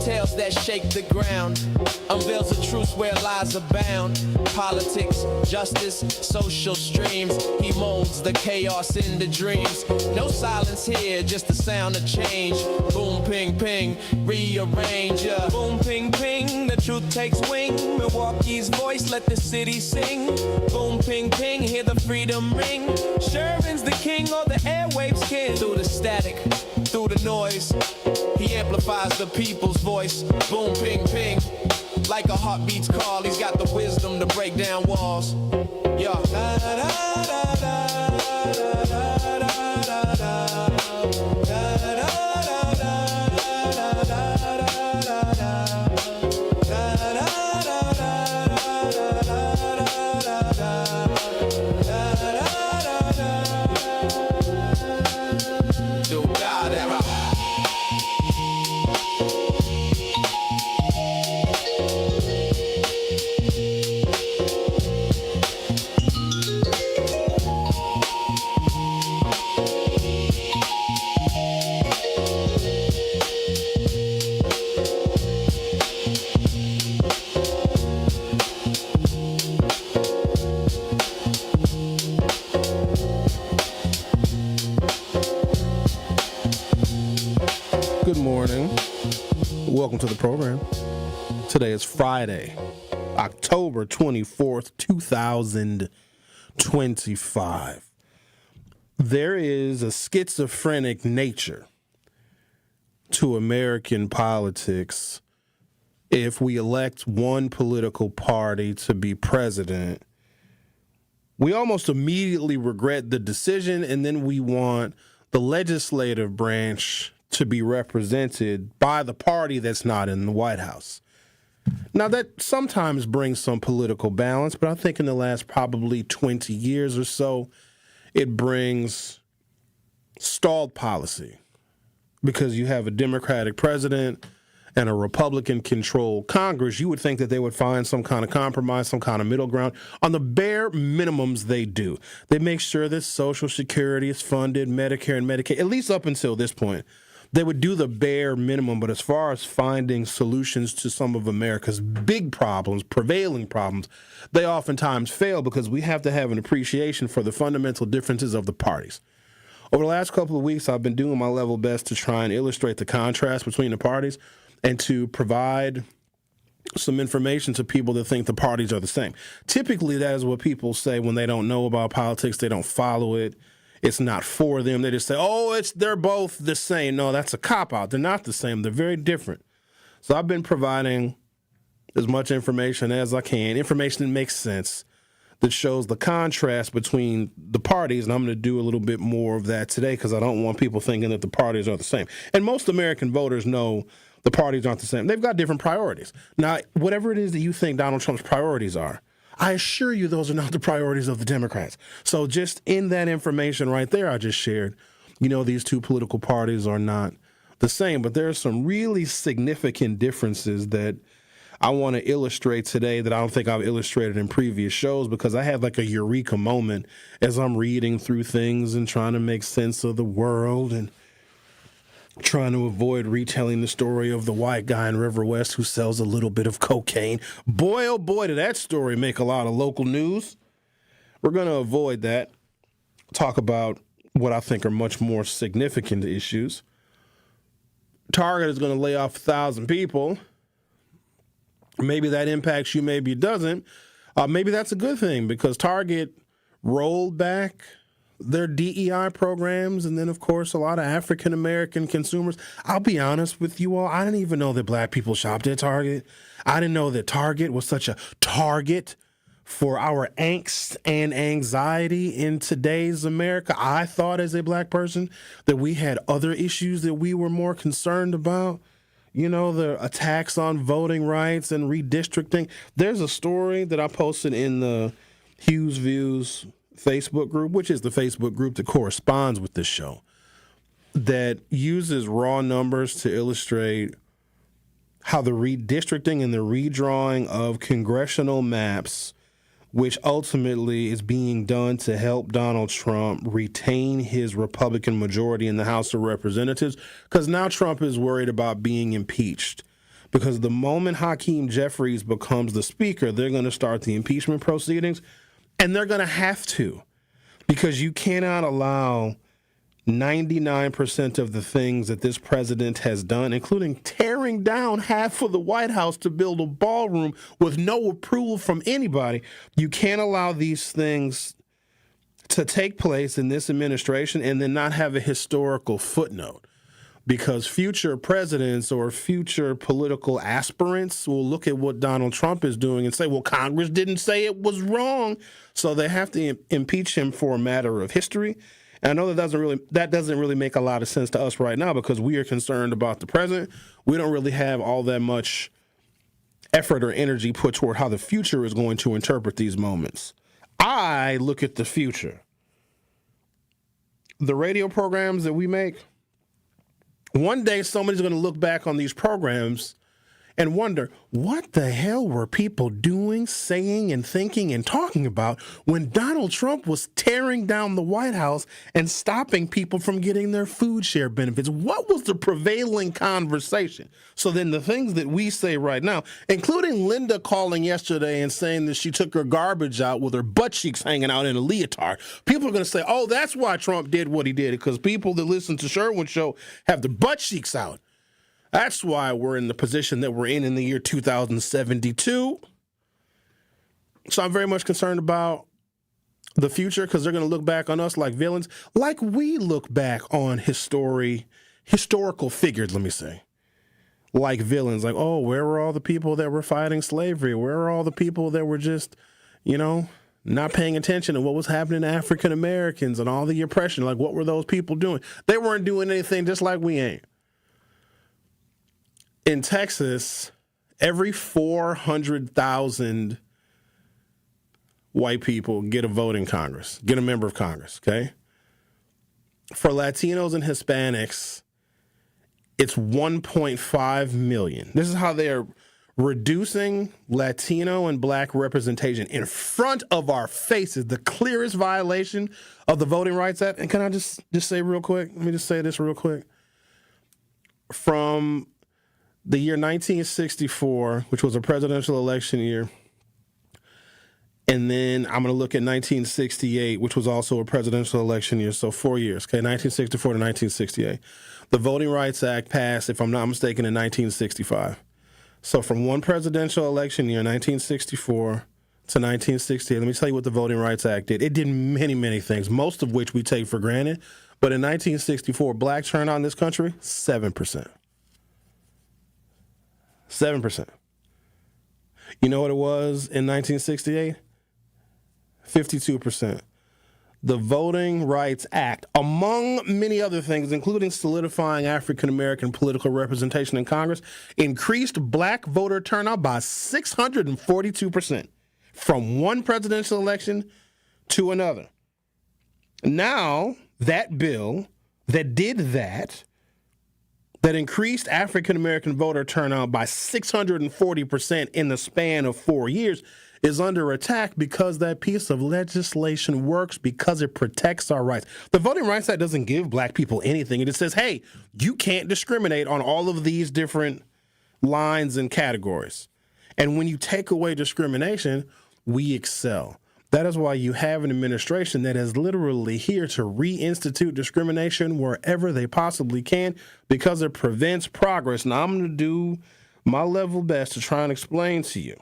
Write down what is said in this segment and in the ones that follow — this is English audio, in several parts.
tales that shake the ground, unveils a truth where lies abound. Politics, justice, social streams, he molds the chaos into dreams. No silence here, just the sound of change. Boom, ping, ping, rearrange. Boom, ping, ping, the truth takes wing. Milwaukee's voice, let the city sing. Boom, ping, ping, hear the freedom ring. Sherwin's the king, or the airwaves kin. Through the static, through the noise, he amplifies the people's voice. Boom, ping, ping, like a heartbeat's call. He's got the wisdom to break down walls. Yeah. Da, da, da, da, da, da, da, da, da. Good morning. Welcome to the program. Today is Friday, October 24th, 2025. There is a schizophrenic nature to American politics if we elect one political party to be president. We almost immediately regret the decision, and then we want the legislative branch to be represented by the party that's not in the White House. Now, that sometimes brings some political balance, but I think in the last probably 20 years or so, it brings stalled policy because you have a Democratic president and a Republican-controlled Congress. You would think that they would find some kind of compromise, some kind of middle ground. On the bare minimums, they do. They make sure that Social Security is funded, Medicare and Medicaid, at least up until this point. They would do the bare minimum, but as far as finding solutions to some of America's big problems, prevailing problems, they oftentimes fail because we have to have an appreciation for the fundamental differences of the parties. Over the last couple of weeks, I've been doing my level best to try and illustrate the contrast between the parties and to provide some information to people that think the parties are the same. Typically, that is what people say when they don't know about politics, they don't follow it. It's not for them. They just say, oh, they're both the same. No, that's a cop-out. They're not the same. They're very different. So I've been providing as much information as I can, information that makes sense, that shows the contrast between the parties, and I'm going to do a little bit more of that today because I don't want people thinking that the parties are the same. And most American voters know the parties aren't the same. They've got different priorities. Now, whatever it is that you think Donald Trump's priorities are, I assure you those are not the priorities of the Democrats. So just in that information right there I just shared, you know, these two political parties are not the same, but there are some really significant differences that I want to illustrate today that I don't think I've illustrated in previous shows because I had like a eureka moment as I'm reading through things and trying to make sense of the world and trying to avoid retelling the story of the white guy in River West who sells a little bit of cocaine. Boy, oh boy, did that story make a lot of local news. We're going to avoid that, talk about what I think are much more significant issues. Target is going to lay off 1,000 people. Maybe that impacts you, maybe it doesn't. Maybe that's a good thing because Target rolled back their DEI programs, and then, of course, a lot of African-American consumers. I'll be honest with you all, I didn't even know that black people shopped at Target. I didn't know that Target was such a target for our angst and anxiety in today's America. I thought as a black person that we had other issues that we were more concerned about. You know, the attacks on voting rights and redistricting. There's a story that I posted in the Hughes Views Facebook group, which is the Facebook group that corresponds with this show, that uses raw numbers to illustrate how the redistricting and the redrawing of congressional maps, which ultimately is being done to help Donald Trump retain his Republican majority in the House of Representatives, because now Trump is worried about being impeached. Because the moment Hakeem Jeffries becomes the speaker, they're going to start the impeachment proceedings, and they're going to have to, because you cannot allow 99% of the things that this president has done, including tearing down half of the White House to build a ballroom with no approval from anybody. You can't allow these things to take place in this administration and then not have a historical footnote. Because future presidents or future political aspirants will look at what Donald Trump is doing and say, well, Congress didn't say it was wrong. So they have to impeach him for a matter of history. And I know that doesn't really make a lot of sense to us right now because we are concerned about the president. We don't really have all that much effort or energy put toward how the future is going to interpret these moments. I look at the future. The radio programs that we make, one day somebody's going to look back on these programs and wonder, what the hell were people doing, saying, and thinking and talking about when Donald Trump was tearing down the White House and stopping people from getting their food share benefits? What was the prevailing conversation? So then the things that we say right now, including Linda calling yesterday and saying that she took her garbage out with her butt cheeks hanging out in a leotard, people are going to say, oh, that's why Trump did what he did, because people that listen to Sherwin show have their butt cheeks out. That's why we're in the position that we're in the year 2072. So I'm very much concerned about the future because they're going to look back on us like villains, like we look back on historical figures, let me say, like villains. Like, oh, where were all the people that were fighting slavery? Where are all the people that were just, not paying attention to what was happening to African Americans and all the oppression? Like, what were those people doing? They weren't doing anything, just like we ain't. In Texas, every 400,000 white people get a vote in Congress, get a member of Congress, okay? For Latinos and Hispanics, it's 1.5 million. This is how they're reducing Latino and black representation in front of our faces, the clearest violation of the Voting Rights Act. And can I just say real quick? Let me just say this real quick. From the year 1964, which was a presidential election year, and then I'm going to look at 1968, which was also a presidential election year, so 4 years, okay, 1964 to 1968. The Voting Rights Act passed, if I'm not mistaken, in 1965. So from one presidential election year, 1964 to 1968, let me tell you what the Voting Rights Act did. It did many, many things, most of which we take for granted. But in 1964, black turnout in this country, 7%. 7%. You know what it was in 1968? 52%. The Voting Rights Act, among many other things, including solidifying African-American political representation in Congress, increased black voter turnout by 642% from one presidential election to another. Now, that bill that did that increased African-American voter turnout by 640% in the span of 4 years, is under attack because that piece of legislation works, because it protects our rights. The Voting Rights Act doesn't give black people anything. It just says, hey, you can't discriminate on all of these different lines and categories. And when you take away discrimination, we excel. That is why you have an administration that is literally here to reinstitute discrimination wherever they possibly can, because it prevents progress. Now, I'm going to do my level best to try and explain to you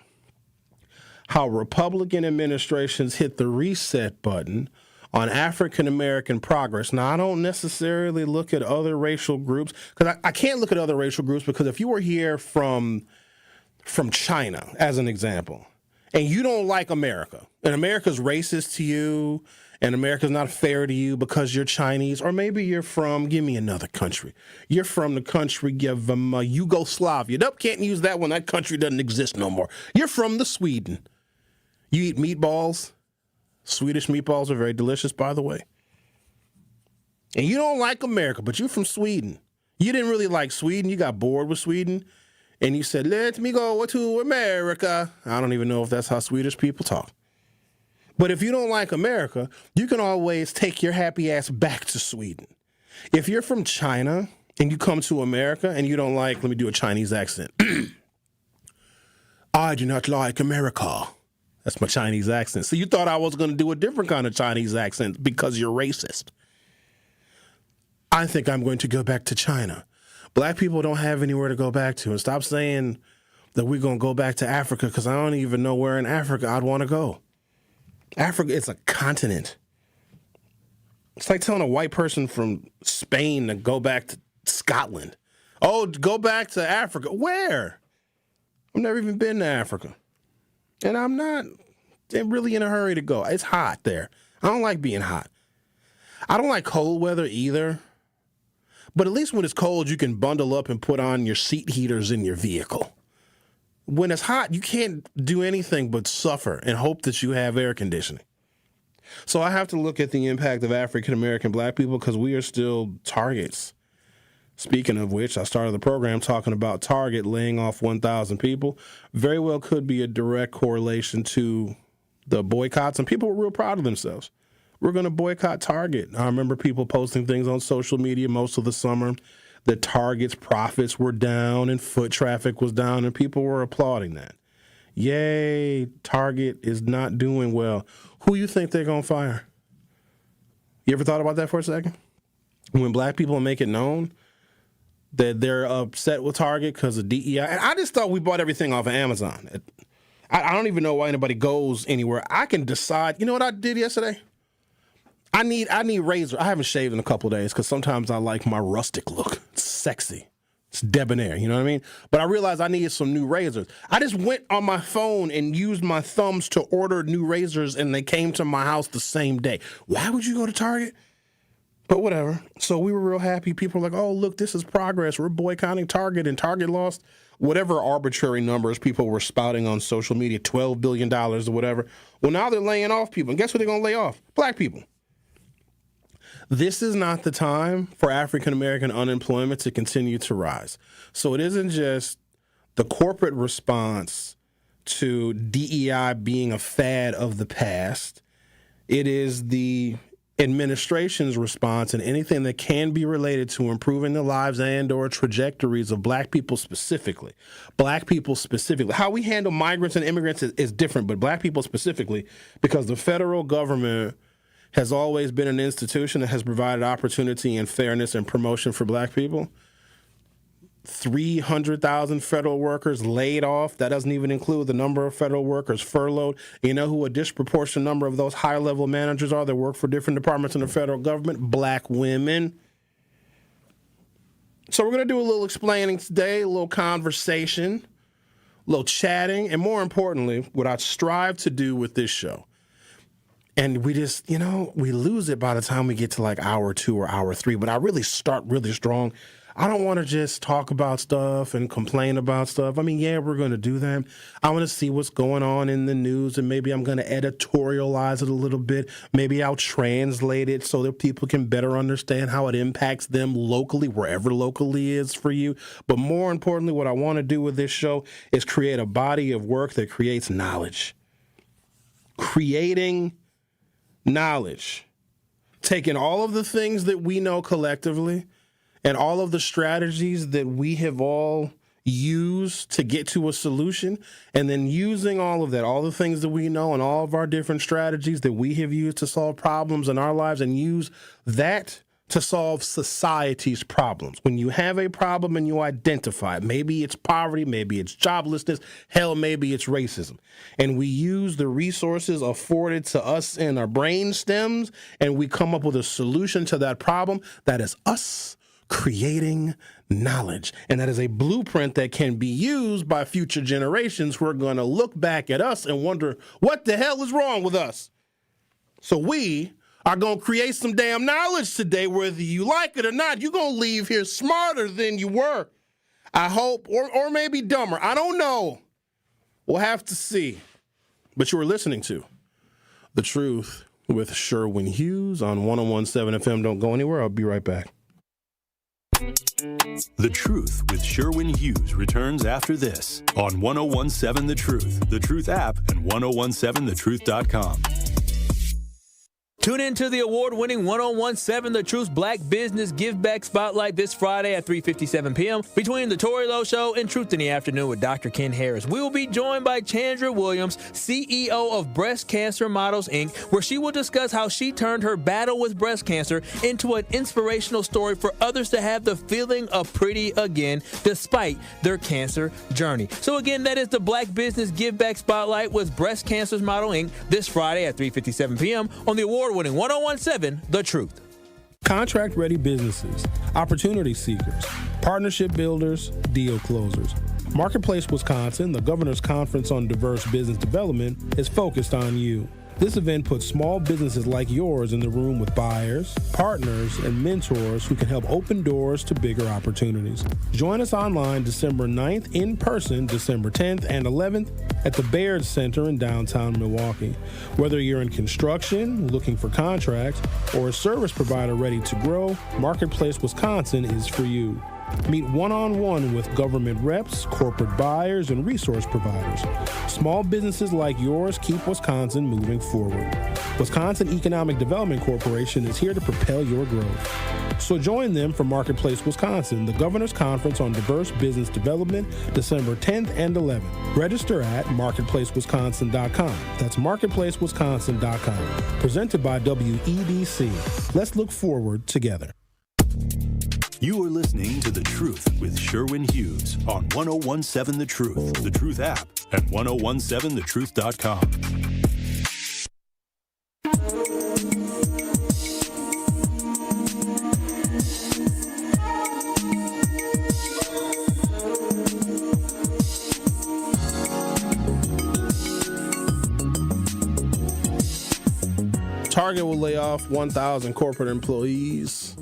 how Republican administrations hit the reset button on African-American progress. Now, I don't necessarily look at other racial groups, because I can't look at other racial groups, because if you were here from China, as an example, and you don't like America, and America's racist to you, and America's not fair to you because you're Chinese, or maybe you're from, give me another country. You're from the country of Yugoslavia. Nope, can't use that one. That country doesn't exist no more. You're from the Sweden. You eat meatballs. Swedish meatballs are very delicious, by the way. And you don't like America, but you're from Sweden. You didn't really like Sweden. You got bored with Sweden. And you said, let me go to America. I don't even know if that's how Swedish people talk. But if you don't like America, you can always take your happy ass back to Sweden. If you're from China and you come to America and you don't like, let me do a Chinese accent. I do not like America. That's my Chinese accent. So you thought I was going to do a different kind of Chinese accent because you're racist. I think I'm going to go back to China. Black people don't have anywhere to go back to. And stop saying that we're going to go back to Africa because I don't even know where in Africa I'd want to go. Africa is a continent. It's like telling a white person from Spain to go back to Scotland. Oh, go back to Africa. Where? I've never even been to Africa. And I'm not really in a hurry to go. It's hot there. I don't like being hot. I don't like cold weather either. But at least when it's cold, you can bundle up and put on your seat heaters in your vehicle. When it's hot, you can't do anything but suffer and hope that you have air conditioning. So I have to look at the impact of African-American black people because we are still targets. Speaking of which, I started the program talking about Target laying off 1,000 people. Very well could be a direct correlation to the boycotts, and people were real proud of themselves. We're going to boycott Target. I remember people posting things on social media most of the summer that Target's profits were down and foot traffic was down, and people were applauding that. Yay, Target is not doing well. Who you think they're going to fire? You ever thought about that for a second? When black people make it known that they're upset with Target because of DEI. And I just thought we bought everything off of Amazon. I don't even know why anybody goes anywhere. I can decide. You know what I did yesterday? I need razor. I haven't shaved in a couple of days because sometimes I like my rustic look. It's sexy. It's debonair, you know what I mean? But I realized I needed some new razors. I just went on my phone and used my thumbs to order new razors, and they came to my house the same day. Why would you go to Target? But whatever. So we were real happy. People were like, oh, look, this is progress. We're boycotting Target, and Target lost whatever arbitrary numbers people were spouting on social media, $12 billion or whatever. Well, now they're laying off people. And guess what they're going to lay off? Black people. This is not the time for African-American unemployment to continue to rise. So it isn't just the corporate response to DEI being a fad of the past. It is the administration's response and anything that can be related to improving the lives and or trajectories of black people specifically. Black people specifically. How we handle migrants and immigrants is different, but black people specifically, because the federal government has always been an institution that has provided opportunity and fairness and promotion for black people. 300,000 federal workers laid off. That doesn't even include the number of federal workers furloughed. You know who a disproportionate number of those high-level managers are that work for different departments in the federal government? Black women. So we're going to do a little explaining today, a little conversation, a little chatting, and more importantly, what I strive to do with this show. And we just, we lose it by the time we get to like hour 2 or hour 3. But I really start really strong. I don't want to just talk about stuff and complain about stuff. I mean, yeah, we're going to do that. I want to see what's going on in the news, and maybe I'm going to editorialize it a little bit. Maybe I'll translate it so that people can better understand how it impacts them locally, wherever locally is for you. But more importantly, what I want to do with this show is create a body of work that creates knowledge. Creating knowledge. Taking all of the things that we know collectively and all of the strategies that we have all used to get to a solution, and then using all of that, all the things that we know and all of our different strategies that we have used to solve problems in our lives, and use that to solve society's problems. When you have a problem and you identify it, maybe it's poverty, maybe it's joblessness, hell, maybe it's racism. And we use the resources afforded to us in our brain stems, and we come up with a solution to that problem. That is us creating knowledge. And that is a blueprint that can be used by future generations who are going to look back at us and wonder, what the hell is wrong with us? So we are going to create some damn knowledge today, whether you like it or not. You're going to leave here smarter than you were, I hope, or maybe dumber. I don't know. We'll have to see. But you were listening to The Truth with Sherwin Hughes on 101.7 FM. Don't go anywhere. I'll be right back. The Truth with Sherwin Hughes returns after this on 101.7 The Truth app, and 1017thetruth.com. Tune in to the award-winning 1017 The Truth's Black Business Give Back Spotlight this Friday at 3:57 p.m. between The Tory Lowe Show and Truth in the Afternoon with Dr. Ken Harris. We will be joined by Chandra Williams, CEO of Breast Cancer Models, Inc., where she will discuss how she turned her battle with breast cancer into an inspirational story for others to have the feeling of pretty again despite their cancer journey. So again, that is the Black Business Give Back Spotlight with Breast Cancer Models, Inc. this Friday at 3:57 p.m. on the award-winning 1017 The Truth. Contract-ready businesses, opportunity seekers, partnership builders, deal closers. Marketplace Wisconsin, the Governor's Conference on Diverse Business Development, is focused on you. This event puts small businesses like yours in the room with buyers, partners, and mentors who can help open doors to bigger opportunities. Join us online December 9th, in person December 10th and 11th at the Baird Center in downtown Milwaukee. Whether you're in construction, looking for contracts, or a service provider ready to grow, Marketplace Wisconsin is for you. Meet one-on-one with government reps, corporate buyers, and resource providers. Small businesses like yours keep Wisconsin moving forward. Wisconsin Economic Development Corporation is here to propel your growth. So join them for Marketplace Wisconsin, the Governor's Conference on Diverse Business Development, December 10th and 11th. Register at marketplacewisconsin.com. That's marketplacewisconsin.com. Presented by WEDC. Let's look forward together. You are listening to The Truth with Sherwin Hughes on 1017 The Truth, The Truth app, and 1017thetruth.com. Target will lay off 1,000 corporate employees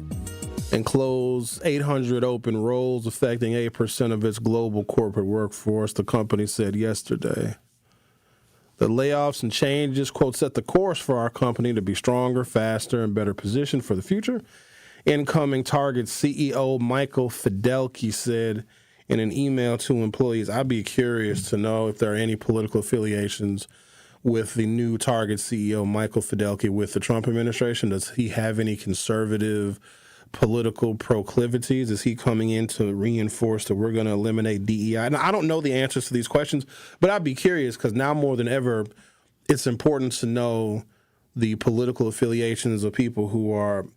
and close 800 open roles, affecting 8% of its global corporate workforce, the company said yesterday. The layoffs and changes, quote, set the course for our company to be stronger, faster, and better positioned for the future. Incoming Target CEO Michael Fidelki said in an email to employees, I'd be curious to know if there are any political affiliations with the new Target CEO Michael Fidelki with the Trump administration. Does he have any conservative political proclivities? Is he coming in to reinforce that we're going to eliminate DEI? And I don't know the answers to these questions, but I'd be curious because now more than ever, it's important to know the political affiliations of people who are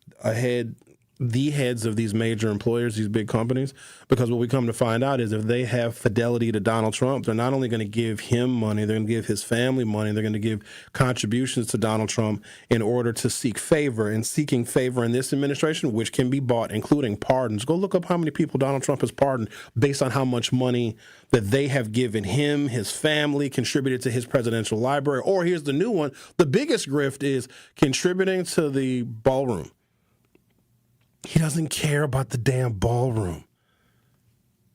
the heads of these major employers, these big companies, because what we come to find out is if they have fidelity to Donald Trump, they're not only going to give him money, they're going to give his family money, they're going to give contributions to Donald Trump in order to seek favor. And seeking favor in this administration, which can be bought, including pardons. Go look up how many people Donald Trump has pardoned based on how much money that they have given him, his family, contributed to his presidential library. Or here's the new one, the biggest grift is contributing to the ballroom. He doesn't care about the damn ballroom.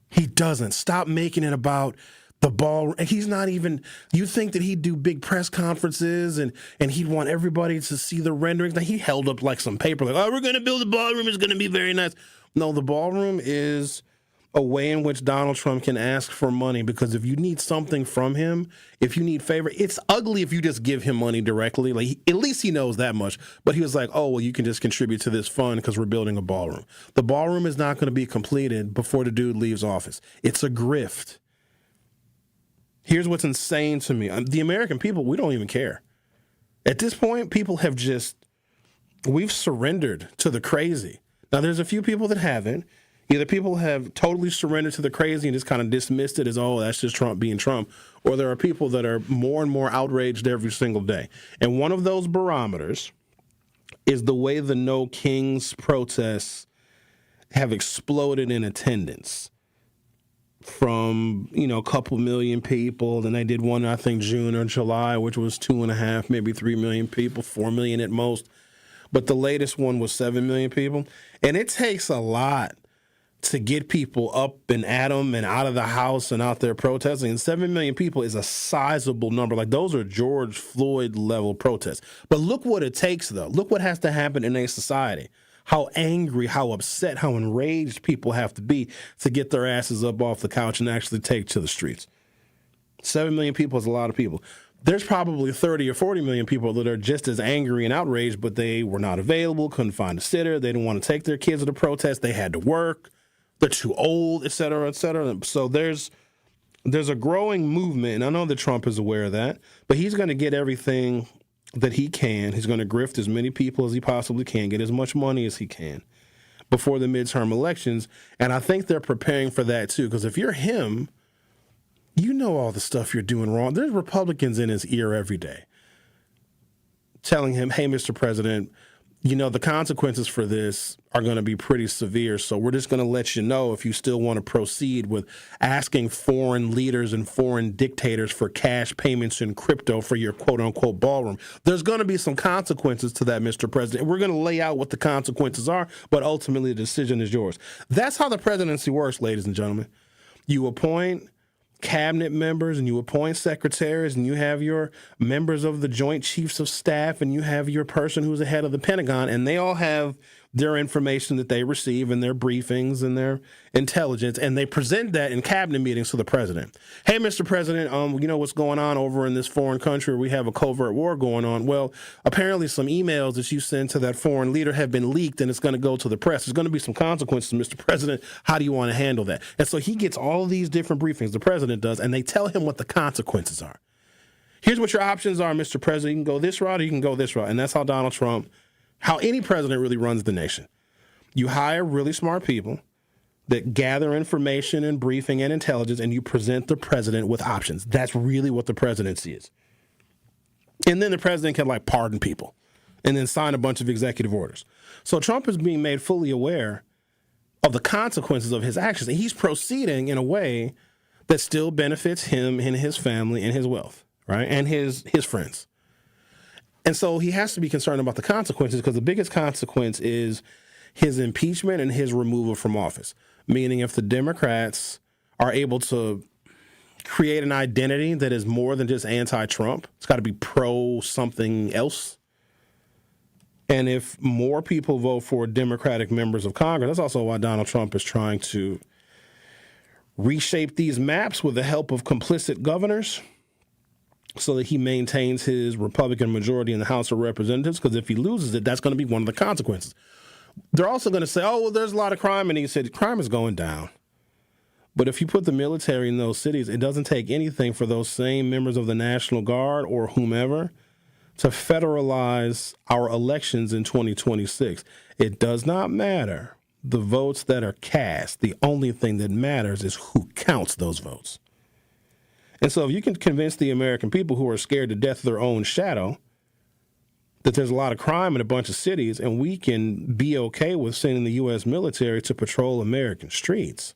He doesn't. Stop making it about the ballroom. He's not even, you think that he'd do big press conferences and he'd want everybody to see the renderings. Now, he held up like some paper, like, oh, we're going to build a ballroom. It's going to be very nice. No, the ballroom is a way in which Donald Trump can ask for money, because if you need something from him, if you need favor, it's ugly if you just give him money directly. Like, at least he knows that much. But he was like, oh, well, you can just contribute to this fund because we're building a ballroom. The ballroom is not going to be completed before the dude leaves office. It's a grift. Here's what's insane to me. The American people, we don't even care. At this point, people have we've surrendered to the crazy. Now, there's a few people that haven't. Either people have totally surrendered to the crazy and just kind of dismissed it as, oh, that's just Trump being Trump, or there are people that are more and more outraged every single day. And one of those barometers is the way the No Kings protests have exploded in attendance from, a couple million people. Then they did one, I think, June or July, which was 2.5, maybe 3 million people, 4 million at most. But the latest one was 7 million people. And it takes a lot to get people up and at them and out of the house and out there protesting. And 7 million people is a sizable number. Like, those are George Floyd level protests. But look what it takes, though. Look what has to happen in a society. How angry, how upset, how enraged people have to be to get their asses up off the couch and actually take to the streets. 7 million people is a lot of people. there's probably 30 or 40 million people that are just as angry and outraged, but they were not available, couldn't find a sitter, they didn't want to take their kids to the protest, they had to work, they're too old, et cetera, et cetera. So there's a growing movement, and I know that Trump is aware of that, but he's going to get everything that he can. He's going to grift as many people as he possibly can, get as much money as he can before the midterm elections. And I think they're preparing for that too, because if you're him, you know all the stuff you're doing wrong. There's Republicans in his ear every day telling him, hey, Mr. President, you know, the consequences for this are going to be pretty severe. So we're just going to let you know if you still want to proceed with asking foreign leaders and foreign dictators for cash payments in crypto for your quote unquote ballroom. There's going to be some consequences to that, Mr. President. We're going to lay out what the consequences are, but ultimately the decision is yours. That's how the presidency works, ladies and gentlemen. You appoint cabinet members and you appoint secretaries and you have your members of the Joint Chiefs of Staff and you have your person who's the head of the Pentagon, and they all have their information that they receive and their briefings and their intelligence, and they present that in cabinet meetings to the president. Hey, Mr. President, you know what's going on over in this foreign country? We have a covert war going on. Well, apparently some emails that you sent to that foreign leader have been leaked and it's going to go to the press. There's going to be some consequences, Mr. President. How do you want to handle that? And so he gets all of these different briefings, the president does, and they tell him what the consequences are. Here's what your options are, Mr. President. You can go this route or you can go this route. And that's how Donald Trump, how any president really runs the nation. You hire really smart people that gather information and briefing and intelligence, and you present the president with options. That's really what the presidency is. And then the president can pardon people and then sign a bunch of executive orders. So Trump is being made fully aware of the consequences of his actions. And he's proceeding in a way that still benefits him and his family and his wealth, right? And his friends. And so he has to be concerned about the consequences, because the biggest consequence is his impeachment and his removal from office. Meaning if the Democrats are able to create an identity that is more than just anti-Trump, it's got to be pro-something else. And if more people vote for Democratic members of Congress, that's also why Donald Trump is trying to reshape these maps with the help of complicit governors, so that he maintains his Republican majority in the House of Representatives, because if he loses it, that's going to be one of the consequences. They're also going to say, oh, well, there's a lot of crime, and he said crime is going down. But if you put the military in those cities, it doesn't take anything for those same members of the National Guard or whomever to federalize our elections in 2026. It does not matter the votes that are cast. The only thing that matters is who counts those votes. And so if you can convince the American people who are scared to death of their own shadow that there's a lot of crime in a bunch of cities, and we can be okay with sending the U.S. military to patrol American streets,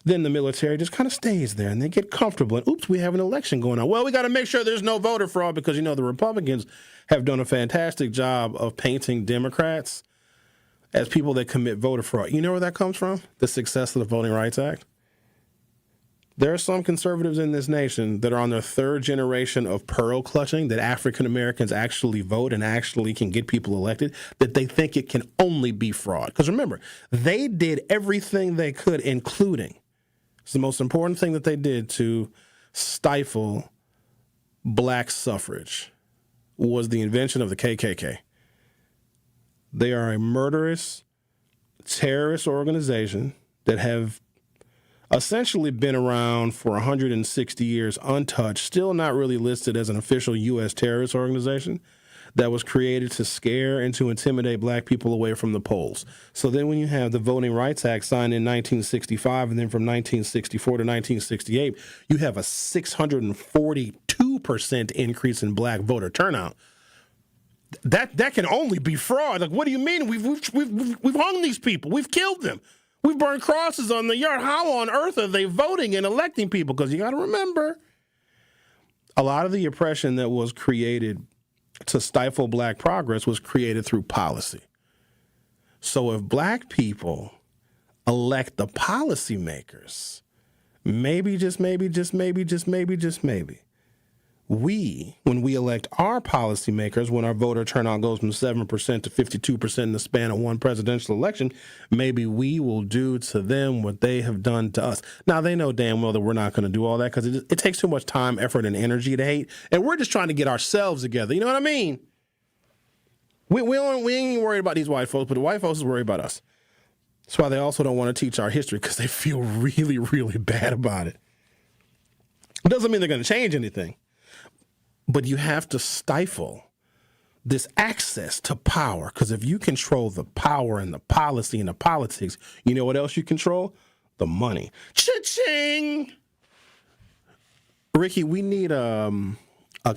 then the military just kind of stays there and they get comfortable. And oops, we have an election going on. Well, we got to make sure there's no voter fraud, because, you know, the Republicans have done a fantastic job of painting Democrats as people that commit voter fraud. You know where that comes from? The success of the Voting Rights Act. There are some conservatives in this nation that are on their third generation of pearl clutching, that African Americans actually vote and actually can get people elected, that they think it can only be fraud. Because remember, they did everything they could, including, it's the most important thing that they did to stifle black suffrage, was the invention of the KKK. They are a murderous, terrorist organization that have essentially been around for 160 years untouched, still not really listed as an official U.S. terrorist organization, that was created to scare and to intimidate black people away from the polls. So then when you have the Voting Rights Act signed in 1965, and then from 1964 to 1968, you have a 642% increase in black voter turnout. That can only be fraud. Like, what do you mean? We've hung these people. We've killed them. We've burned crosses on the yard. How on earth are they voting and electing people? Because you got to remember, a lot of the oppression that was created to stifle black progress was created through policy. So if black people elect the policymakers, maybe, just maybe, when we elect our policymakers, when our voter turnout goes from 7% to 52% in the span of one presidential election, maybe we will do to them what they have done to us. Now, they know damn well that we're not going to do all that because it takes too much time, effort, and energy to hate. And we're just trying to get ourselves together. You know what I mean? We ain't worried about these white folks, but the white folks is worried about us. That's why they also don't want to teach our history because they feel really, really bad about it. It doesn't mean they're going to change anything. But you have to stifle this access to power, because if you control the power and the policy and the politics, you know what else you control? The money. Cha-ching! Ricky, we need a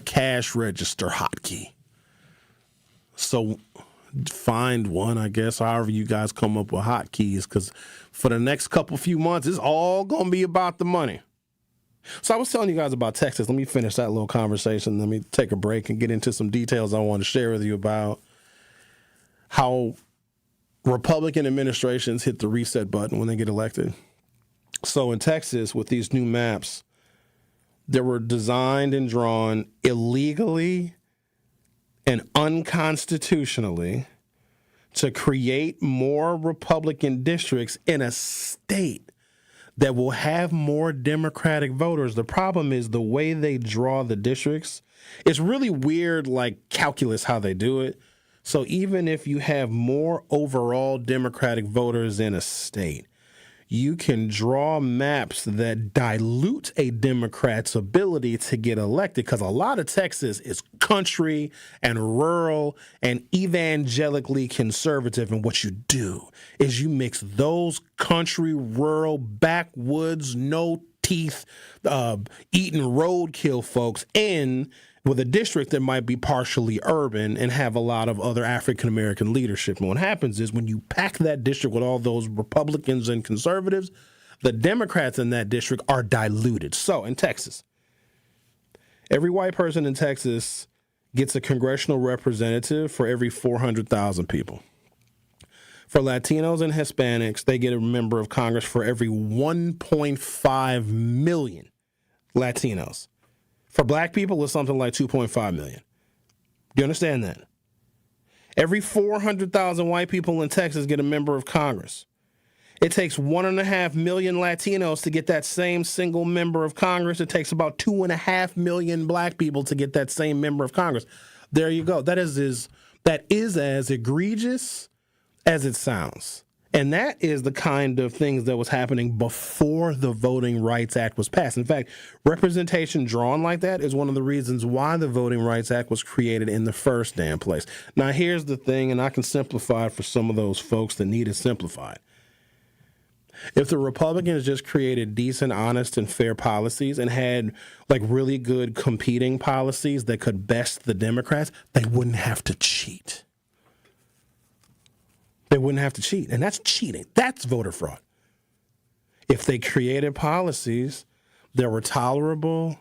cash register hotkey. So find one, I guess, however you guys come up with hotkeys, because for the next few months, it's all going to be about the money. So I was telling you guys about Texas. Let me finish that little conversation. Let me take a break and get into some details I want to share with you about how Republican administrations hit the reset button when they get elected. So in Texas, with these new maps, they were designed and drawn illegally and unconstitutionally to create more Republican districts in a state that will have more Democratic voters. The problem is the way they draw the districts. It's really weird, like calculus, how they do it. So even if you have more overall Democratic voters in a state, you can draw maps that dilute a Democrat's ability to get elected, because a lot of Texas is country and rural and evangelically conservative. And what you do is you mix those country, rural, backwoods, no teeth, eating roadkill folks in with a district that might be partially urban and have a lot of other African-American leadership. And what happens is when you pack that district with all those Republicans and conservatives, the Democrats in that district are diluted. So in Texas, every white person in Texas gets a congressional representative for every 400,000 people. For Latinos and Hispanics, they get a member of Congress for every 1.5 million Latinos. For black people, it's something like 2.5 million. Do you understand that? Every 400,000 white people in Texas get a member of Congress. It takes 1.5 million Latinos to get that same single member of Congress. It takes about 2.5 million black people to get that same member of Congress. There you go. That is as egregious as it sounds. And that is the kind of things that was happening before the Voting Rights Act was passed. In fact, representation drawn like that is one of the reasons why the Voting Rights Act was created in the first damn place. Now, here's the thing, and I can simplify it for some of those folks that need it simplified. If the Republicans just created decent, honest, and fair policies and had like really good competing policies that could best the Democrats, they wouldn't have to cheat. They wouldn't have to cheat. And that's cheating. That's voter fraud. If they created policies that were tolerable,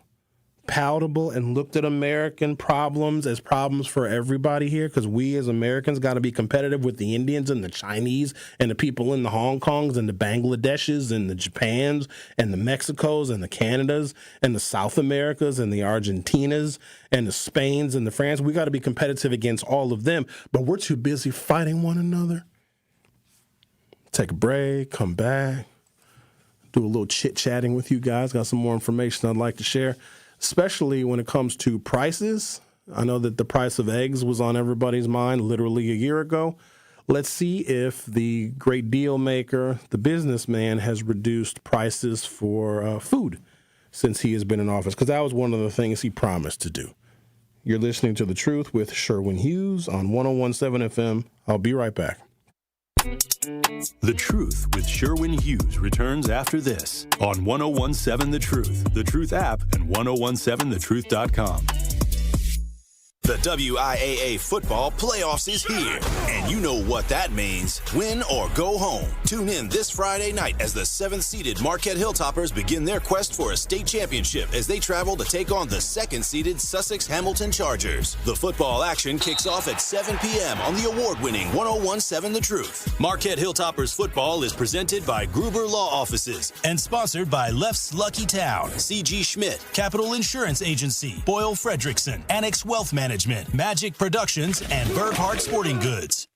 palatable, and looked at American problems as problems for everybody here, because we as Americans got to be competitive with the Indians and the Chinese and the people in the Hong Kongs and the Bangladeshis and the Japans and the Mexicos and the Canadas and the South Americas and the Argentinas and the Spains and the France. We got to be competitive against all of them, but we're too busy fighting one another. Take a break, come back, do a little chit-chatting with you guys. Got some more information I'd like to share, especially when it comes to prices. I know that the price of eggs was on everybody's mind literally a year ago. Let's see if the great deal maker, the businessman, has reduced prices for food since he has been in office, because that was one of the things he promised to do. You're listening to The Truth with Sherwin Hughes on 101.7 FM. I'll be right back. The Truth with Sherwin Hughes returns after this on 101.7 The Truth app, and 1017thetruth.com. The WIAA football playoffs is here, and you know what that means. Win or go home. Tune in this Friday night as the 7th-seeded Marquette Hilltoppers begin their quest for a state championship as they travel to take on the 2nd-seeded Sussex Hamilton Chargers. The football action kicks off at 7 p.m. on the award-winning 101.7 The Truth. Marquette Hilltoppers football is presented by Gruber Law Offices and sponsored by Left's Lucky Town, C.G. Schmidt, Capital Insurance Agency, Boyle Fredrickson, Annex Wealth Management, Magic Productions, and Burghardt Sporting Goods.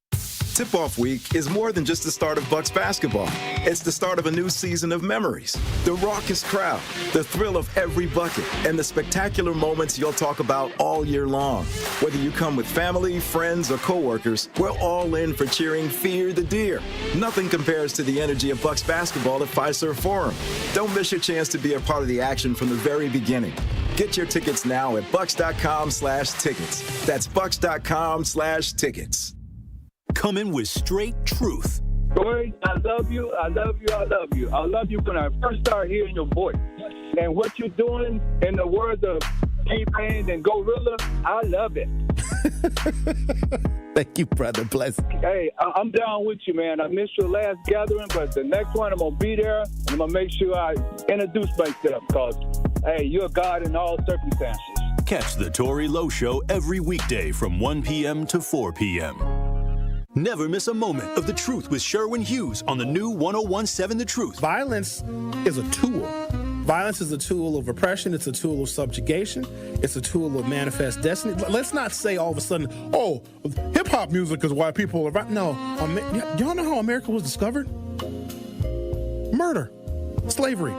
Tip-Off Week is more than just the start of Bucks basketball. It's the start of a new season of memories. The raucous crowd, the thrill of every bucket, and the spectacular moments you'll talk about all year long. Whether you come with family, friends, or coworkers, we're all in for cheering Fear the Deer. Nothing compares to the energy of Bucks basketball at Fiserv Forum. Don't miss your chance to be a part of the action from the very beginning. Get your tickets now at bucks.com/tickets. That's bucks.com/tickets. Coming with straight truth. Corey, I love you. I love you. I love you. I love you when I first started hearing your voice. And what you're doing, in the words of T-Pain and Gorilla, I love it. Thank you, brother. Bless. Hey, I'm down with you, man. I missed your last gathering, but the next one, I'm going to be there, and I'm going to make sure I introduce myself because, hey, you're God in all circumstances. Catch the Tory Lowe Show every weekday from 1 p.m. to 4 p.m. Never miss a moment of The Truth with Sherwin Hughes on the new 101.7 The Truth. Violence is a tool. Violence is a tool of oppression. It's a tool of subjugation. It's a tool of manifest destiny. Let's not say all of a sudden, oh, hip-hop music is why people are right. No. Y'all know how America was discovered? Murder, slavery,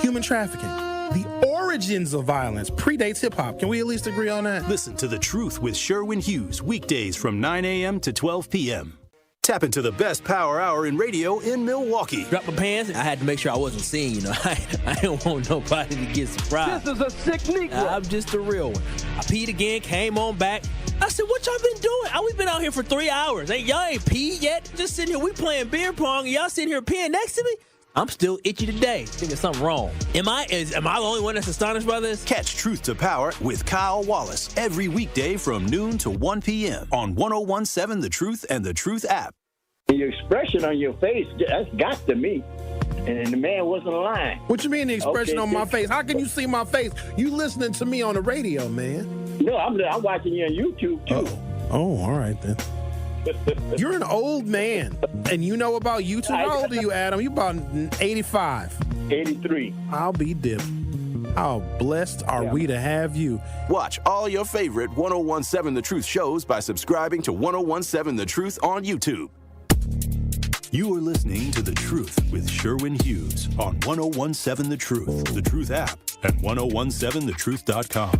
human trafficking. The origins of violence predates hip-hop. Can we at least agree on that? Listen to The Truth with Sherwin Hughes weekdays from 9 a.m. to 12 p.m. Tap into the best power hour in radio in Milwaukee. Drop my pants. I had to make sure I wasn't seen. You know, I don't want nobody to get surprised. This is a sick Negro. I'm just a real one. I peed again, came on back. I said, what y'all been doing? We've been out here for 3 hours. Y'all ain't peed yet? Just sitting here, we playing beer pong, and y'all sitting here peeing next to me? I'm still itchy today. Thinking something wrong. Am I the only one that's astonished by this? Catch Truth to Power with Kyle Wallace every weekday from noon to 1 p.m. on 101.7 The Truth and The Truth app. Your expression on your face, that's got to me. And the man wasn't lying. What you mean the expression on my face? How can you see my face? You listening to me on the radio, man. No, I'm watching you on YouTube, too. Oh, all right, then. You're an old man, and you know about YouTube. How old are you, Adam? You about 85. 83. I'll be dipped. How blessed are we to have you? Watch all your favorite 101.7 The Truth shows by subscribing to 101.7 The Truth on YouTube. You are listening to The Truth with Sherwin Hughes on 101.7 The Truth, The Truth app, and 101.7thetruth.com.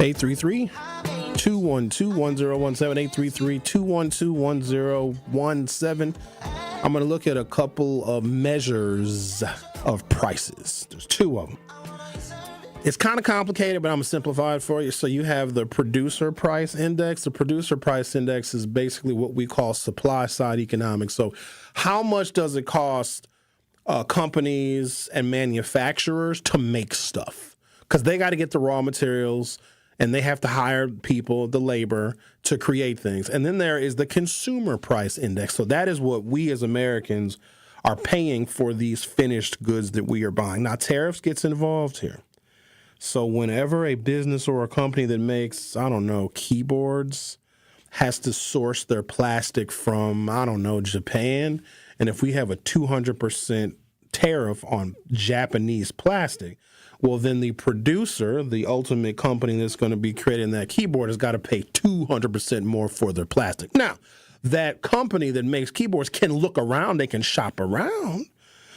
Eight 212-1017, 833-212-1017. I'm going to look at a couple of measures of prices. There's two of them. It's kind of complicated, but I'm going to simplify it for you. So you have the producer price index. The producer price index is basically what we call supply side economics. So how much does it cost companies and manufacturers to make stuff? Because they got to get the raw materials, and they have to hire people, the labor, to create things. And then there is the consumer price index. So that is what we as Americans are paying for these finished goods that we are buying. Now, tariffs gets involved here. So whenever a business or a company that makes, keyboards has to source their plastic from, Japan, and if we have a 200% tariff on Japanese plastic, well, then the producer, the ultimate company that's going to be creating that keyboard, has got to pay 200% more for their plastic. Now, that company that makes keyboards can look around, they can shop around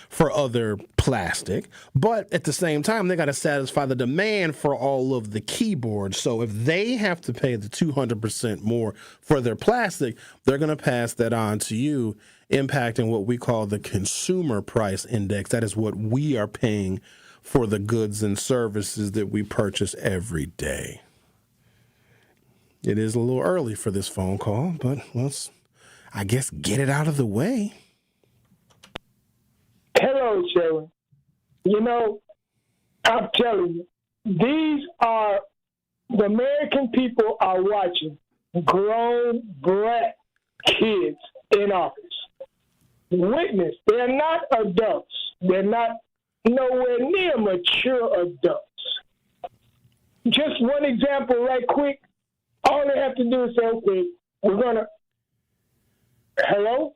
for other plastic, but at the same time, they got to satisfy the demand for all of the keyboards. So if they have to pay the 200% more for their plastic, they're going to pass that on to you, impacting what we call the consumer price index. That is what we are paying for the goods and services that we purchase every day. It is a little early for this phone call, but let's, I guess, get it out of the way. Hello, Sherwin. You know, I'm telling you, these are, the American people are watching grown brat kids in office. Witness, they're not adults. They're not nowhere near mature adults. Just one example right quick. All they have to do is say, okay, we're going to... Hello?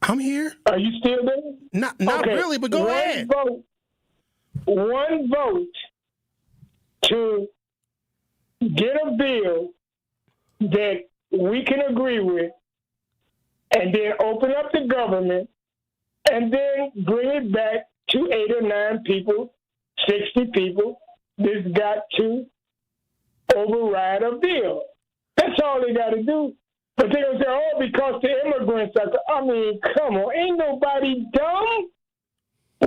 I'm here. Are you still there? Not okay. Really, but go ahead. One vote to get a bill that we can agree with, and then open up the government, and then bring it back to 8 or 9 people, 60 people. This got to override a bill. That's all they got to do. But they're going to say, oh, because the immigrants are... I mean, come on. Ain't nobody dumb.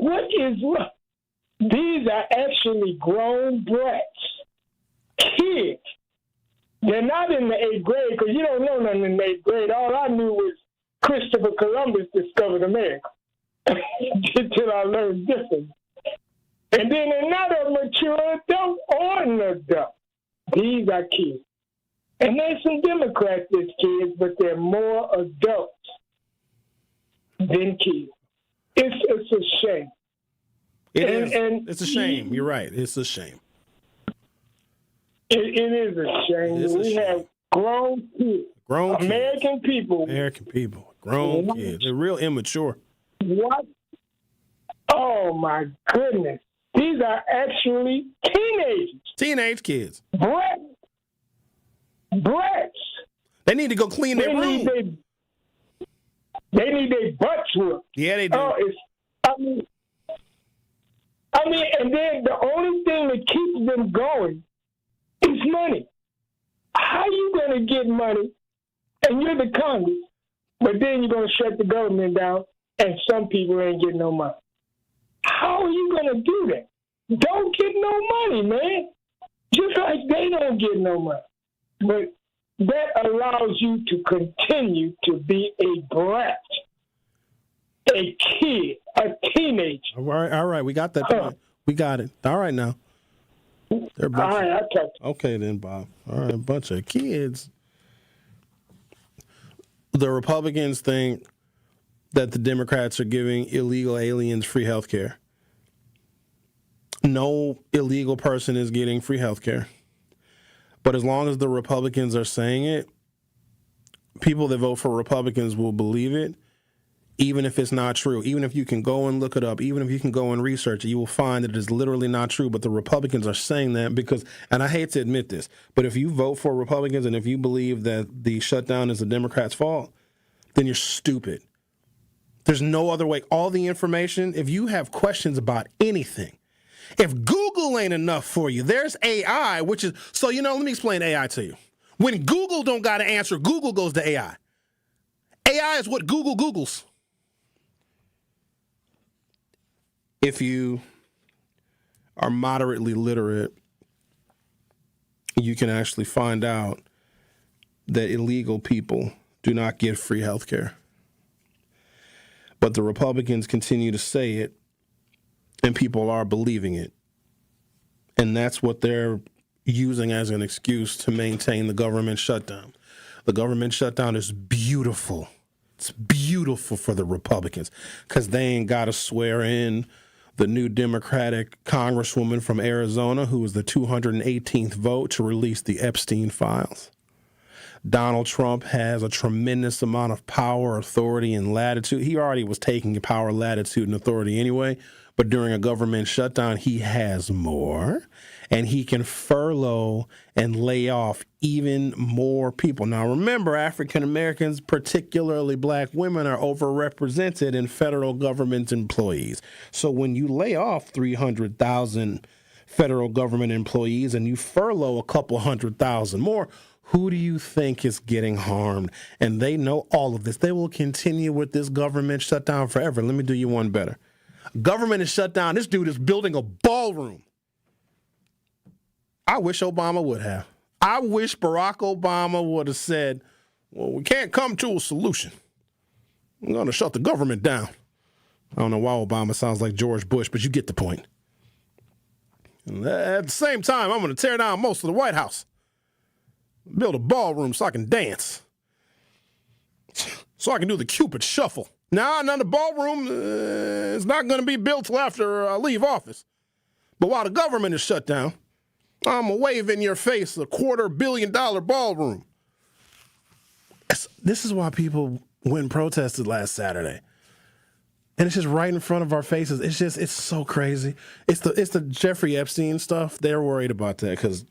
What is... These are actually grown brats. Kids. They're not in the 8th grade, because you don't know nothing in the 8th grade. All I knew was Christopher Columbus discovered America. Until I learned different. And then they're not a mature adult or an adult. These are kids. And there's some Democrats that's kids, but they're more adults than kids. It's a shame. It's a shame. You're right. It's a shame. It is a shame. We have grown kids. American people. Grown kids. They're real immature. What? Oh, my goodness. These are actually teenagers. Teenage kids. Brats. They need to go clean their room. They need their butts whooped. Yeah, they do. I mean, and then the only thing that keeps them going is money. How you going to get money, and you're the Congress, but then you're going to shut the government down, and some people ain't getting no money? How are you going to do that? Don't get no money, man. Just like they don't get no money. But that allows you to continue to be a brat, a kid, a teenager. All right. We got that. We got it. All right, now. Okay, then, Bob. All right, a bunch of kids. The Republicans think that the Democrats are giving illegal aliens free health care. No illegal person is getting free health care. But as long as the Republicans are saying it, people that vote for Republicans will believe it, even if it's not true. Even if you can go and look it up, even if you can go and research it, you will find that it is literally not true. But the Republicans are saying that because, and I hate to admit this, but if you vote for Republicans and if you believe that the shutdown is the Democrats' fault, then you're stupid. There's no other way. All the information, if you have questions about anything, if Google ain't enough for you, there's AI, which is, so, let me explain AI to you. When Google don't got an answer, Google goes to AI. AI is what Google Googles. If you are moderately literate, you can actually find out that illegal people do not get free health care. But the Republicans continue to say it, and people are believing it. And that's what they're using as an excuse to maintain the government shutdown. The government shutdown is beautiful. It's beautiful for the Republicans because they ain't got to swear in the new Democratic congresswoman from Arizona who was the 218th vote to release the Epstein files. Donald Trump has a tremendous amount of power, authority, and latitude. He already was taking power, latitude, and authority anyway, but during a government shutdown, he has more, and he can furlough and lay off even more people. Now, remember, African Americans, particularly black women, are overrepresented in federal government employees. So when you lay off 300,000 federal government employees and you furlough a couple 100,000 more, who do you think is getting harmed? And they know all of this. They will continue with this government shutdown forever. Let me do you one better. Government is shut down. This dude is building a ballroom. I wish Obama would have. I wish Barack Obama would have said, well, we can't come to a solution. I'm going to shut the government down. I don't know why Obama sounds like George Bush, but you get the point. And at the same time, I'm going to tear down most of the White House. Build a ballroom so I can dance. So I can do the Cupid shuffle. Now the ballroom is not going to be built till after I leave office. But while the government is shut down, I'm going to wave in your face a $250 million ballroom. This is why people went and protested last Saturday. And it's just right in front of our faces. It's so crazy. It's the Jeffrey Epstein stuff. They're worried about that because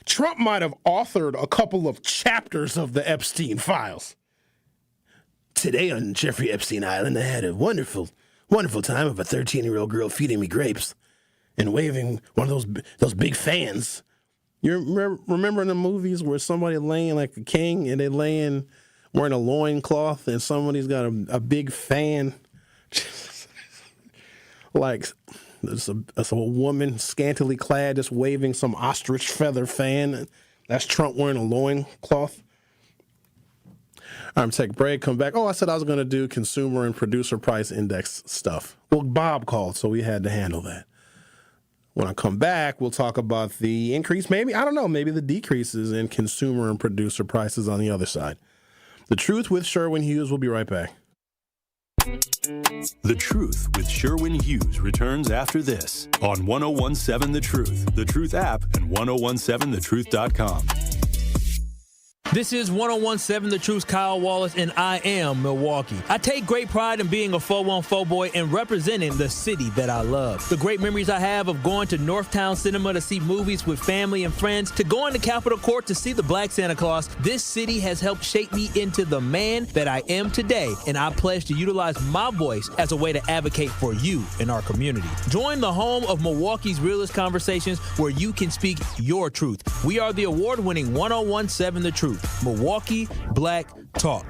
Trump might have authored a couple of chapters of the Epstein files. Today on Jeffrey Epstein Island, I had a wonderful, wonderful time of a 13-year-old girl feeding me grapes and waving one of those big fans. You remember in the movies where somebody laying like a king and they laying wearing a loincloth and somebody's got a big fan? Like there's a woman scantily clad just waving some ostrich feather fan. That's Trump wearing a loincloth. I'm take a break, come back. I said I was going to do consumer and producer price index stuff. Well, Bob called, so we had to handle that. When I come back, we'll talk about the increase, maybe the decreases in consumer and producer prices on the other side. The Truth with Sherwin Hughes. We'll be right back. The Truth with Sherwin Hughes returns after this on 101.7 The Truth, The Truth app, and 101.7thetruth.com. This is 101.7 The Truth's Kyle Wallace, and I am Milwaukee. I take great pride in being a 414 boy and representing the city that I love. The great memories I have of going to Northtown Cinema to see movies with family and friends, to going to Capitol Court to see the Black Santa Claus, this city has helped shape me into the man that I am today, and I pledge to utilize my voice as a way to advocate for you in our community. Join the home of Milwaukee's realest conversations where you can speak your truth. We are the award-winning 101.7 The Truth. Milwaukee Black Talk.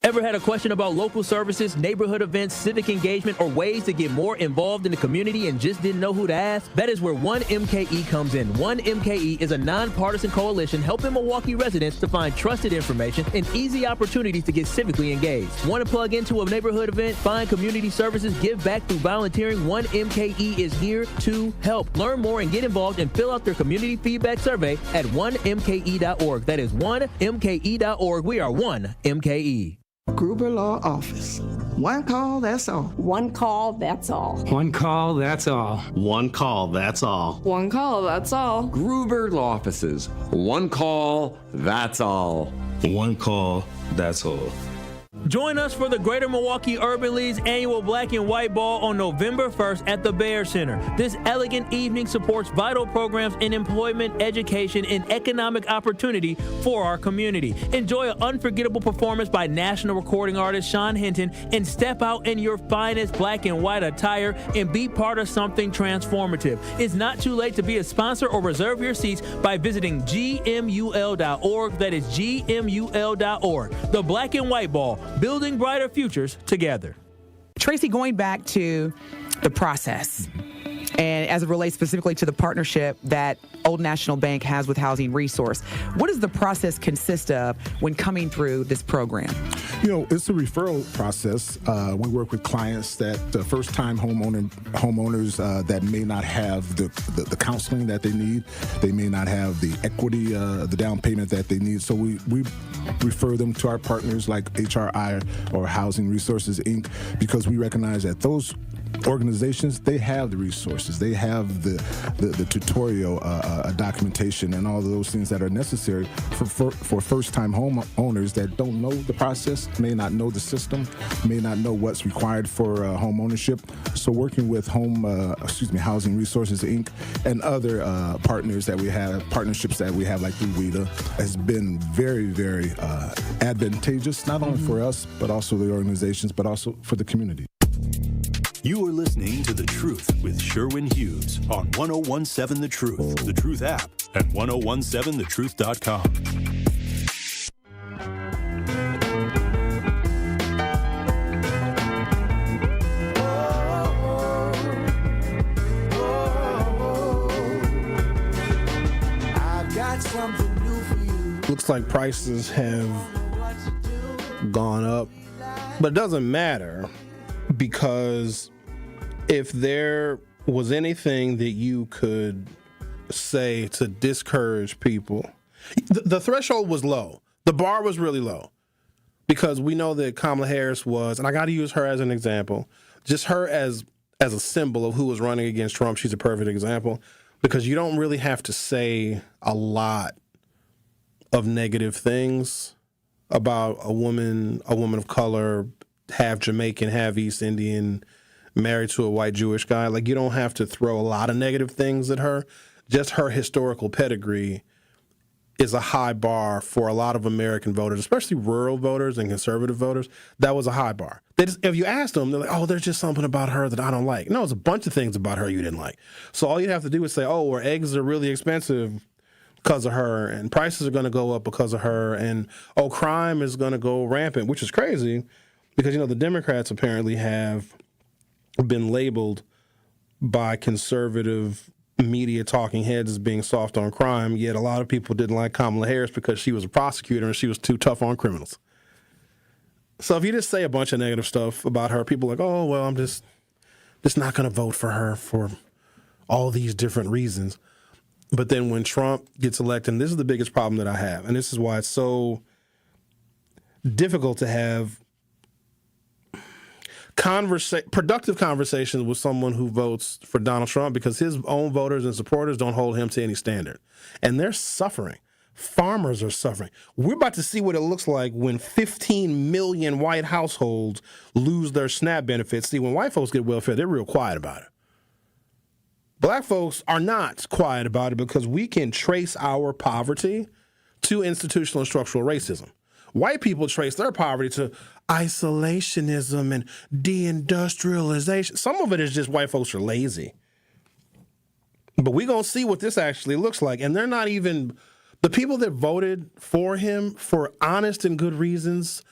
Ever had a question about local services, neighborhood events, civic engagement, or ways to get more involved in the community and just didn't know who to ask? That is where 1MKE comes in. 1MKE is a nonpartisan coalition helping Milwaukee residents to find trusted information and easy opportunities to get civically engaged. Want to plug into a neighborhood event, find community services, give back through volunteering? 1MKE is here to help. Learn more and get involved and fill out their community feedback survey at 1MKE.org. That is 1MKE.org. We are 1MKE. Gruber Law Office. One call, that's all. One call, that's all. One call, that's all. One call, that's all. One call, that's all. Gruber Law Offices. One call, that's all. One call, that's all. Join us for the Greater Milwaukee Urban League's annual Black and White Ball on November 1st at the Bear Center. This elegant evening supports vital programs in employment, education, and economic opportunity for our community. Enjoy an unforgettable performance by national recording artist Sean Hinton and step out in your finest black and white attire and be part of something transformative. It's not too late to be a sponsor or reserve your seats by visiting gmul.org. That is gmul.org. The Black and White Ball. Building brighter futures together. Tracy, going back to the process, and as it relates specifically to the partnership that Old National Bank has with Housing Resource, what does the process consist of when coming through this program? It's a referral process. We work with clients that first-time homeowners that may not have the counseling that they need. They may not have the equity, the down payment that they need. So we refer them to our partners like HRI or Housing Resources, Inc., because we recognize that those organizations, they have the resources, they have the tutorial documentation and all of those things that are necessary for first-time homeowners that don't know the process, may not know the system, may not know what's required for home ownership. So working with Housing Resources, Inc. and other partnerships that we have like through WIDA has been very, very advantageous, not only for us, but also the organizations, but also for the community. You are listening to The Truth with Sherwin Hughes on 101.7 The Truth, The Truth app, and 101.7thetruth.com. Looks like prices have gone up, but it doesn't matter because if there was anything that you could say to discourage people, the threshold was low. The bar was really low because we know that Kamala Harris was, and I got to use her as an example, just her as a symbol of who was running against Trump. She's a perfect example because you don't really have to say a lot of negative things about a woman of color, half Jamaican, half East Indian, married to a white Jewish guy. Like, you don't have to throw a lot of negative things at her. Just her historical pedigree is a high bar for a lot of American voters, especially rural voters and conservative voters. That was a high bar. If you ask them, they're like, oh, there's just something about her that I don't like. No, there's a bunch of things about her you didn't like. So all you have to do is say, oh, well, eggs are really expensive because of her, and prices are going to go up because of her, and, oh, crime is going to go rampant, which is crazy because, the Democrats apparently have been labeled by conservative media talking heads as being soft on crime, yet a lot of people didn't like Kamala Harris because she was a prosecutor and she was too tough on criminals. So if you just say a bunch of negative stuff about her, people are like, oh, well, I'm just not going to vote for her for all these different reasons. But then when Trump gets elected, and this is the biggest problem that I have, and this is why it's so difficult to have productive conversations with someone who votes for Donald Trump, because his own voters and supporters don't hold him to any standard. And they're suffering. Farmers are suffering. We're about to see what it looks like when 15 million white households lose their SNAP benefits. See, when white folks get welfare, they're real quiet about it. Black folks are not quiet about it because we can trace our poverty to institutional and structural racism. White people trace their poverty to isolationism and deindustrialization. Some of it is just white folks are lazy. But we're going to see what this actually looks like. And they're not even, the people that voted for him for honest and good reasons,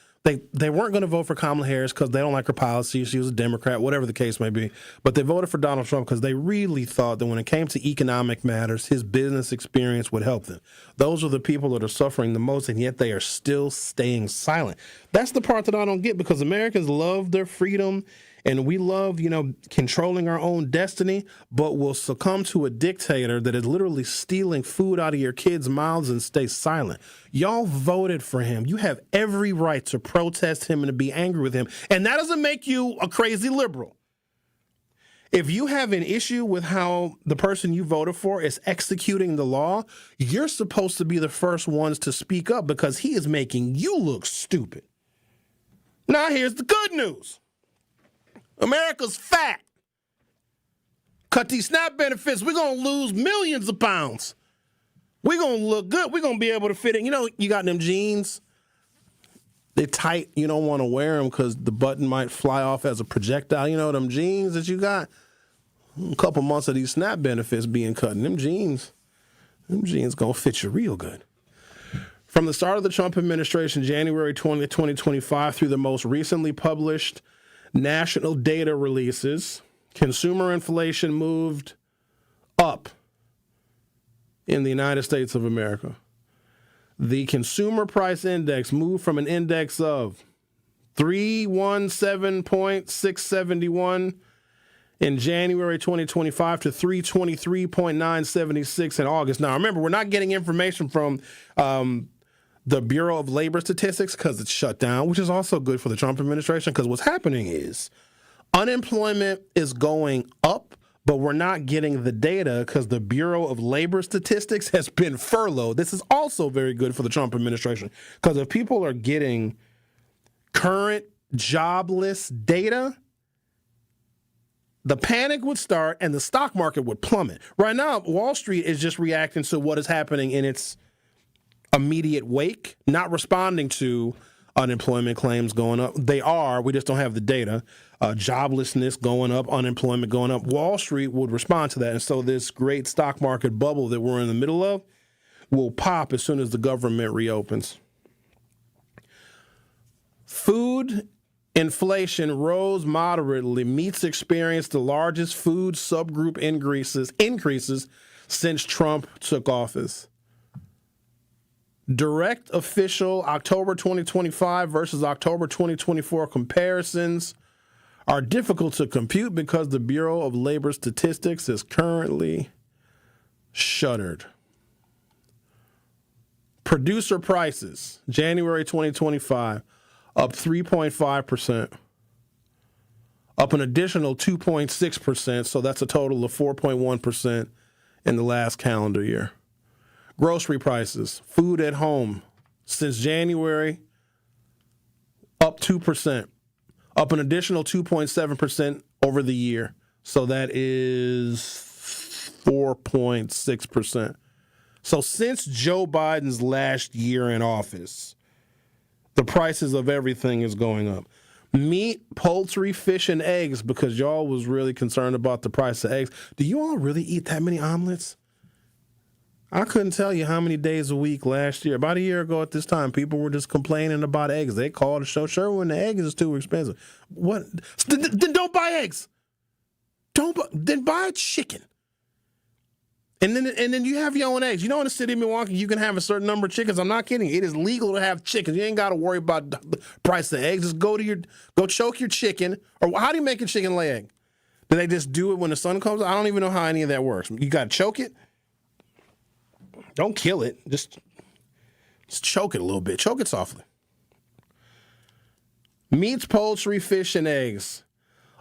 they weren't going to vote for Kamala Harris because they don't like her policy. She was a Democrat, whatever the case may be. But they voted for Donald Trump because they really thought that when it came to economic matters, his business experience would help them. Those are the people that are suffering the most, and yet they are still staying silent. That's the part that I don't get, because Americans love their freedom and we love, controlling our own destiny, but we'll succumb to a dictator that is literally stealing food out of your kids' mouths and stay silent. Y'all voted for him. You have every right to protest him and to be angry with him. And that doesn't make you a crazy liberal. If you have an issue with how the person you voted for is executing the law, you're supposed to be the first ones to speak up because he is making you look stupid. Now here's the good news. America's fat. Cut these SNAP benefits. We're going to lose millions of pounds. We're going to look good. We're going to be able to fit in. You got them jeans. They're tight. You don't want to wear them because the button might fly off as a projectile. Them jeans that you got. A couple months of these SNAP benefits being cut. And them jeans going to fit you real good. From the start of the Trump administration, January 20, 2025, through the most recently published national data releases, consumer inflation moved up in the United States of America. The consumer price index moved from an index of 317.671 in January 2025 to 323.976 in August. Now, remember, we're not getting information from the Bureau of Labor Statistics because it's shut down, which is also good for the Trump administration, because what's happening is unemployment is going up, but we're not getting the data because the Bureau of Labor Statistics has been furloughed. This is also very good for the Trump administration, because if people are getting current jobless data, the panic would start and the stock market would plummet. Right now, Wall Street is just reacting to what is happening in its immediate wake, not responding to unemployment claims going up. They are, we just don't have the data. Joblessness going up, unemployment going up. Wall Street would respond to that. And so this great stock market bubble that we're in the middle of will pop as soon as the government reopens. Food inflation rose moderately. Meats experienced the largest food subgroup increases since Trump took office. Direct official October 2025 versus October 2024 comparisons are difficult to compute because the Bureau of Labor Statistics is currently shuttered. Producer prices, January 2025, up 3.5%, up an additional 2.6%, so that's a total of 4.1% in the last calendar year. Grocery prices, food at home, since January, up 2%, up an additional 2.7% over the year, so that is 4.6%. So since Joe Biden's last year in office, the prices of everything is going up. Meat, poultry, fish, and eggs, because y'all was really concerned about the price of eggs. Do you all really eat that many omelets? I couldn't tell you how many days a week last year. About a year ago at this time, people were just complaining about eggs. They called to show Sherwin the eggs is too expensive. What? Then don't buy eggs. Then buy chicken. And then you have your own eggs. You know, in the city of Milwaukee, you can have a certain number of chickens. I'm not kidding. It is legal to have chickens. You ain't got to worry about the price of eggs. Just go choke your chicken. Or how do you make a chicken lay egg? Do they just do it when the sun comes out? I don't even know how any of that works. You got to choke it. Don't kill it. Just choke it a little bit. Choke it softly. Meats, poultry, fish, and eggs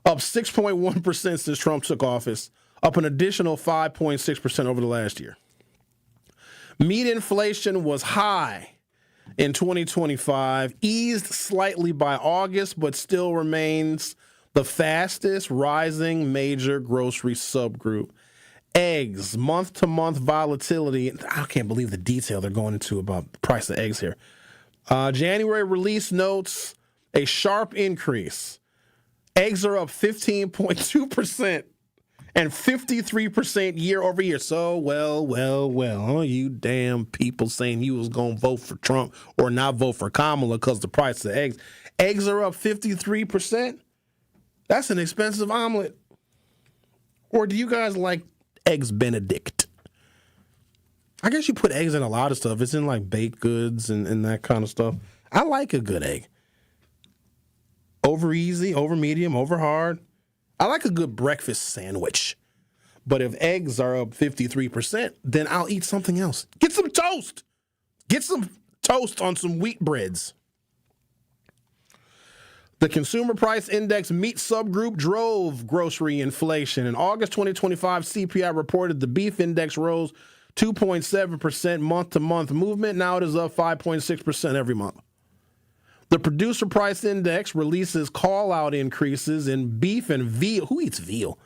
up 6.1% since Trump took office. Up an additional 5.6% over the last year. Meat inflation was high in 2025, eased slightly by August, but still remains the fastest rising major grocery subgroup. Eggs, month-to-month volatility. I can't believe the detail they're going into about the price of eggs here. January release notes a sharp increase. Eggs are up 15.2%. And 53% year over year. So, well, you damn people saying you was going to vote for Trump or not vote for Kamala because the price of eggs. Eggs are up 53%. That's an expensive omelet. Or do you guys like Eggs Benedict? I guess you put eggs in a lot of stuff. It's in like baked goods and that kind of stuff. I like a good egg. Over easy, over medium, over hard. I like a good breakfast sandwich. But if eggs are up 53%, then I'll eat something else. Get some toast. Get some toast on some wheat breads. The Consumer Price Index meat subgroup drove grocery inflation. In August 2025, CPI reported the beef index rose 2.7% month-to-month movement. Now it is up 5.6% every month. The Producer Price Index releases call-out increases in beef and veal. Who eats veal?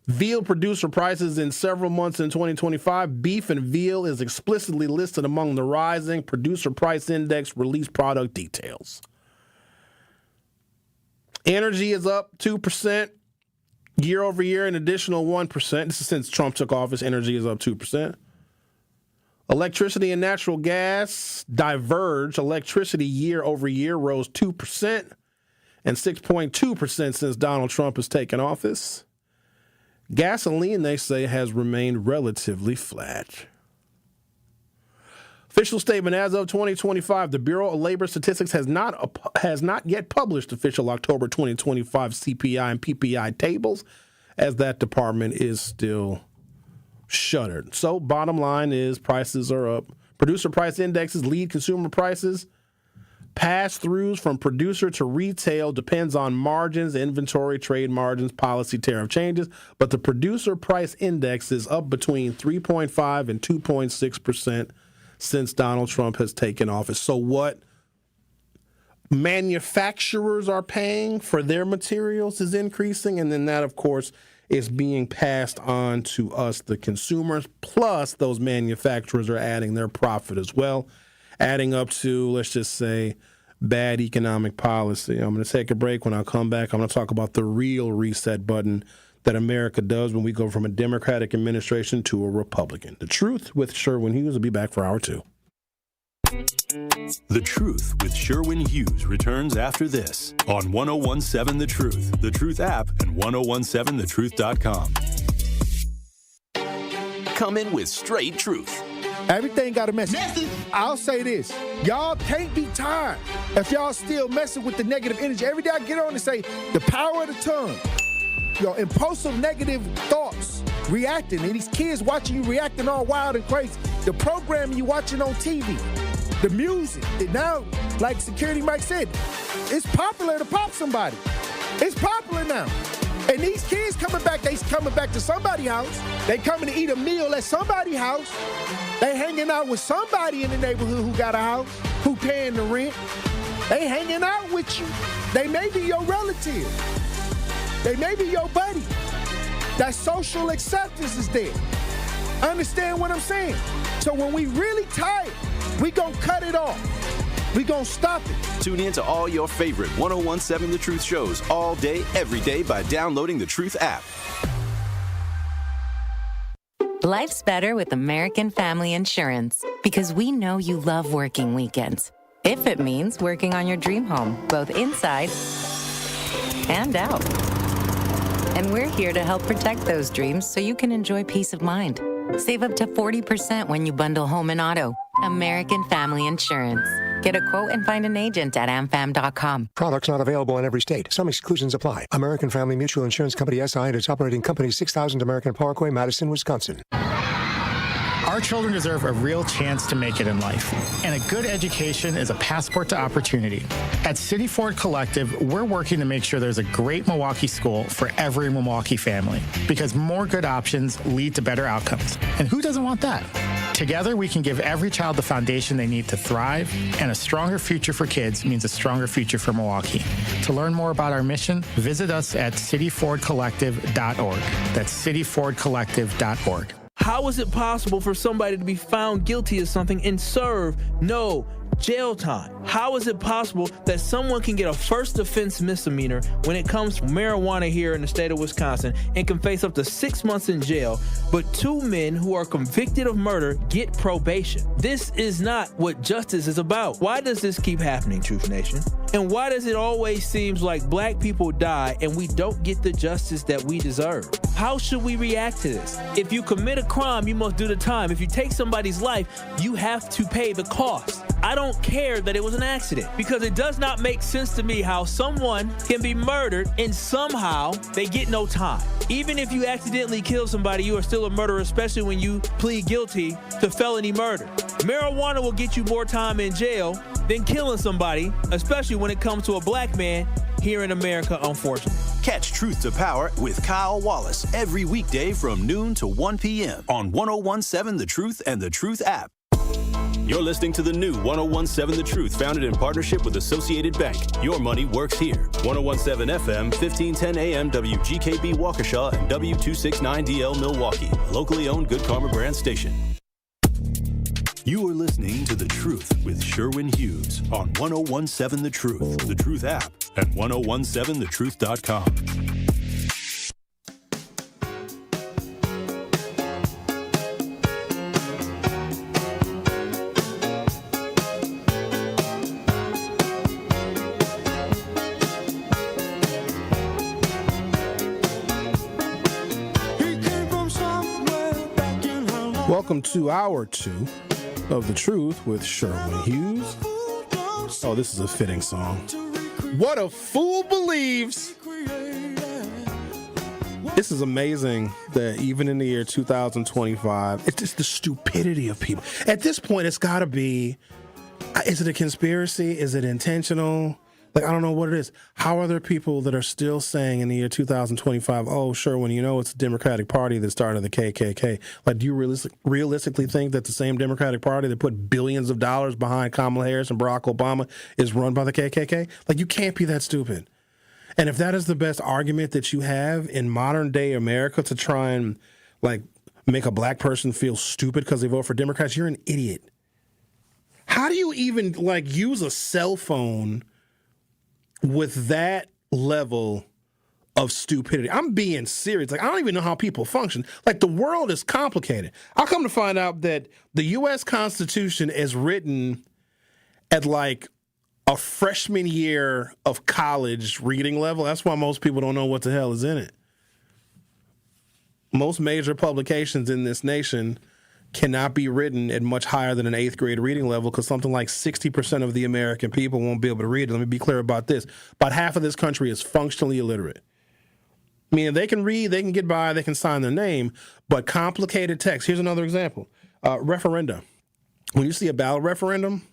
Veal producer prices in several months in 2025. Beef and veal is explicitly listed among the rising Producer Price Index release product details. Energy is up 2% year over year, an additional 1%. This is since Trump took office. Energy is up 2%. Electricity and natural gas diverged. Electricity year over year rose 2% and 6.2% since Donald Trump has taken office. Gasoline, they say, has remained relatively flat. Official statement as of 2025, the Bureau of Labor Statistics has not yet published official October 2025 CPI and PPI tables, as that department is still shuttered. So bottom line is prices are up. Producer price indexes lead consumer prices. Pass-throughs from producer to retail depends on margins, inventory, trade margins, policy, tariff changes. But the producer price index is up between 3.5 and 2.6% since Donald Trump has taken office. So what manufacturers are paying for their materials is increasing, and then that, of course, is being passed on to us, the consumers, plus those manufacturers are adding their profit as well, adding up to, let's just say, bad economic policy. I'm going to take a break. When I come back, I'm going to talk about the real reset button that America does when we go from a Democratic administration to a Republican. The Truth with Sherwin Hughes will be back for hour 2. The Truth with Sherwin Hughes returns after this on 1017 The Truth, The Truth app, and 1017thetruth.com. Come in with straight truth. Everything got a message. I'll say this. Y'all can't be tired if y'all still messing with the negative energy. Every day I get on and say, the power of the tongue. Your impulsive negative thoughts, reacting, and these kids watching you reacting all wild and crazy. The programming you watching on TV, the music. And now, like Security Mike said, it's popular to pop somebody. It's popular now. And these kids coming back, they coming back to somebody's house. They coming to eat a meal at somebody's house. They hanging out with somebody in the neighborhood who got a house, who paying the rent. They hanging out with you. They may be your relative. They may be your buddy. That social acceptance is there. Understand what I'm saying? So when we really tired, we gonna cut it off. We gonna stop it. Tune in to all your favorite 1017 The Truth shows all day, every day by downloading the Truth app. Life's better with American Family Insurance because we know you love working weekends. If it means working on your dream home, both inside and out. And we're here to help protect those dreams so you can enjoy peace of mind. Save up to 40% when you bundle home and auto. American Family Insurance. Get a quote and find an agent at amfam.com. Products not available in every state. Some exclusions apply. American Family Mutual Insurance Company SI and its operating company 6000 American Parkway, Madison, Wisconsin. Our children deserve a real chance to make it in life, and a good education is a passport to opportunity. At City Ford Collective, we're working to make sure there's a great Milwaukee school for every Milwaukee family, because more good options lead to better outcomes. And who doesn't want that? Together, we can give every child the foundation they need to thrive, and a stronger future for kids means a stronger future for Milwaukee. To learn more about our mission, visit us at cityfordcollective.org. That's cityfordcollective.org. How is it possible for somebody to be found guilty of something and serve no jail time? How is it possible that someone can get a first offense misdemeanor when it comes to marijuana here in the state of Wisconsin and can face up to 6 months in jail, but two men who are convicted of murder get probation? This is not what justice is about. Why does this keep happening, Truth Nation? And why does it always seem like black people die and we don't get the justice that we deserve? How should we react to this? If you commit a crime, you must do the time. If you take somebody's life, you have to pay the cost. I don't care that it was an accident, because it does not make sense to me how someone can be murdered and somehow they get no time. Even if you accidentally kill somebody, you are still a murderer, especially when you plead guilty to felony murder. Marijuana will get you more time in jail than killing somebody, especially when it comes to a black man here in America, unfortunately. Catch Truth to Power with Kyle Wallace every weekday from noon to 1 p.m. on 1017 The Truth and The Truth app. You're listening to the new 1017 The Truth, founded in partnership with Associated Bank. Your money works here. 1017 FM, 1510 AM, WGKB Waukesha, and W269DL Milwaukee. A locally owned Good Karma brand station. You are listening to The Truth with Sherwin Hughes on 1017 The Truth, The Truth app, and 1017thetruth.com. Welcome to hour 2 of The Truth with Sherwin Hughes. Oh, this is a fitting song. What a fool believes. This is amazing that even in the year 2025, it's just the stupidity of people. At this point, it's got to be, is it a conspiracy? Is it intentional? Like, I don't know what it is. How are there people that are still saying in the year 2025, oh, Sherwin, you know, it's the Democratic Party that started the KKK. Like, do you realistically think that the same Democratic Party that put billions of dollars behind Kamala Harris and Barack Obama is run by the KKK? Like, you can't be that stupid. And if that is the best argument that you have in modern day America to try and, like, make a black person feel stupid because they vote for Democrats, you're an idiot. How do you even, like, use a cell phone with that level of stupidity? I'm being serious. Like, I don't even know how people function. Like, the world is complicated. I'll come to find out that the U.S. Constitution is written at, like, a freshman year of college reading level. That's why most people don't know what the hell is in it. Most major publications in this nation cannot be written at much higher than an 8th grade reading level because something like 60% of the American people won't be able to read it. Let me be clear about this. About half of this country is functionally illiterate. Meaning they can read, they can get by, they can sign their name, but complicated text. Here's another example. Referenda. When you see a ballot referendum,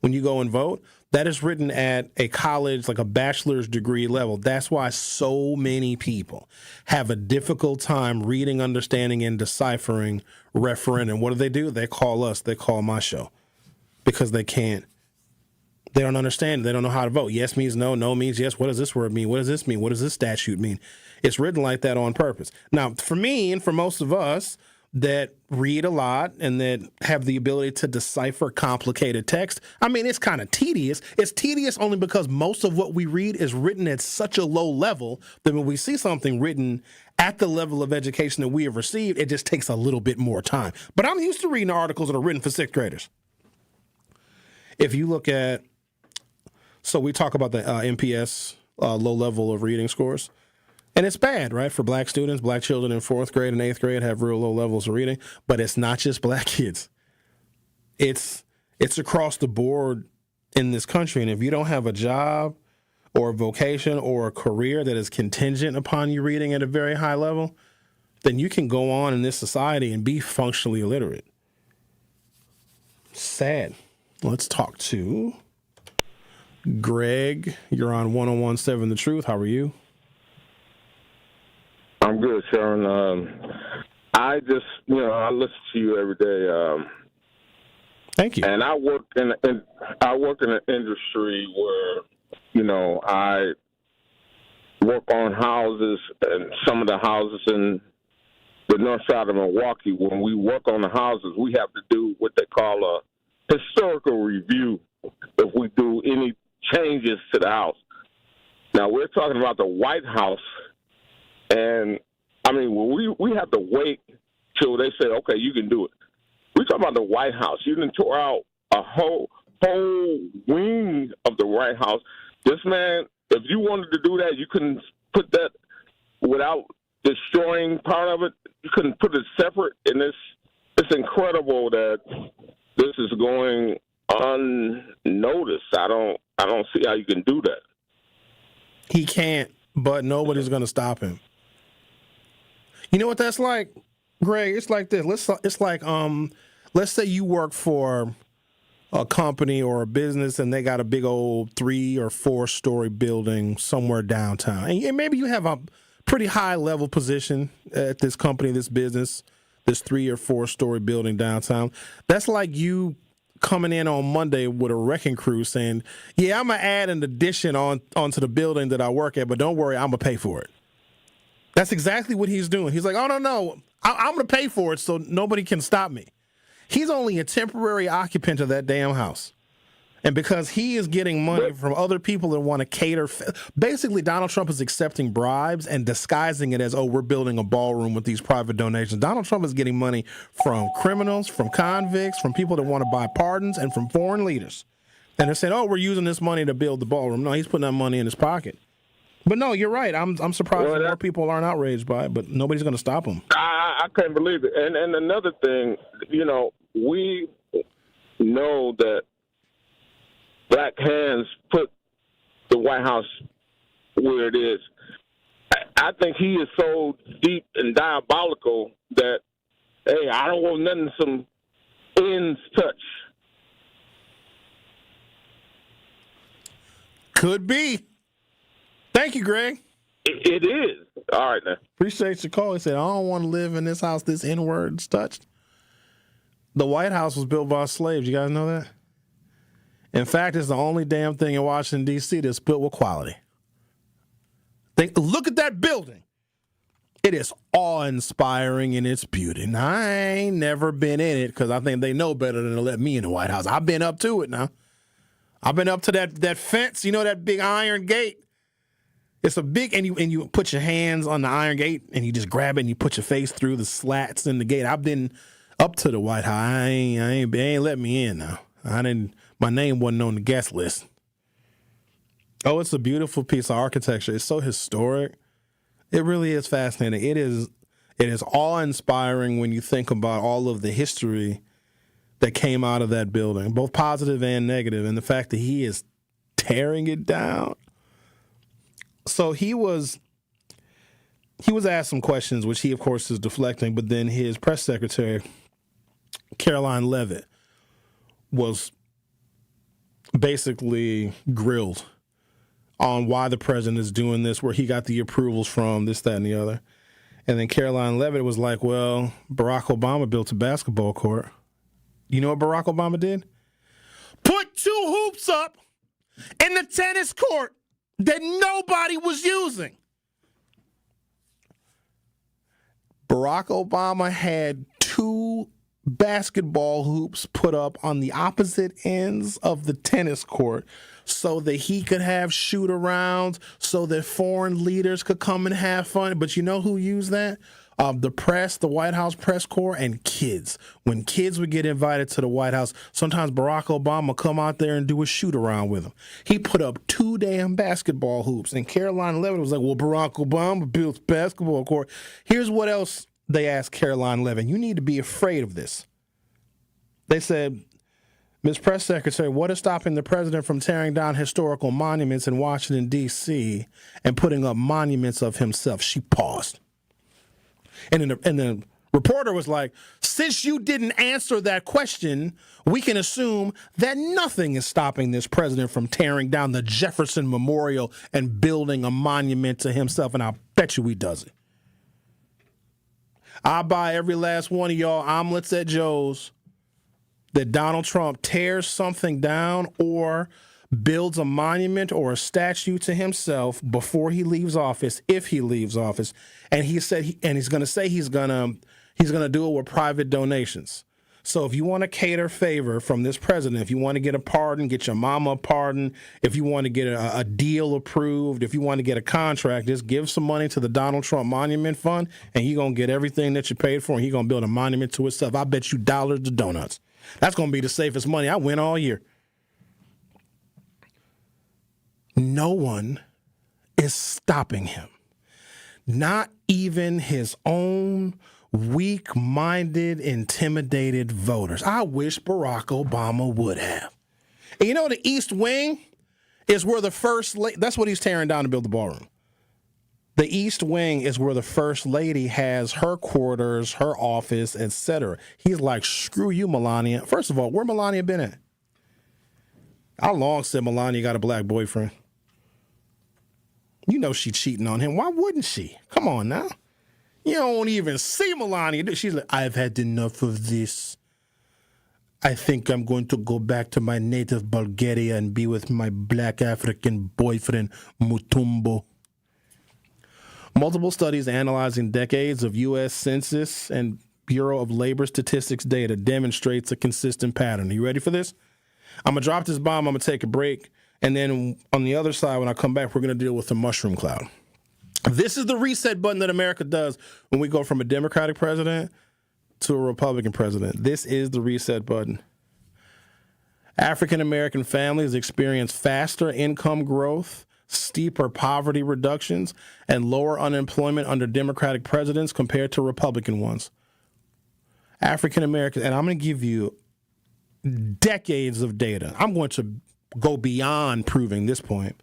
when you go and vote, that is written at a college, like a bachelor's degree level. That's why so many people have a difficult time reading, understanding, and deciphering referendum. What do? They call us. They call my show because they can't. They don't understand. They don't know how to vote. Yes means no. No means yes. What does this word mean? What does this mean? What does this statute mean? It's written like that on purpose. Now, for me and for most of us that read a lot and that have the ability to decipher complicated text, I mean, it's kind of tedious. It's tedious only because most of what we read is written at such a low level that when we see something written at the level of education that we have received, it just takes a little bit more time. But I'm used to reading articles that are written for 6th graders. If you look at, so we talk about the MPS low level of reading scores. And it's bad, right? For black students, black children in 4th grade and 8th grade have real low levels of reading. But it's not just black kids. It's across the board in this country. And if you don't have a job or a vocation or a career that is contingent upon you reading at a very high level, then you can go on in this society and be functionally illiterate. Sad. Let's talk to Greg. You're on 101.7 The Truth. How are you? I'm good, Sharon. I just, I listen to you every day. Thank you. And I work in an industry where, I work on houses, and some of the houses in the north side of Milwaukee. When we work on the houses, we have to do what they call a historical review if we do any changes to the house. Now, we're talking about the White House. And, I mean, we have to wait till they say, okay, you can do it. We're talking about the White House. You done tore out a whole wing of the White House. This man, if you wanted to do that, you couldn't put that without destroying part of it. You couldn't put it separate. And it's incredible that this is going unnoticed. I don't see how you can do that. He can't, but nobody's going to stop him. You know what that's like, Greg? It's like this. It's like let's say you work for a company or a business and they got a big old 3 or 4 story building somewhere downtown. And maybe you have a pretty high level position at this company, this business, this 3 or 4 story building downtown. That's like you coming in on Monday with a wrecking crew saying, yeah, I'm going to add an addition onto the building that I work at, but don't worry, I'm going to pay for it. That's exactly what he's doing. He's like, oh, no, I'm going to pay for it so nobody can stop me. He's only a temporary occupant of that damn house. And because he is getting money from other people that want to cater, basically Donald Trump is accepting bribes and disguising it as, oh, we're building a ballroom with these private donations. Donald Trump is getting money from criminals, from convicts, from people that want to buy pardons, and from foreign leaders. And they're saying, oh, we're using this money to build the ballroom. No, he's putting that money in his pocket. But no, you're right. I'm surprised that more people aren't outraged by it, but nobody's going to stop him. I can't believe it. And another thing, we know that black hands put the White House where it is. I think he is so deep and diabolical that, hey, I don't want nothing some ends touch. Could be. Thank you, Greg. It is. All right, now. Appreciate your call. He said, I don't want to live in this house this N-word's touched. The White House was built by slaves. You guys know that? In fact, it's the only damn thing in Washington, D.C. that's built with quality. Look at that building. It is awe-inspiring in its beauty. Now, I ain't never been in it because I think they know better than to let me in the White House. I've been up to it now. I've been up to that fence, that big iron gate. It's a big, and you put your hands on the iron gate and you just grab it and you put your face through the slats in the gate. I've been up to the White House. They ain't let me in now. My name wasn't on the guest list. Oh, it's a beautiful piece of architecture. It's so historic. It really is fascinating. It is awe-inspiring when you think about all of the history that came out of that building, both positive and negative, and the fact that he is tearing it down. So he was asked some questions, which he, of course, is deflecting, but then his press secretary, Caroline Leavitt, was basically grilled on why the president is doing this, where he got the approvals from, this, that, and the other. And then Caroline Leavitt was like, well, Barack Obama built a basketball court. You know what Barack Obama did? Put 2 hoops up in the tennis court that nobody was using. Barack Obama had 2 basketball hoops put up on the opposite ends of the tennis court so that he could have shoot-arounds, so that foreign leaders could come and have fun. But you know who used that? The press, the White House press corps, and kids. When kids would get invited to the White House, sometimes Barack Obama would come out there and do a shoot-around with them. He put up 2 damn basketball hoops, and Caroline Leavitt was like, well, Barack Obama built basketball court. Here's what else they asked Caroline Leavitt. You need to be afraid of this. They said, Ms. Press Secretary, what is stopping the president from tearing down historical monuments in Washington, D.C. and putting up monuments of himself? She paused. And the reporter was like, since you didn't answer that question, we can assume that nothing is stopping this president from tearing down the Jefferson Memorial and building a monument to himself. And I'll bet you he does it. I'll buy every last one of y'all omelets at Joe's that Donald Trump tears something down or builds a monument or a statue to himself before he leaves office, if he leaves office, and he said he's going to say he's going to do it with private donations. So if you want to cater favor from this president, if you want to get a pardon, get your mama a pardon, if you want to get a deal approved, if you want to get a contract, just give some money to the Donald Trump Monument Fund, and you're going to get everything that you paid for, and he's going to build a monument to himself. I bet you dollars to donuts. That's going to be the safest money I win all year. No one is stopping him. Not even his own weak-minded, intimidated voters. I wish Barack Obama would have. And you know, the East Wing is where the first lady, that's what he's tearing down to build the ballroom. The East Wing is where the first lady has her quarters, her office, etc. He's like, screw you, Melania. First of all, where Melania been at? I long said Melania got a black boyfriend. You know she cheating on him. Why wouldn't she? Come on now. You don't even see Melania. She's like, I've had enough of this. I think I'm going to go back to my native Bulgaria and be with my black African boyfriend, Mutombo. Multiple studies analyzing decades of U.S. Census and Bureau of Labor Statistics data demonstrates a consistent pattern. Are you ready for this? I'm going to drop this bomb. I'm going to take a break. And then on the other side, when I come back, we're going to deal with the mushroom cloud. This is the reset button that America does when we go from a Democratic president to a Republican president. This is the reset button. African-American families experience faster income growth, steeper poverty reductions, and lower unemployment under Democratic presidents compared to Republican ones. African-Americans, and I'm going to give you decades of data. I'm going to go beyond proving this point.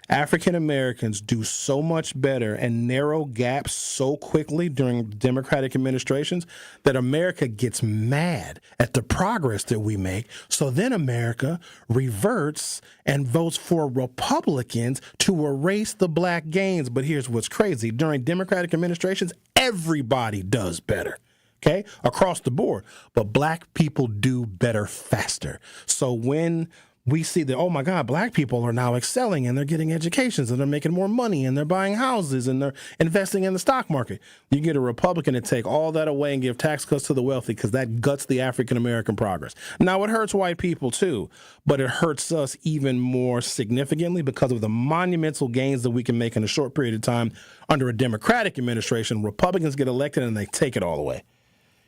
African Americans do so much better and narrow gaps so quickly during Democratic administrations that America gets mad at the progress that we make. So then America reverts and votes for Republicans to erase the black gains. But here's what's crazy. During Democratic administrations, everybody does better. Okay, across the board. But black people do better faster. So when we see that, oh my God, black people are now excelling and they're getting educations and they're making more money and they're buying houses and they're investing in the stock market, you get a Republican to take all that away and give tax cuts to the wealthy because that guts the African-American progress. Now, it hurts white people too, but it hurts us even more significantly because of the monumental gains that we can make in a short period of time under a Democratic administration. Republicans get elected and they take it all away.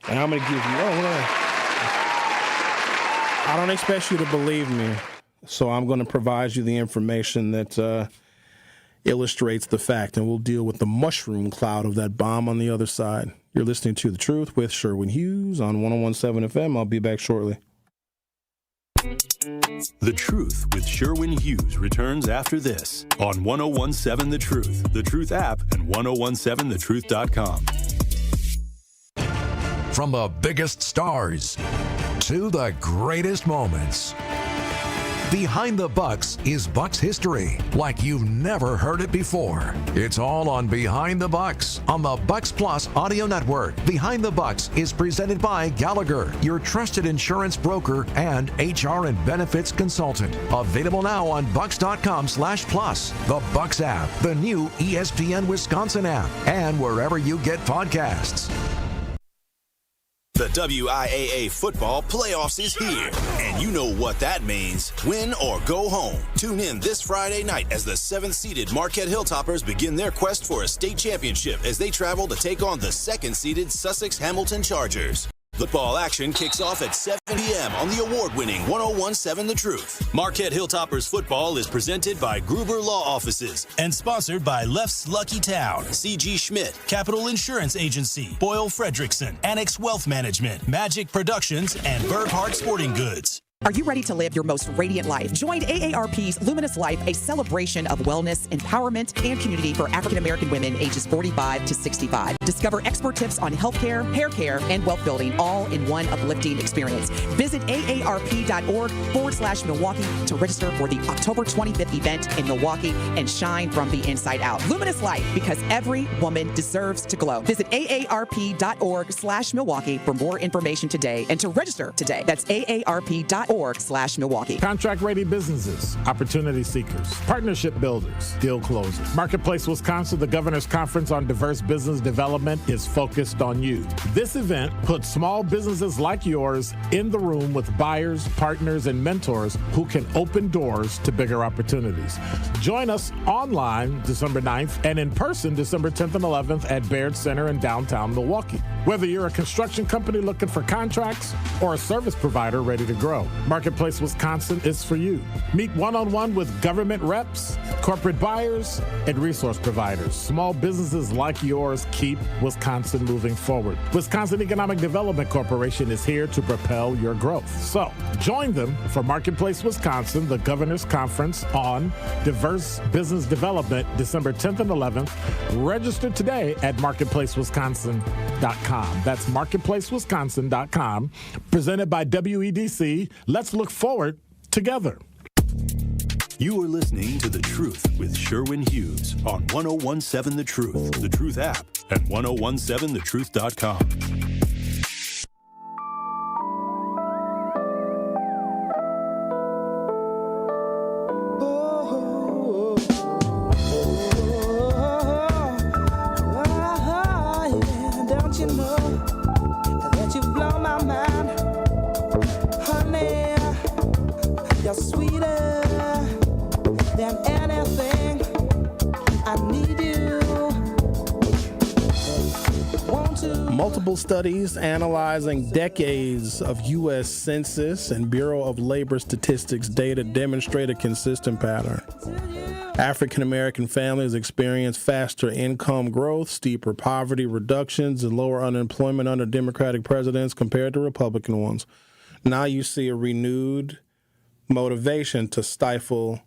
And I'm going to give you, I don't expect you to believe me, so I'm going to provide you the information that illustrates the fact, and we'll deal with the mushroom cloud of that bomb on the other side. You're listening to The Truth with Sherwin Hughes on 101.7 FM. I'll be back shortly. The Truth with Sherwin Hughes returns after this on 101.7 The Truth app, and 1017thetruth.com. From the biggest stars to the greatest moments, Behind the Bucks is Bucks history like you've never heard it before. It's all on Behind the Bucks on the Bucks Plus audio network. Behind the Bucks is presented by Gallagher, your trusted insurance broker and HR and benefits consultant. Available now on bucks.com/plus, the Bucks app, the new ESPN Wisconsin app, and wherever you get podcasts. The WIAA football playoffs is here, and you know what that means. Win or go home. Tune in this Friday night as the 7th-seeded Marquette Hilltoppers begin their quest for a state championship as they travel to take on the 2nd-seeded Sussex Hamilton Chargers. Football action kicks off at 7 p.m. on the award-winning 101.7 The Truth. Marquette Hilltoppers football is presented by Gruber Law Offices and sponsored by Left's Lucky Town, C.G. Schmidt, Capital Insurance Agency, Boyle Fredrickson, Annex Wealth Management, Magic Productions, and Burghardt Sporting Goods. Are you ready to live your most radiant life? Join AARP's Luminous Life, a celebration of wellness, empowerment, and community for African American women ages 45 to 65. Discover expert tips on healthcare, hair care, and wealth building, all in one uplifting experience. Visit aarp.org/Milwaukee to register for the October 25th event in Milwaukee and shine from the inside out. Luminous Life, because every woman deserves to glow. Visit aarp.org/Milwaukee for more information today and to register today. That's aarp.org/Milwaukee. Contract-ready businesses, opportunity seekers, partnership builders, deal closers. Marketplace Wisconsin, the Governor's Conference on Diverse Business Development, is focused on you. This event puts small businesses like yours in the room with buyers, partners, and mentors who can open doors to bigger opportunities. Join us online December 9th and in person December 10th and 11th at Baird Center in downtown Milwaukee. Whether you're a construction company looking for contracts or a service provider ready to grow, Marketplace Wisconsin is for you. Meet one-on-one with government reps, corporate buyers, and resource providers. Small businesses like yours keep Wisconsin moving forward. Wisconsin Economic Development Corporation is here to propel your growth. So, join them for Marketplace Wisconsin, the Governor's Conference on Diverse Business Development, December 10th and 11th. Register today at marketplacewisconsin.com. That's marketplacewisconsin.com. Presented by WEDC. Let's look forward together. You are listening to The Truth with Sherwin Hughes on 101.7 The Truth app, and 1017thetruth.com. Don't you know that you blow my mind, honey? You're sweeter than anything. I need you. Multiple studies analyzing decades of U.S. Census and Bureau of Labor Statistics data demonstrate a consistent pattern. African American families experience faster income growth, steeper poverty reductions, and lower unemployment under Democratic presidents compared to Republican ones. Now you see a renewed motivation to stifle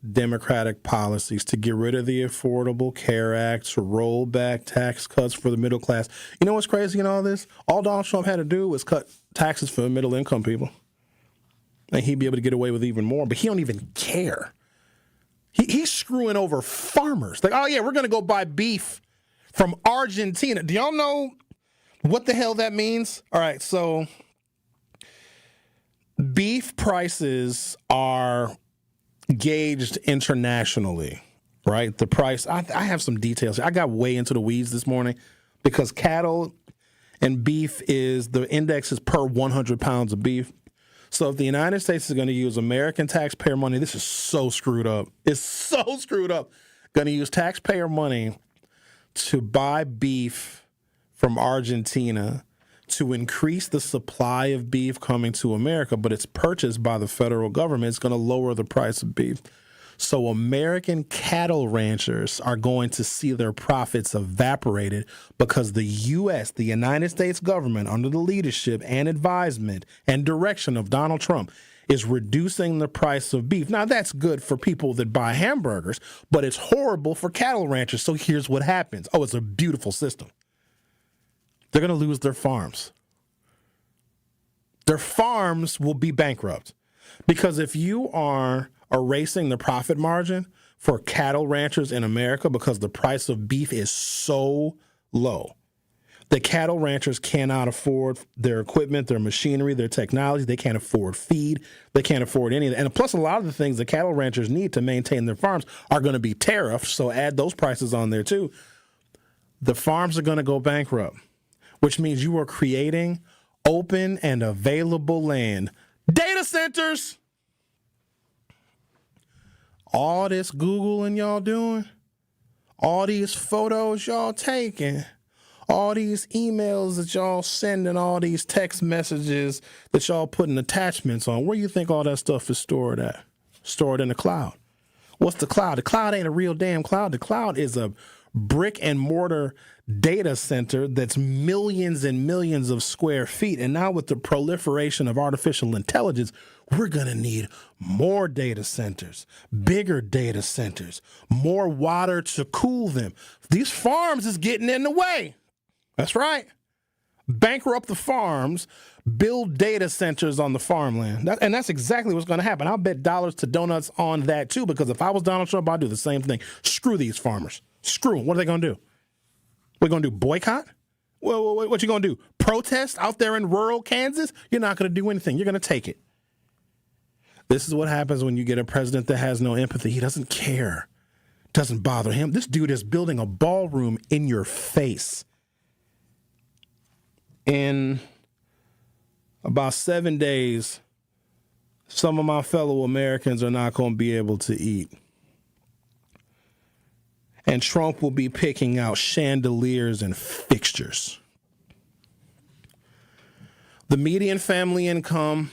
Democratic policies, to get rid of the Affordable Care Act, to roll back tax cuts for the middle class. You know what's crazy in all this? All Donald Trump had to do was cut taxes for middle income people. And he'd be able to get away with even more, but he don't even care. He's screwing over farmers. Like, oh, yeah, we're going to go buy beef from Argentina. Do y'all know what the hell that means? All right, so beef prices are gauged internationally, right? The price, I have some details. I got way into the weeds this morning because cattle and beef the index is per 100 pounds of beef. So if the United States is going to use American taxpayer money, this is so screwed up. It's so screwed up. Going to use taxpayer money to buy beef from Argentina to increase the supply of beef coming to America, but it's purchased by the federal government. It's going to lower the price of beef. So American cattle ranchers are going to see their profits evaporated because the U.S., the United States government, under the leadership and advisement and direction of Donald Trump, is reducing the price of beef. Now, that's good for people that buy hamburgers, but it's horrible for cattle ranchers. So here's what happens. Oh, it's a beautiful system. They're going to lose their farms. Their farms will be bankrupt because if you are erasing the profit margin for cattle ranchers in America because the price of beef is so low, the cattle ranchers cannot afford their equipment, their machinery, their technology. They can't afford feed. They can't afford any of that. And plus, a lot of the things the cattle ranchers need to maintain their farms are going to be tariffed, so add those prices on there too. The farms are going to go bankrupt, which means you are creating open and available land. Data centers! All this Googling y'all doing, all these photos y'all taking, all these emails that y'all sending, all these text messages that y'all putting attachments on, where you think all that stuff is stored at? Stored in the cloud. What's the cloud? The cloud ain't a real damn cloud. The cloud is a brick and mortar data center that's millions and millions of square feet. And now with the proliferation of artificial intelligence, we're going to need more data centers, bigger data centers, more water to cool them. These farms is getting in the way. That's right. Bankrupt the farms, build data centers on the farmland. And that's exactly what's going to happen. I'll bet dollars to donuts on that too, because if I was Donald Trump, I'd do the same thing. Screw these farmers. Screw them. What are they going to do? We're going to do boycott? Well, what you going to do? Protest out there in rural Kansas? You're not going to do anything. You're going to take it. This is what happens when you get a president that has no empathy. He doesn't care. Doesn't bother him. This dude is building a ballroom in your face. In about 7 days, some of my fellow Americans are not going to be able to eat. And Trump will be picking out chandeliers and fixtures. The median family income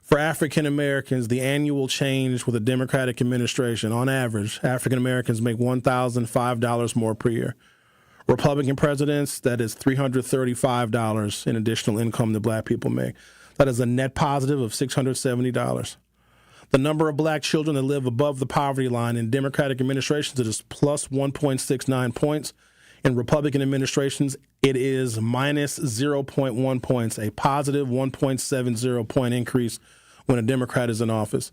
for African Americans, the annual change with a Democratic administration, on average, African Americans make $1,005 more per year. Republican presidents, that is $335 in additional income that black people make. That is a net positive of $670. The number of black children that live above the poverty line in Democratic administrations, it is plus 1.69 points. In Republican administrations, it is minus 0.1 points, a positive 1.70 point increase when a Democrat is in office.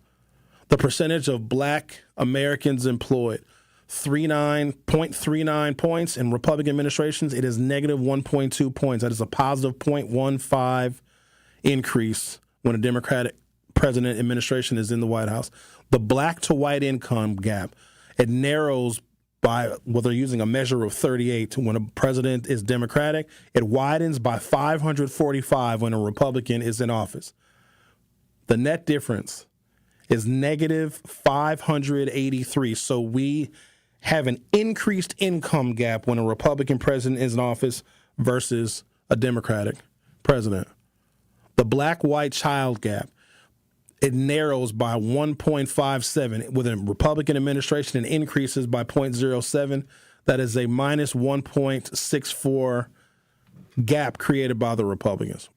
The percentage of black Americans employed, 0.39 points. In Republican administrations, it is negative 1.2 points. That is a positive 0.15 increase when a Democratic president administration is in the White House. The black to white income gap, it narrows by, well, they're using a measure of 38 when a president is Democratic. It widens by 545 when a Republican is in office. The net difference is negative 583. So we have an increased income gap when a Republican president is in office versus a Democratic president. The black-white child gap, it narrows by 1.57. With a Republican administration, it increases by 0.07. That is a minus 1.64 gap created by the Republicans.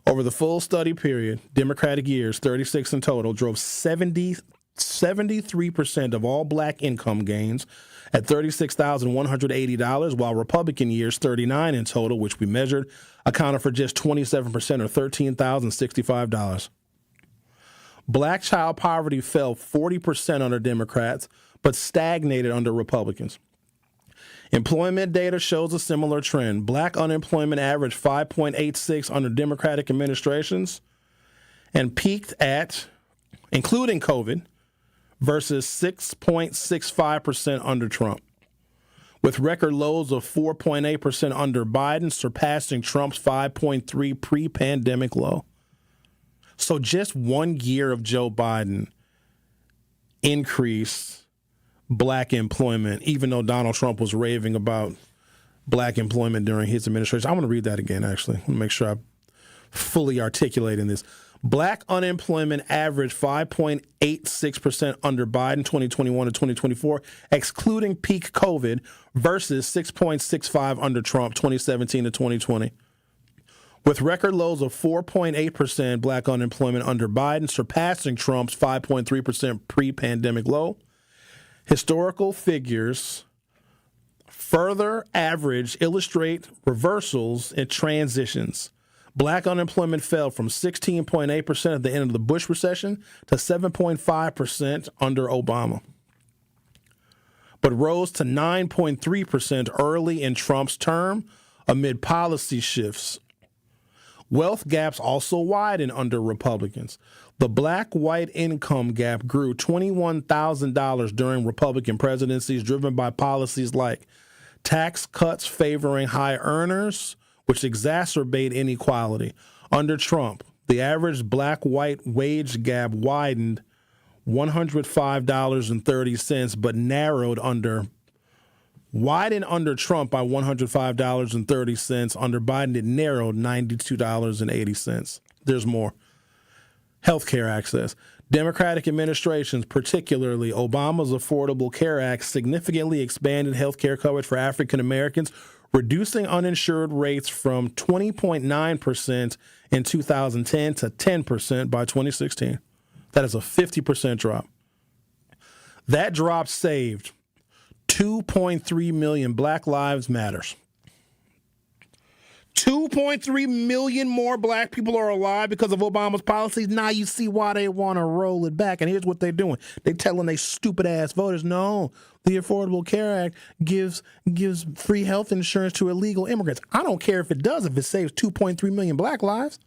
Over the full study period, Democratic years, 36 in total, drove 73% of all black income gains at $36,180, while Republican years, 39 in total, which we measured, accounted for just 27% or $13,065. Black child poverty fell 40% under Democrats, but stagnated under Republicans. Employment data shows a similar trend. Black unemployment averaged 5.86 under Democratic administrations and peaked at, including COVID, versus 6.65% under Trump, with record lows of 4.8% under Biden, surpassing Trump's 5.3 pre-pandemic low. So just 1 year of Joe Biden increased black employment, even though Donald Trump was raving about black employment during his administration. I want to read that again, actually. I want to make sure I'm fully articulating this. Black unemployment averaged 5.86% under Biden 2021 to 2024, excluding peak COVID, versus 6.65 under Trump 2017 to 2020. With record lows of 4.8% black unemployment under Biden, surpassing Trump's 5.3% pre-pandemic low. Historical figures further illustrate reversals and transitions. Black unemployment fell from 16.8% at the end of the Bush recession to 7.5% under Obama, but rose to 9.3% early in Trump's term amid policy shifts. Wealth gaps also widened under Republicans. The black-white income gap grew $21,000 during Republican presidencies, driven by policies like tax cuts favoring high earners, which exacerbate inequality. Under Trump, the average black-white wage gap widened $105.30, but narrowed under Trump by $105.30. Under Biden, it narrowed $92.80. There's more. Healthcare access. Democratic administrations, particularly Obama's Affordable Care Act, significantly expanded healthcare coverage for African Americans, reducing uninsured rates from 20.9% in 2010 to 10% by 2016. That is a 50% drop. That drop saved 2.3 million Black Lives Matters. 2.3 million more black people are alive because of Obama's policies. Now you see why they want to roll it back. And here's what they're doing. They're telling they stupid-ass voters, no, the Affordable Care Act gives free health insurance to illegal immigrants. I don't care if it does, if it saves 2.3 million black lives.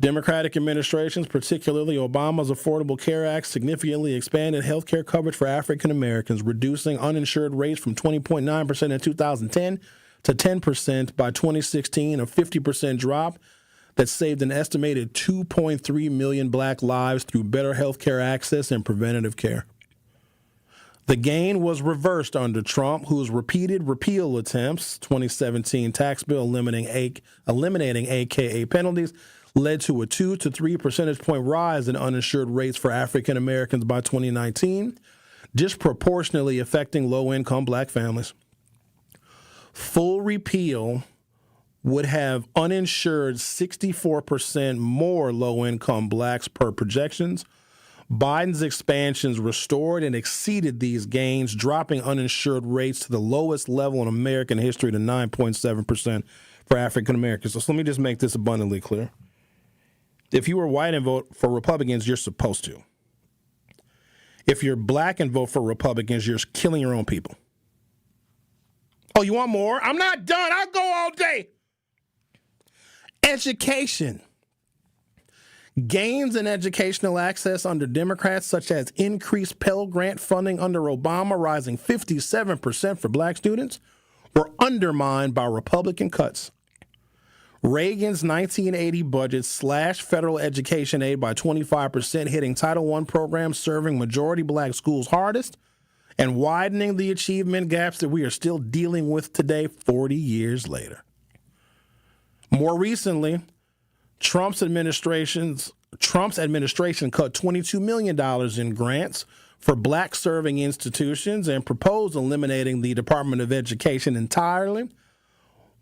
Democratic administrations, particularly Obama's Affordable Care Act, significantly expanded health care coverage for African Americans, reducing uninsured rates from 20.9% in 2010 to 10% by 2016, a 50% drop that saved an estimated 2.3 million black lives through better health care access and preventative care. The gain was reversed under Trump, whose repeated repeal attempts, 2017 tax bill eliminating AKA penalties, led to a 2 to 3 percentage point rise in uninsured rates for African Americans by 2019, disproportionately affecting low-income black families. Full repeal would have uninsured 64% more low-income blacks per projections. Biden's expansions restored and exceeded these gains, dropping uninsured rates to the lowest level in American history to 9.7% for African Americans. So let me just make this abundantly clear. If you were white and vote for Republicans, you're supposed to. If you're black and vote for Republicans, you're killing your own people. Oh, you want more? I'm not done. I'll go all day. Education. Gains in educational access under Democrats, such as increased Pell Grant funding under Obama, rising 57% for black students, were undermined by Republican cuts. Reagan's 1980 budget slashed federal education aid by 25%, hitting Title I programs serving majority black schools hardest and widening the achievement gaps that we are still dealing with today, 40 years later. More recently, Trump's administration cut $22 million in grants for black-serving institutions and proposed eliminating the Department of Education entirely,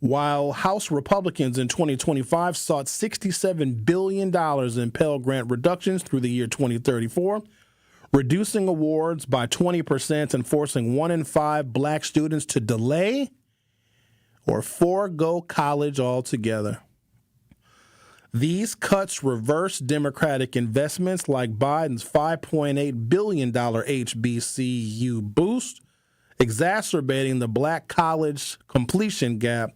while House Republicans in 2025 sought $67 billion in Pell Grant reductions through the year 2034, reducing awards by 20% and forcing 1 in 5 black students to delay or forego college altogether. These cuts reverse Democratic investments like Biden's $5.8 billion HBCU boost, exacerbating the black college completion gap,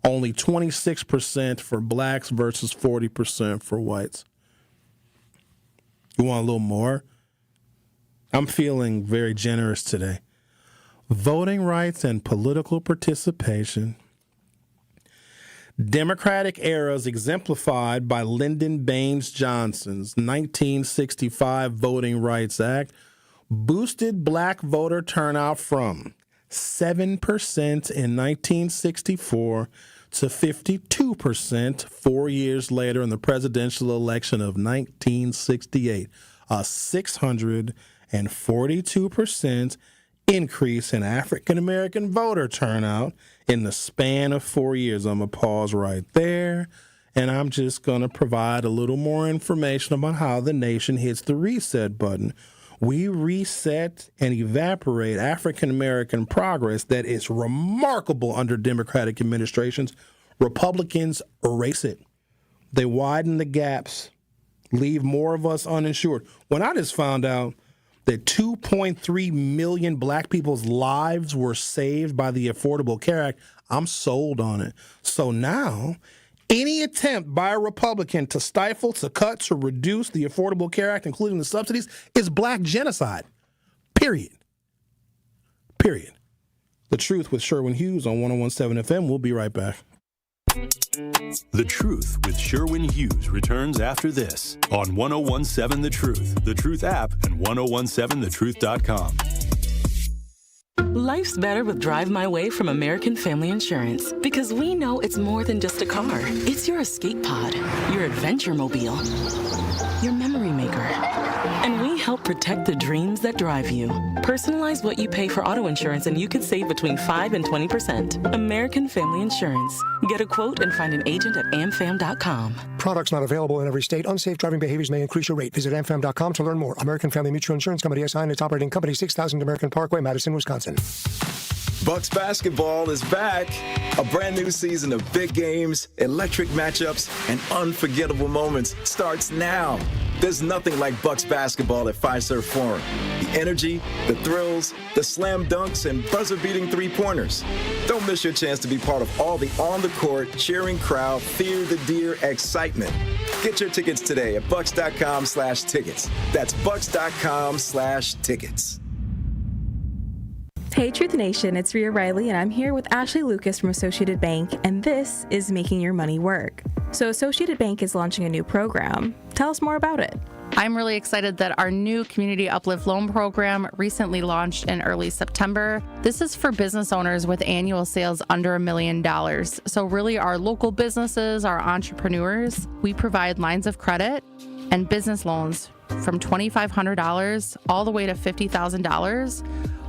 only 26% for blacks versus 40% for whites. You want a little more? I'm feeling very generous today. Voting rights and political participation. Democratic eras exemplified by Lyndon Baines Johnson's 1965 Voting Rights Act boosted black voter turnout from 7% in 1964 to 52% 4 years later in the presidential election of 1968. A 642% increase in African-American voter turnout in the span of 4 years. I'm going to pause right there, and I'm just going to provide a little more information about how the nation hits the reset button. We reset and evaporate African-American progress that is remarkable under Democratic administrations. Republicans erase it. They widen the gaps, leave more of us uninsured. When I just found out that 2.3 million black people's lives were saved by the Affordable Care Act, I'm sold on it. So now, any attempt by a Republican to stifle, to cut, to reduce the Affordable Care Act, including the subsidies, is black genocide. Period. Period. The Truth with Sherwin Hughes on 101.7 FM. We'll be right back. The Truth with Sherwin Hughes returns after this on 101.7 The Truth, The Truth app, and 101.7thetruth.com. Life's better with Drive My Way from American Family Insurance, because we know it's more than just a car. It's your escape pod, your adventure mobile, your memory maker. And we help protect the dreams that drive you. Personalize what you pay for auto insurance and you could save between 5 and 20%. American Family Insurance. Get a quote and find an agent at amfam.com. Products not available in every state. Unsafe driving behaviors may increase your rate. Visit amfam.com to learn more. American Family Mutual Insurance Company, SI, and its operating company, 6000 American Parkway, Madison, Wisconsin. Bucks basketball is back. A brand new season of big games, electric matchups, and unforgettable moments starts now. There's nothing like Bucks basketball at Fiserv Forum. The energy, the thrills, the slam dunks, and buzzer-beating three-pointers. Don't miss your chance to be part of all the on-the-court, cheering crowd, fear the deer excitement. Get your tickets today at bucks.com/tickets. That's bucks.com/tickets. Hey Truth Nation, it's Rhea Riley and I'm here with Ashley Lucas from Associated Bank, and this is Making Your Money Work. So Associated Bank is launching a new program. Tell us more about it. I'm really excited that our new Community Uplift Loan Program recently launched in early September. This is for business owners with annual sales under $1 million. So really our local businesses, our entrepreneurs, we provide lines of credit and business loans from $2,500 all the way to $50,000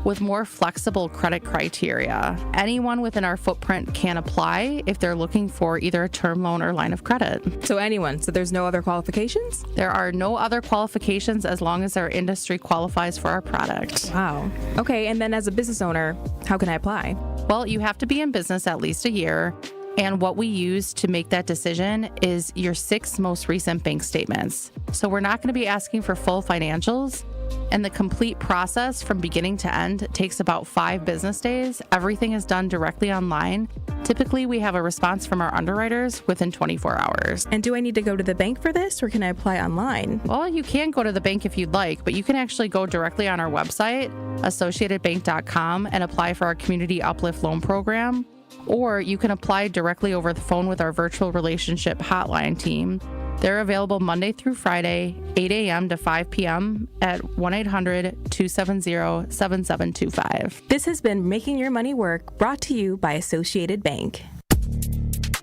with more flexible credit criteria. Anyone within our footprint can apply if they're looking for either a term loan or line of credit. So anyone, so there's no other qualifications? There are no other qualifications as long as our industry qualifies for our product. Wow. Okay, and then as a business owner, how can I apply? Well, you have to be in business at least a year. And what we use to make that decision is your 6 most recent bank statements. So we're not going to be asking for full financials. And the complete process from beginning to end takes about 5 business days. Everything is done directly online. Typically, we have a response from our underwriters within 24 hours. And do I need to go to the bank for this, or can I apply online? Well, you can go to the bank if you'd like, but you can actually go directly on our website, associatedbank.com, and apply for our Community Uplift Loan Program. Or you can apply directly over the phone with our virtual relationship hotline team. They're available Monday through Friday, 8 a.m. to 5 p.m. at 1-800-270-7725. This has been Making Your Money Work, brought to you by Associated Bank.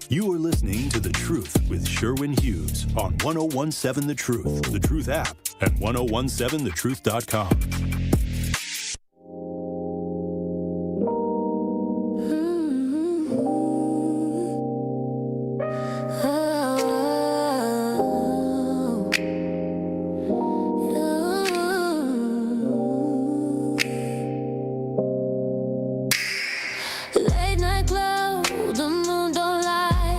You are listening to The Truth with Sherwin Hughes on 101.7 The Truth, The Truth app, and 101.7thetruth.com. Late night glow, the moon don't lie.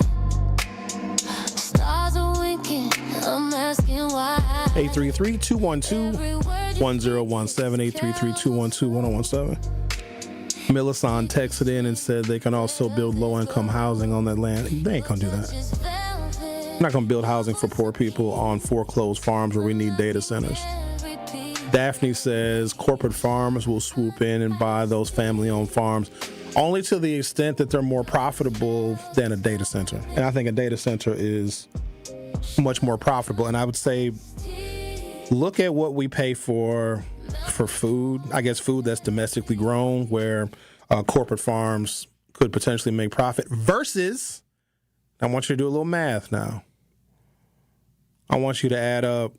Stars are winking, I'm asking why. 833-212-1017, 833-212-1017. Millicent texted in and said they can also build low-income housing on that land. They ain't gonna do that. They're not gonna build housing for poor people on foreclosed farms where we need data centers. Daphne says corporate farms will swoop in and buy those family-owned farms only to the extent that they're more profitable than a data center. And I think a data center is much more profitable. And I would say, look at what we pay for food. I guess food that's domestically grown, where corporate farms could potentially make profit versus, I want you to do a little math now. I want you to add up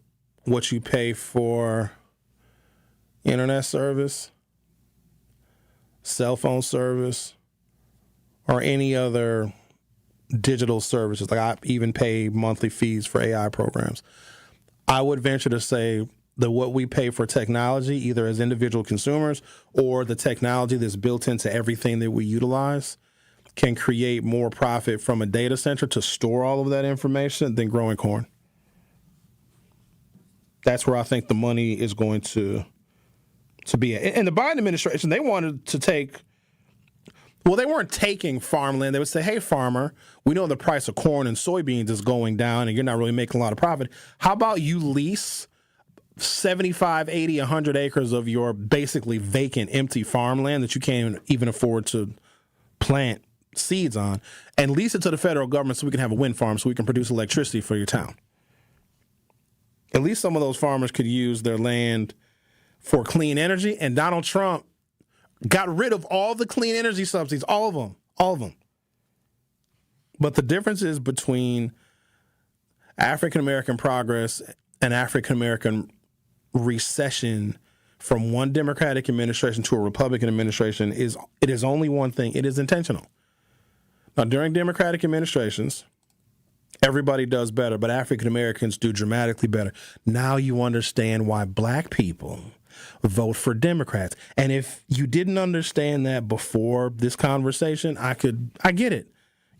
what you pay for internet service, cell phone service, or any other digital services. Like I even pay monthly fees for AI programs. I would venture to say that what we pay for technology, either as individual consumers or the technology that's built into everything that we utilize, can create more profit from a data center to store all of that information than growing corn. That's where I think the money is going to be at. And the Biden administration, they wanted to take, well, they weren't taking farmland. They would say, hey, farmer, we know the price of corn and soybeans is going down and you're not really making a lot of profit. How about you lease 75, 80, 100 acres of your basically vacant, empty farmland that you can't even afford to plant seeds on, and lease it to the federal government so we can have a wind farm so we can produce electricity for your town. At least some of those farmers could use their land for clean energy, and Donald Trump got rid of all the clean energy subsidies, all of them. But the differences between African-American progress and African-American recession from one Democratic administration to a Republican administration is only one thing. It is intentional. Now, during Democratic administrations, everybody does better, but African Americans do dramatically better. Now you understand why black people vote for Democrats. And if you didn't understand that before this conversation, I get it.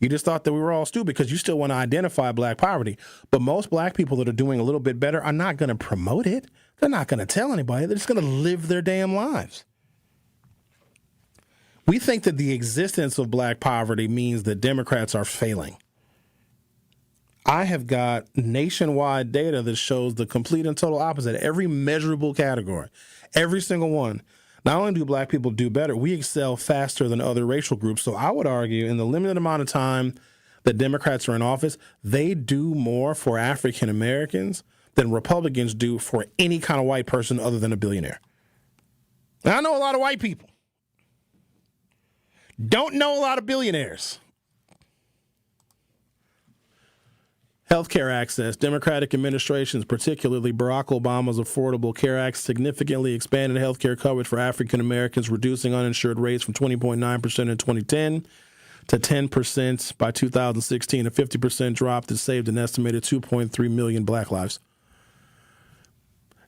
You just thought that we were all stupid because you still want to identify black poverty. But most black people that are doing a little bit better are not going to promote it. They're not going to tell anybody. They're just going to live their damn lives. We think that the existence of black poverty means that Democrats are failing. I have got nationwide data that shows the complete and total opposite. Every measurable category, every single one. Not only do black people do better, we excel faster than other racial groups. So I would argue in the limited amount of time that Democrats are in office, they do more for African Americans than Republicans do for any kind of white person other than a billionaire. Now, I know a lot of white people. Don't know a lot of billionaires. Healthcare access. Democratic administrations, particularly Barack Obama's Affordable Care Act, significantly expanded healthcare coverage for African Americans, reducing uninsured rates from 20.9% in 2010 to 10% by 2016, a 50% drop that saved an estimated 2.3 million black lives.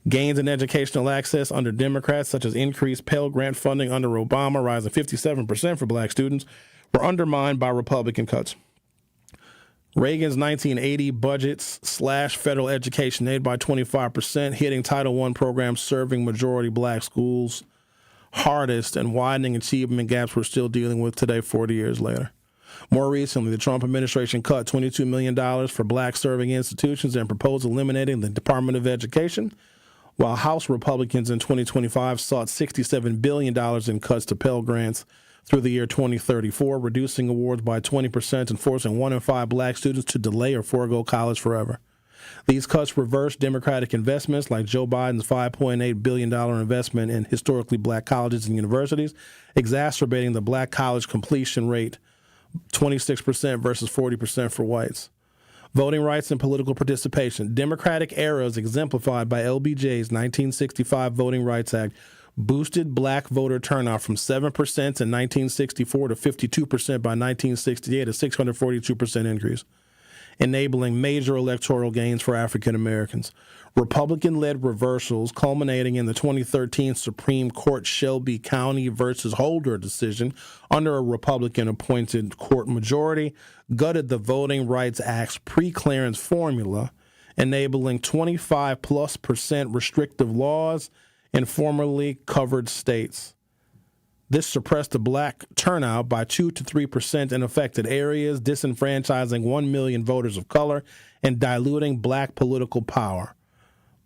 Gains in educational access under Democrats, such as increased Pell Grant funding under Obama, rising 57% for black students, were undermined by Republican cuts. Reagan's 1980 budgets slashed federal education aid by 25%, hitting Title I programs serving majority black schools hardest, and widening achievement gaps we're still dealing with today, 40 years later. More recently, the Trump administration cut $22 million for black serving institutions and proposed eliminating the Department of Education, while House Republicans in 2025 sought $67 billion in cuts to Pell Grants through the year 2034, reducing awards by 20% and forcing 1 in 5 black students to delay or forego college forever. These cuts reverse Democratic investments like Joe Biden's $5.8 billion investment in historically black colleges and universities, exacerbating the black college completion rate, 26% versus 40% for whites. Voting rights and political participation. Democratic eras exemplified by LBJ's 1965 Voting Rights Act boosted black voter turnout from 7% in 1964 to 52% by 1968, a 642% increase, enabling major electoral gains for African Americans. Republican-led reversals culminating in the 2013 Supreme Court Shelby County versus Holder decision under a Republican-appointed court majority gutted the Voting Rights Act's pre-clearance formula, enabling 25+% restrictive laws in formerly covered states. This suppressed the black turnout by 2 to 3% in affected areas, disenfranchising 1 million voters of color and diluting black political power,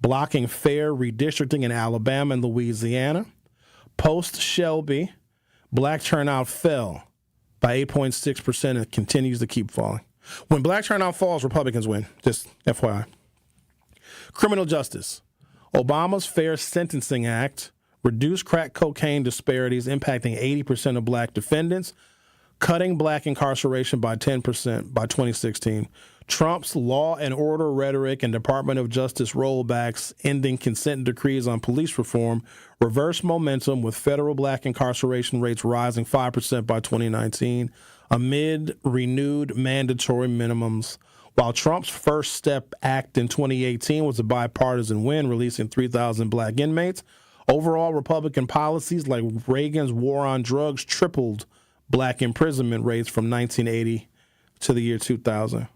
blocking fair redistricting in Alabama and Louisiana. Post-Shelby, black turnout fell by 8.6% and continues to keep falling. When black turnout falls, Republicans win, just FYI. Criminal justice. Obama's Fair Sentencing Act reduce crack cocaine disparities impacting 80% of black defendants, cutting black incarceration by 10% by 2016, Trump's law and order rhetoric and Department of Justice rollbacks ending consent decrees on police reform, reverse momentum with federal black incarceration rates rising 5% by 2019, amid renewed mandatory minimums. While Trump's First Step Act in 2018 was a bipartisan win, releasing 3,000 black inmates, overall Republican policies like Reagan's war on drugs tripled black imprisonment rates from 1980 to the year 2000.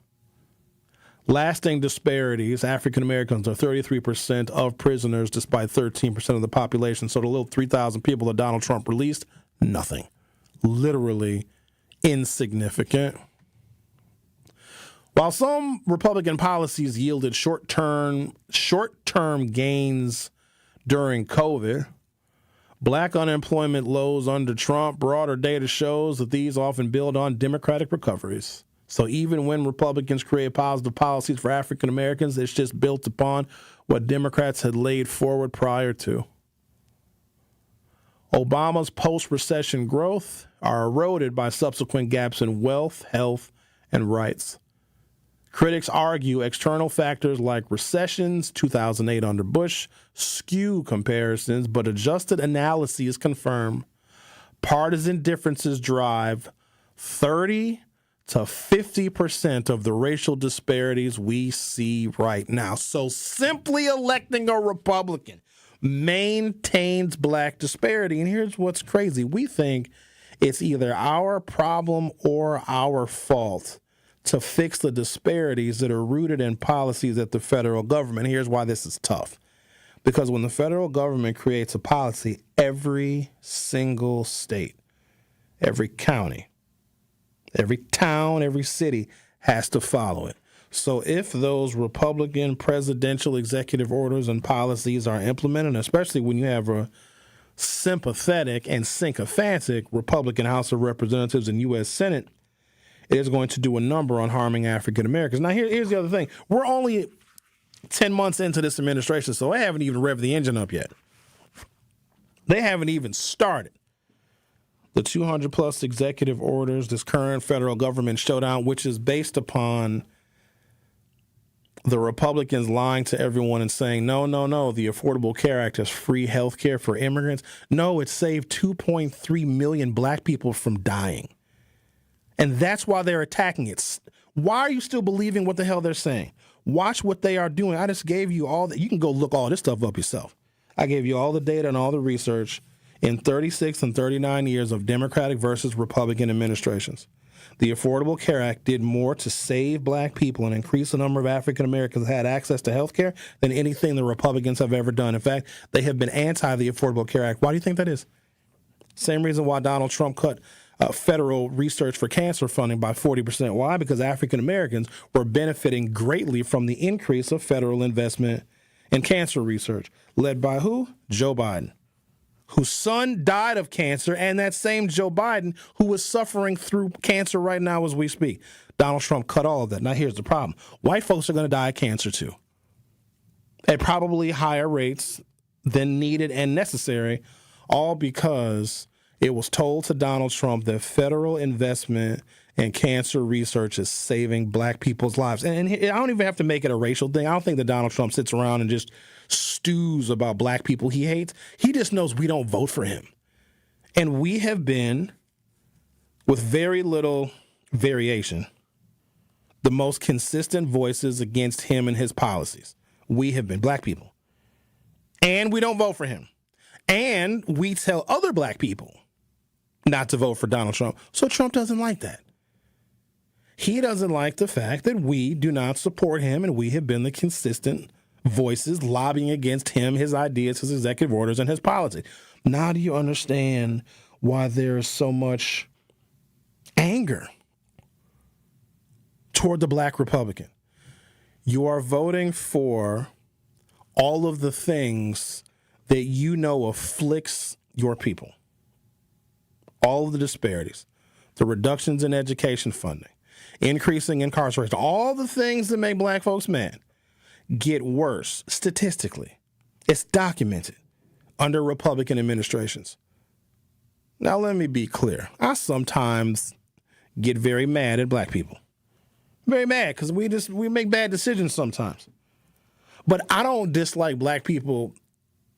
Lasting disparities. African Americans are 33% of prisoners, despite 13% of the population. So the little 3,000 people that Donald Trump released, nothing. Literally insignificant. While some Republican policies yielded short-term gains during COVID, black unemployment lows under Trump, broader data shows that these often build on Democratic recoveries. So even when Republicans create positive policies for African Americans, it's just built upon what Democrats had laid forward prior to. Obama's post-recession growth are eroded by subsequent gaps in wealth, health, and rights. Critics argue external factors like recessions, 2008 under Bush, skew comparisons, but adjusted analyses confirm partisan differences drive 30 to 50% of the racial disparities we see right now. So simply electing a Republican maintains black disparity. And here's what's crazy. We think it's either our problem or our fault to fix the disparities that are rooted in policies at the federal government. Here's why this is tough. Because when the federal government creates a policy, every single state, every county, every town, every city has to follow it. So if those Republican presidential executive orders and policies are implemented, especially when you have a sympathetic and sycophantic Republican House of Representatives and U.S. Senate, it is going to do a number on harming African Americans. Now, here's the other thing. We're only 10 months into this administration, so they haven't even revved the engine up yet. They haven't even started. The 200-plus executive orders, this current federal government showdown, which is based upon the Republicans lying to everyone and saying, no, the Affordable Care Act is free health care for immigrants. No, it saved 2.3 million black people from dying. And that's why they're attacking it. Why are you still believing what the hell they're saying? Watch what they are doing. I just gave you all that. You can go look all this stuff up yourself. I gave you all the data and all the research in 36 and 39 years of Democratic versus Republican administrations. The Affordable Care Act did more to save black people and increase the number of African Americans that had access to health care than anything the Republicans have ever done. In fact, they have been anti the Affordable Care Act. Why do you think that is? Same reason why Donald Trump cut federal research for cancer funding by 40%. Why? Because African Americans were benefiting greatly from the increase of federal investment in cancer research, led by who? Joe Biden, whose son died of cancer, and that same Joe Biden who is suffering through cancer right now as we speak. Donald Trump cut all of that. Now, here's the problem. White folks are going to die of cancer, too, at probably higher rates than needed and necessary, all because it was told to Donald Trump that federal investment in cancer research is saving black people's lives. And I don't even have to make it a racial thing. I don't think that Donald Trump sits around and just stews about black people he hates. He just knows we don't vote for him. And we have been, with very little variation, the most consistent voices against him and his policies. We have been black people. And we don't vote for him. And we tell other black people not to vote for Donald Trump. So Trump doesn't like that. He doesn't like the fact that we do not support him, and we have been the consistent voices lobbying against him, his ideas, his executive orders, and his policies. Now do you understand why there is so much anger toward the black Republican? You are voting for all of the things that you know afflicts your people. All of the disparities, the reductions in education funding, increasing incarceration, all the things that make black folks mad get worse statistically. It's documented. under Republican administrations. Now, let me be clear. I sometimes get very mad at black people. Very mad because we make bad decisions sometimes. But I don't dislike black people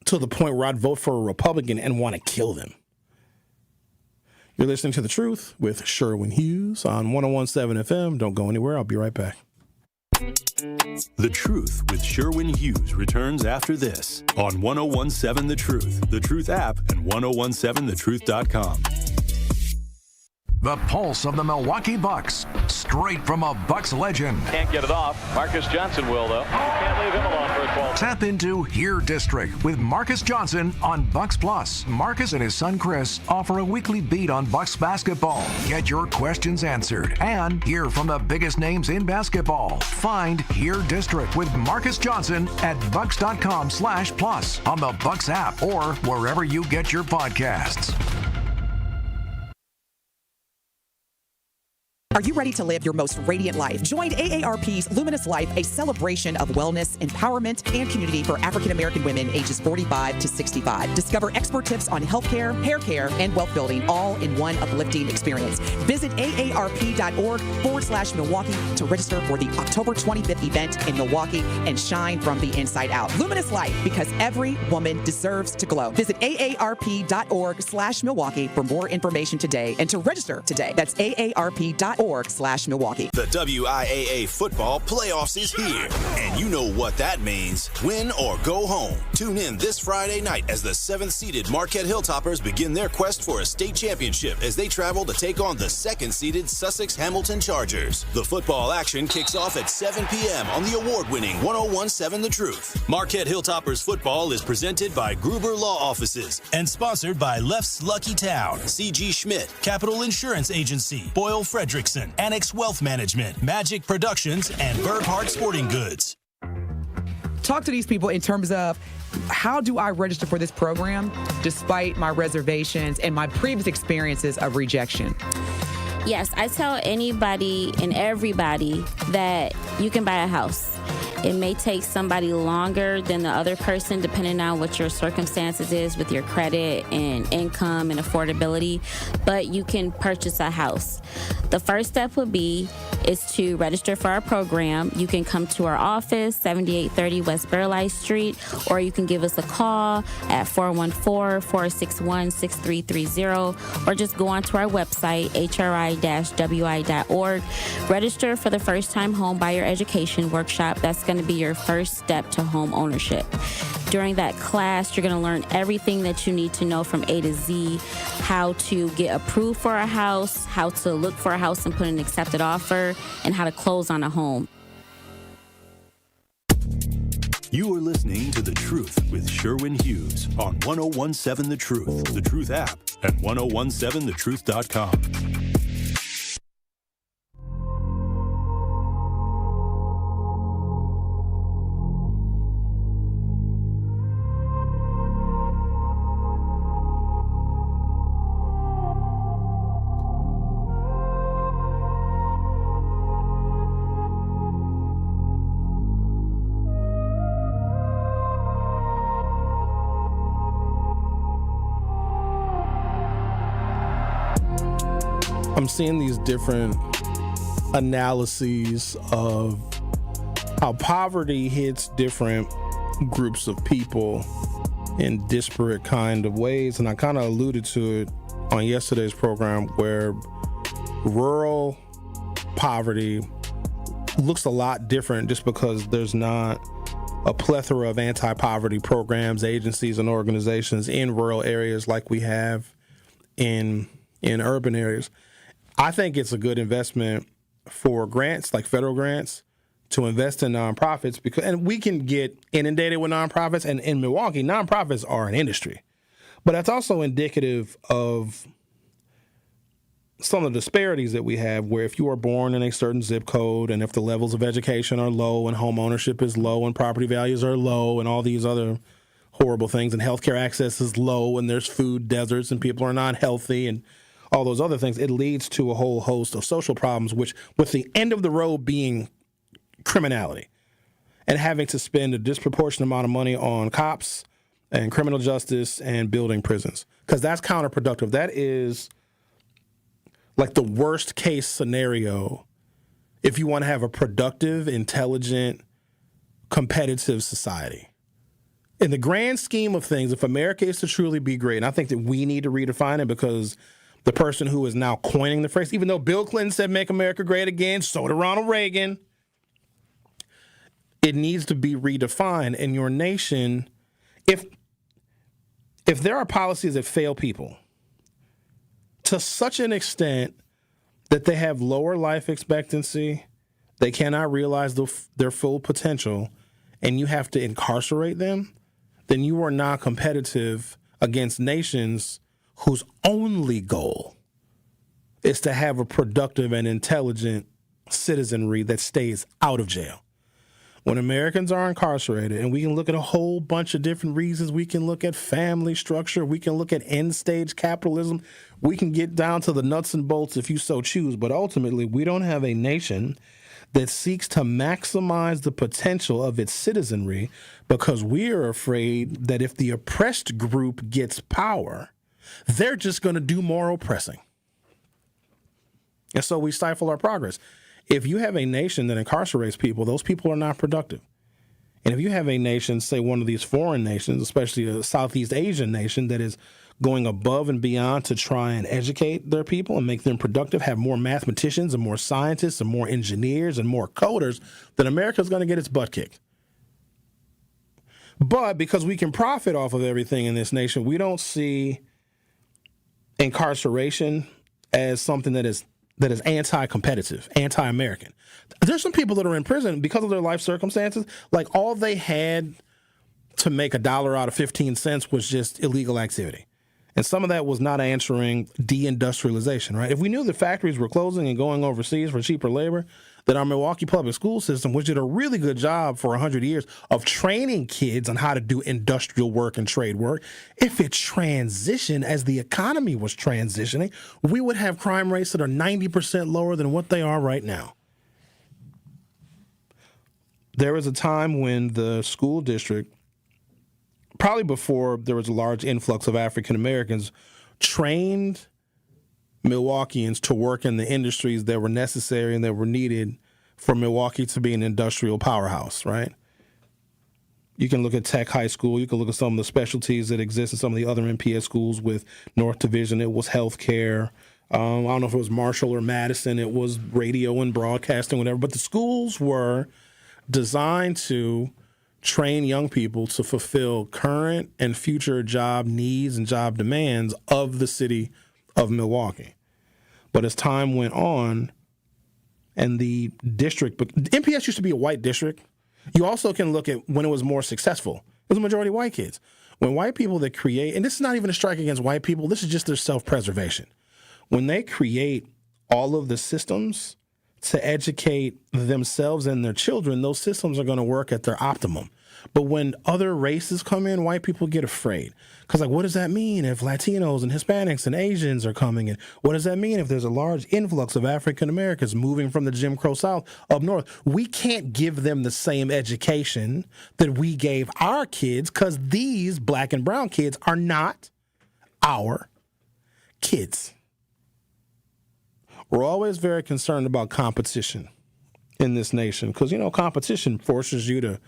to the point where I'd vote for a Republican and want to kill them. You're listening to The Truth with Sherwin Hughes on 101.7 FM. Don't go anywhere. I'll be right back. The Truth with Sherwin Hughes returns after this on 101.7 The Truth, The Truth app, and 1017thetruth.com. The pulse of the Milwaukee Bucks, straight from a Bucks legend. Can't get it off. Marcus Johnson will, though. Can't leave him alone for a 12. Tap into Here District with Marcus Johnson on Bucks Plus. Marcus and his son Chris offer a weekly beat on Bucks basketball. Get your questions answered and hear from the biggest names in basketball. Find Here District with Marcus Johnson at bucks.com/plus on the Bucks app or wherever you get your podcasts. Are you ready to live your most radiant life? Join AARP's Luminous Life, a celebration of wellness, empowerment, and community for African American women ages 45 to 65. Discover expert tips on healthcare, hair care, and wealth building, all in one uplifting experience. Visit aarp.org/Milwaukee to register for the October 25th event in Milwaukee and shine from the inside out. Luminous Life, because every woman deserves to glow. Visit aarp.org/Milwaukee for more information today and to register today. That's aarp.org/Milwaukee. The WIAA football playoffs is here, and you know what that means. Win or go home. Tune in this Friday night as the 7th-seeded Marquette Hilltoppers begin their quest for a state championship as they travel to take on the 2nd-seeded Sussex Hamilton Chargers. The football action kicks off at 7 p.m. on the award-winning 101.7 The Truth. Marquette Hilltoppers football is presented by Gruber Law Offices and sponsored by Left's Lucky Town, C.G. Schmidt, Capital Insurance Agency, Boyle Frederickson, Annex Wealth Management, Magic Productions, and Burkhart Sporting Goods. Talk to these people in terms of how do I register for this program despite my reservations and my previous experiences of rejection? Yes, I tell anybody and everybody that you can buy a house. It may take somebody longer than the other person depending on what your circumstances is with your credit and income and affordability, but you can purchase a house. The first step would be is to register for our program. You can come to our office, 7830 West Burleigh Street, or you can give us a call at 414-461-6330, or just go onto our website, hri-wi.org. Register for the first-time home buyer education workshop. That's going to be your first step to home ownership. During that class, you're going to learn everything that you need to know from A to Z, how to get approved for a house, how to look for a house and put an accepted offer, and how to close on a home. You are listening to The Truth with Sherwin Hughes on 101.7 The Truth, The Truth app, and 1017thetruth.com. I'm seeing these different analyses of how poverty hits different groups of people in disparate kind of ways. And I kind of alluded to it on yesterday's program, where rural poverty looks a lot different just because there's not a plethora of anti-poverty programs, agencies, and organizations in rural areas like we have in urban areas. I think it's a good investment for grants, like federal grants, to invest in nonprofits, and we can get inundated with nonprofits. And in Milwaukee, nonprofits are an industry. But that's also indicative of some of the disparities that we have, where if you are born in a certain zip code and if the levels of education are low and home ownership is low and property values are low and all these other horrible things, and healthcare access is low and there's food deserts and people are not healthy and all those other things, it leads to a whole host of social problems, which with the end of the road being criminality and having to spend a disproportionate amount of money on cops and criminal justice and building prisons, because that's counterproductive. That is like the worst case scenario if you want to have a productive, intelligent, competitive society. In the grand scheme of things, if America is to truly be great, and I think that we need to redefine it, because the person who is now coining the phrase, even though Bill Clinton said make America great again, so did Ronald Reagan, it needs to be redefined. In your nation, if there are policies that fail people to such an extent that they have lower life expectancy, they cannot realize their full potential, and you have to incarcerate them, then you are not competitive against nations whose only goal is to have a productive and intelligent citizenry that stays out of jail. When Americans are incarcerated, and we can look at a whole bunch of different reasons, we can look at family structure, we can look at end-stage capitalism, we can get down to the nuts and bolts if you so choose, but ultimately we don't have a nation that seeks to maximize the potential of its citizenry, because we are afraid that if the oppressed group gets power, they're just going to do more oppressing. And so we stifle our progress. If you have a nation that incarcerates people, those people are not productive. And if you have a nation, say one of these foreign nations, especially a Southeast Asian nation, that is going above and beyond to try and educate their people and make them productive, have more mathematicians and more scientists and more engineers and more coders, then America's going to get its butt kicked. But because we can profit off of everything in this nation, we don't see incarceration as something that is anti-competitive, anti-American. There's some people that are in prison because of their life circumstances. Like, all they had to make $1 out of 15 cents was just illegal activity. And some of that was not answering deindustrialization, right? If we knew the factories were closing and going overseas for cheaper labor, that our Milwaukee public school system, which did a really good job for 100 years of training kids on how to do industrial work and trade work, if it transitioned as the economy was transitioning, we would have crime rates that are 90% lower than what they are right now. There was a time when the school district, probably before there was a large influx of African Americans, trained Milwaukeeans to work in the industries that were necessary and that were needed for Milwaukee to be an industrial powerhouse, right? You can look at Tech High School. You can look at some of the specialties that exist in some of the other MPS schools with North Division. It was healthcare. I don't know if it was Marshall or Madison. It was radio and broadcasting, whatever. But the schools were designed to train young people to fulfill current and future job needs and job demands of the city of Milwaukee. But as time went on, and the district, but MPS used to be a white district. You also can look at when it was more successful. It was a majority white kids. When white people that create, and this is not even a strike against white people, this is just their self-preservation. When they create all of the systems to educate themselves and their children, those systems are going to work at their optimum. But when other races come in, white people get afraid. Because, like, what does that mean if Latinos and Hispanics and Asians are coming in? What does that mean if there's a large influx of African Americans moving from the Jim Crow South up north? We can't give them the same education that we gave our kids, because these black and brown kids are not our kids. We're always very concerned about competition in this nation because, you know, competition forces you to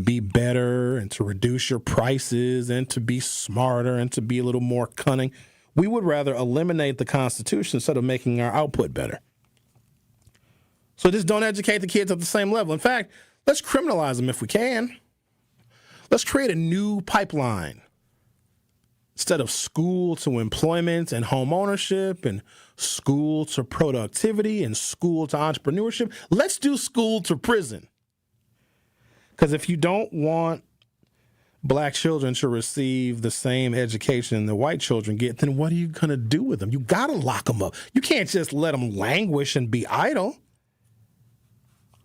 be better and to reduce your prices and to be smarter and to be a little more cunning. We would rather eliminate the Constitution instead of making our output better. So just don't educate the kids at the same level. In fact, let's criminalize them if we can. Let's create a new pipeline. Instead of school to employment and home ownership and school to productivity and school to entrepreneurship, let's do school to prison. Because if you don't want black children to receive the same education that white children get, then what are you going to do with them? You got to lock them up. You can't just let them languish and be idle.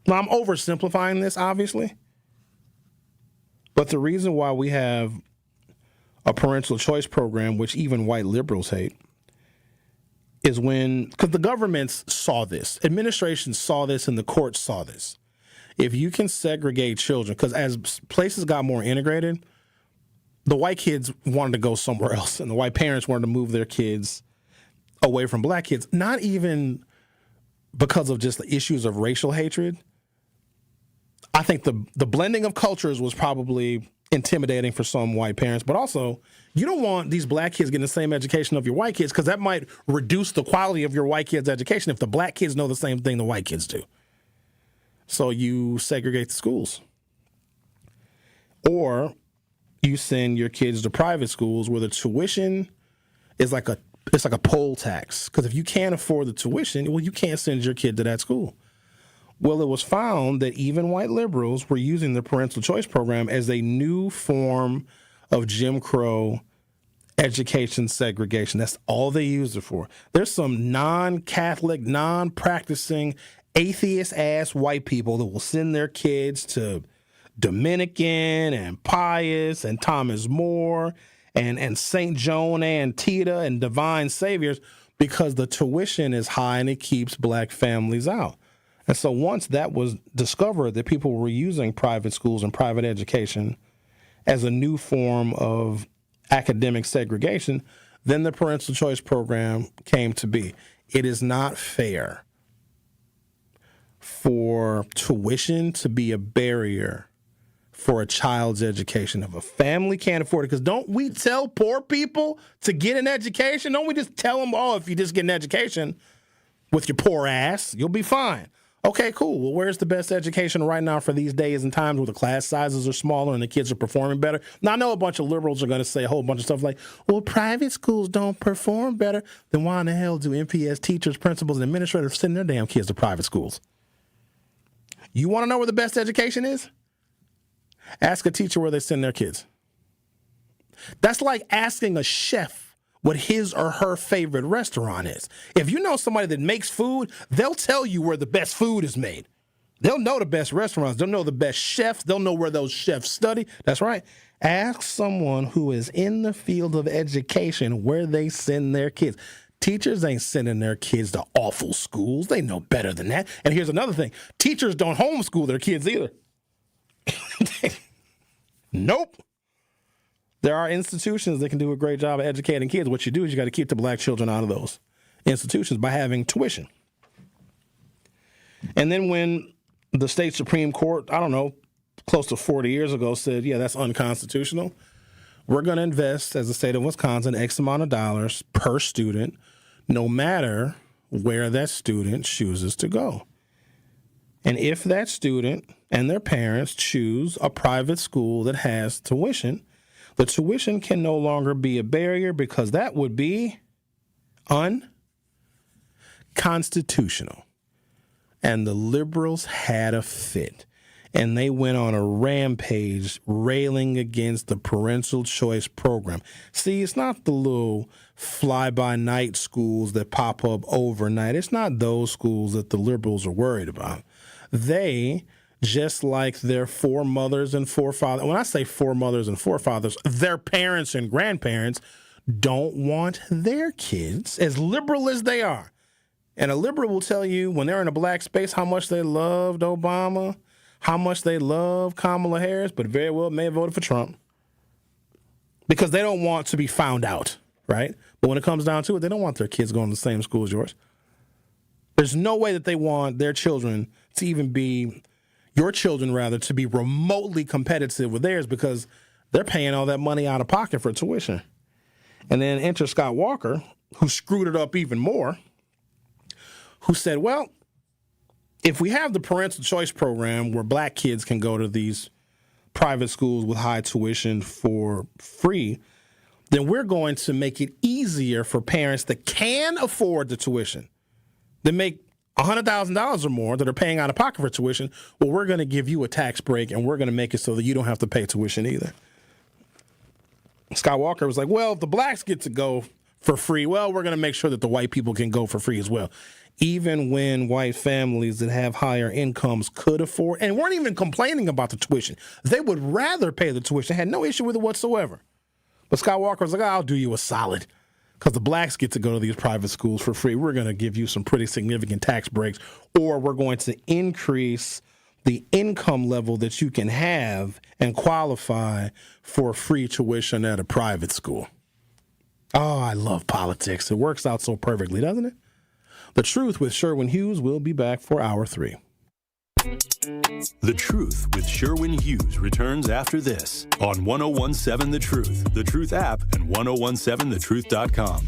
Now, I'm oversimplifying this, obviously. But the reason why we have a parental choice program, which even white liberals hate, is because the governments saw this. Administrations saw this and the courts saw this. If you can segregate children, because as places got more integrated, the white kids wanted to go somewhere else, and the white parents wanted to move their kids away from black kids, not even because of just the issues of racial hatred. I think the blending of cultures was probably intimidating for some white parents, but also you don't want these black kids getting the same education of your white kids because that might reduce the quality of your white kids' education if the black kids know the same thing the white kids do. So you segregate the schools. Or you send your kids to private schools where the tuition is like a poll tax. Because if you can't afford the tuition, well, you can't send your kid to that school. Well, it was found that even white liberals were using the parental choice program as a new form of Jim Crow education segregation. That's all they used it for. There's some non-Catholic, non-practicing, atheist-ass white people that will send their kids to Dominican and Pius and Thomas More and St. Joan Antietam and Divine Saviors because the tuition is high and it keeps black families out. And so once that was discovered that people were using private schools and private education as a new form of academic segregation, then the parental choice program came to be. It is not fair for tuition to be a barrier for a child's education. If a family can't afford it, because don't we tell poor people to get an education? Don't we just tell them, oh, if you just get an education with your poor ass, you'll be fine. Okay, cool. Well, where's the best education right now for these days and times where the class sizes are smaller and the kids are performing better? Now, I know a bunch of liberals are going to say a whole bunch of stuff like, well, private schools don't perform better. Then why in the hell do MPS teachers, principals, and administrators send their damn kids to private schools? You want to know where the best education is? Ask a teacher where they send their kids. That's like asking a chef what his or her favorite restaurant is. If you know somebody that makes food, they'll tell you where the best food is made. They'll know the best restaurants. They'll know the best chefs. They'll know where those chefs study. That's right. Ask someone who is in the field of education where they send their kids. Teachers ain't sending their kids to awful schools. They know better than that. And here's another thing. Teachers don't homeschool their kids either. Nope. There are institutions that can do a great job of educating kids. What you do is you got to keep the black children out of those institutions by having tuition. And then when the state Supreme Court, I don't know, close to 40 years ago said, yeah, that's unconstitutional, we're going to invest, as the state of Wisconsin, X amount of dollars per student, no matter where that student chooses to go. And if that student and their parents choose a private school that has tuition, the tuition can no longer be a barrier because that would be unconstitutional. And the liberals had a fit. And they went on a rampage railing against the parental choice program. See, it's not the little fly-by-night schools that pop up overnight. It's not those schools that the liberals are worried about. They, just like their foremothers and forefathers, when I say foremothers and forefathers, their parents and grandparents don't want their kids, as liberal as they are. And a liberal will tell you when they're in a black space how much they loved Obama, how much they love Kamala Harris, but very well may have voted for Trump because they don't want to be found out, right? But when it comes down to it, they don't want their kids going to the same school as yours. There's no way that they want their children to even be, your children rather, to be remotely competitive with theirs because they're paying all that money out of pocket for tuition. And then enter Scott Walker, who screwed it up even more, who said, well, if we have the parental choice program where black kids can go to these private schools with high tuition for free, then we're going to make it easier for parents that can afford the tuition, that make $100,000 or more that are paying out of pocket for tuition. Well, we're going to give you a tax break and we're going to make it so that you don't have to pay tuition either. Scott Walker was like, well, if the blacks get to go for free, well, we're going to make sure that the white people can go for free as well. Even when white families that have higher incomes could afford, and weren't even complaining about the tuition. They would rather pay the tuition, had no issue with it whatsoever. But Scott Walker was like, I'll do you a solid. Because the blacks get to go to these private schools for free. We're going to give you some pretty significant tax breaks, or we're going to increase the income level that you can have and qualify for free tuition at a private school. Oh, I love politics. It works out so perfectly, doesn't it? The Truth with Sherwin Hughes will be back for Hour 3. The Truth with Sherwin Hughes returns after this on 1017 The Truth app, and 1017thetruth.com.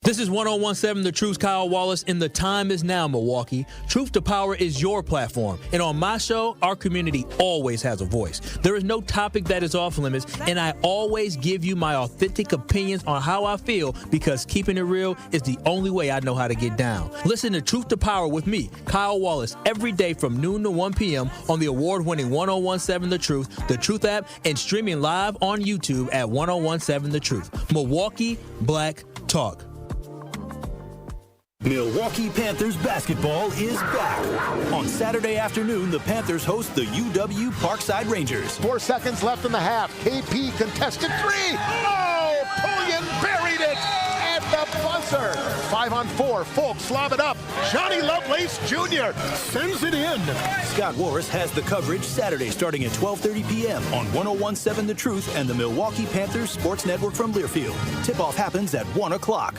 This is 1017 The Truth's Kyle Wallace, and the time is now, Milwaukee. Truth to Power is your platform, and on my show, our community always has a voice. There is no topic that is off limits, and I always give you my authentic opinions on how I feel, because keeping it real is the only way I know how to get down. Listen to Truth to Power with me, Kyle Wallace, every day from noon to 1 p.m. on the award-winning 1017 The Truth app, and streaming live on YouTube at 1017 The Truth. Milwaukee Black Talk. Milwaukee Panthers basketball is back. On Saturday afternoon, the Panthers host the UW Parkside Rangers. 4 seconds left in the half. KP contested three. Oh, Pullian buried it at the buzzer. 5-on-4. Folks lob it up. Johnny Lovelace Jr. sends it in. Scott Warris has the coverage Saturday starting at 12:30 p.m. on 1017 The Truth and the Milwaukee Panthers Sports Network from Learfield. Tip-off happens at 1 o'clock.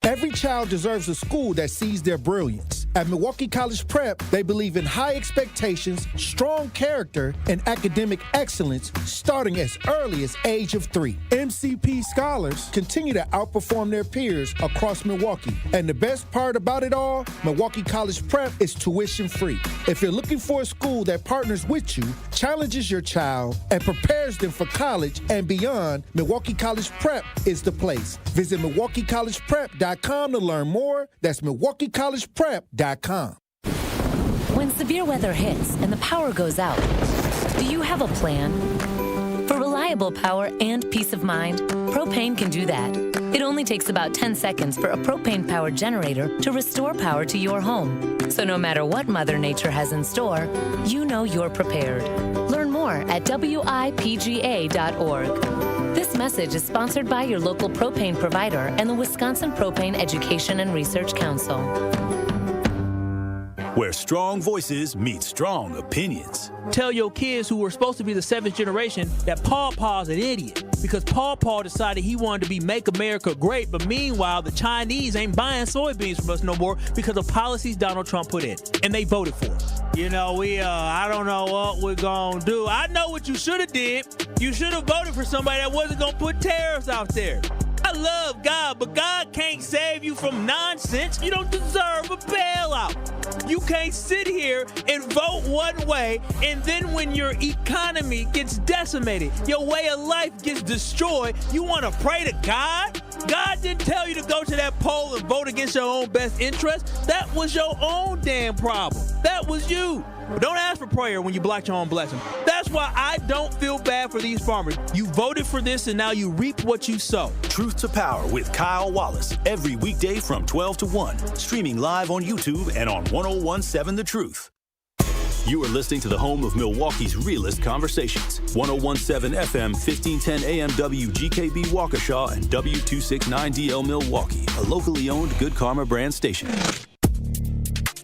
Every child deserves a school that sees their brilliance. At Milwaukee College Prep, they believe in high expectations, strong character, and academic excellence starting as early as age of 3. MCP scholars continue to outperform their peers across Milwaukee. And the best part about it all, Milwaukee College Prep is tuition free. If you're looking for a school that partners with you, challenges your child, and prepares them for college and beyond, Milwaukee College Prep is the place. Visit MilwaukeeCollegePrep.com to learn more. That's MilwaukeeCollegePrep.com. When severe weather hits and the power goes out, do you have a plan? For reliable power and peace of mind, propane can do that. It only takes about 10 seconds for a propane-powered generator to restore power to your home. So no matter what Mother Nature has in store, you know you're prepared. Learn more at WIPGA.org. This message is sponsored by your local propane provider and the Wisconsin Propane Education and Research Council. Where strong voices meet strong opinions. Tell your kids who were supposed to be the 7th generation that Paw Paw's an idiot, because Paw Paw decided he wanted to be Make America Great, but meanwhile, the Chinese ain't buying soybeans from us no more because of policies Donald Trump put in, and they voted for us. You know, I don't know what we're gonna do. I know what you should have did. You should have voted for somebody that wasn't gonna put tariffs out there. I love God, but God can't save you from nonsense. You don't deserve a bailout. You can't sit here and vote one way, and then when your economy gets decimated, your way of life gets destroyed, you want to pray to God? God didn't tell you to go to that poll and vote against your own best interest. That was your own damn problem. That was you. But don't ask for prayer when you block your own blessing. That's why I don't feel bad for these farmers. You voted for this, and now you reap what you sow. Truth to Power with Kyle Wallace, every weekday from 12 to 1. Streaming live on YouTube and on 1017 The Truth. You are listening to the home of Milwaukee's realest conversations. 1017 FM, 1510 AM WGKB Waukesha and W269DL Milwaukee, a locally owned Good Karma brand station.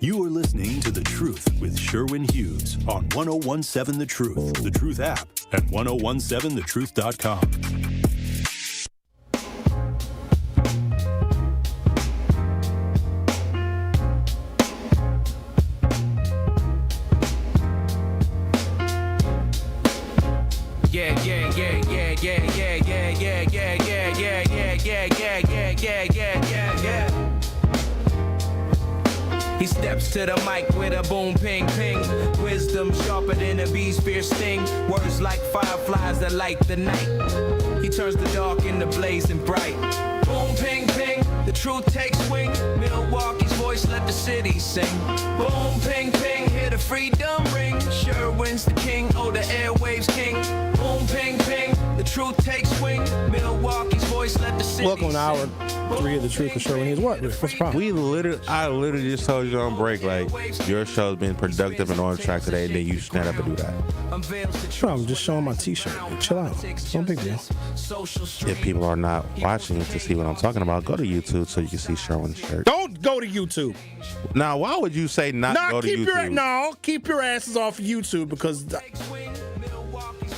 You are listening to The Truth with Sherwin Hughes on 1017 The Truth, The Truth app, and 1017thetruth.com. He steps to the mic with a boom, ping, ping. Wisdom sharper than a bee's fierce sting. Words like fireflies that light the night. He turns the dark into blazing bright. Boom, ping, ping. The truth takes wing. Milwaukee's voice, let the city sing. Boom, ping, ping. Hear the freedom ring. Sherwin's the king. Oh, the airwaves king. Boom, ping, ping. The truth takes wing. Milwaukee's voice. Welcome to hour 3 of the Truth with Sherwin. Hughes. What's the problem? I literally just told you on break, like, your show's been productive and on track today, and then you stand up and do that. Bro, I'm just showing my T-shirt. Chill out. No big deal. If people are not watching to see what I'm talking about, go to YouTube so you can see Sherwin's shirt. Don't go to YouTube. Now, why would you say not go to YouTube? Keep your asses off YouTube because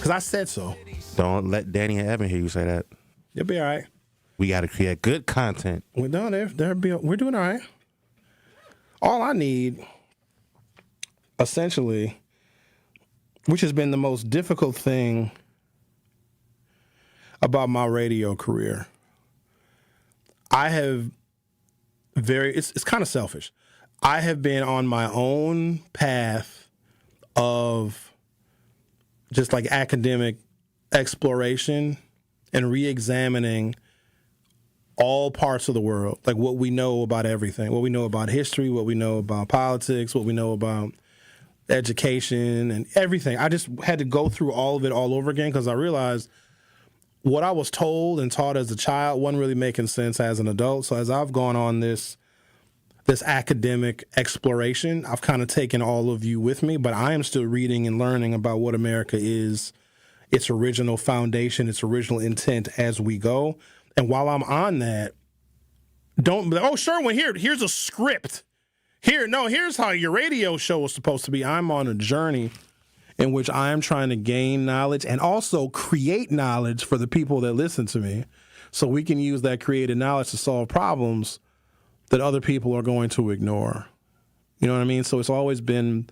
I said so. Don't let Danny and Evan hear you say that. You'll be all right. We got to create good content. We're doing all right. All I need, essentially, which has been the most difficult thing about my radio career, it's kind of selfish. I have been on my own path of just like academic exploration and re-examining all parts of the world, like what we know about everything, what we know about history, what we know about politics, what we know about education and everything. I just had to go through all of it all over again because I realized what I was told and taught as a child wasn't really making sense as an adult. So as I've gone on this academic exploration, I've kind of taken all of you with me, but I am still reading and learning about what America is, its original foundation, its original intent as we go. And while I'm on that, Sherwin, here's a script. Here's how your radio show is supposed to be. I'm on a journey in which I am trying to gain knowledge and also create knowledge for the people that listen to me so we can use that created knowledge to solve problems that other people are going to ignore. You know what I mean? So it's always been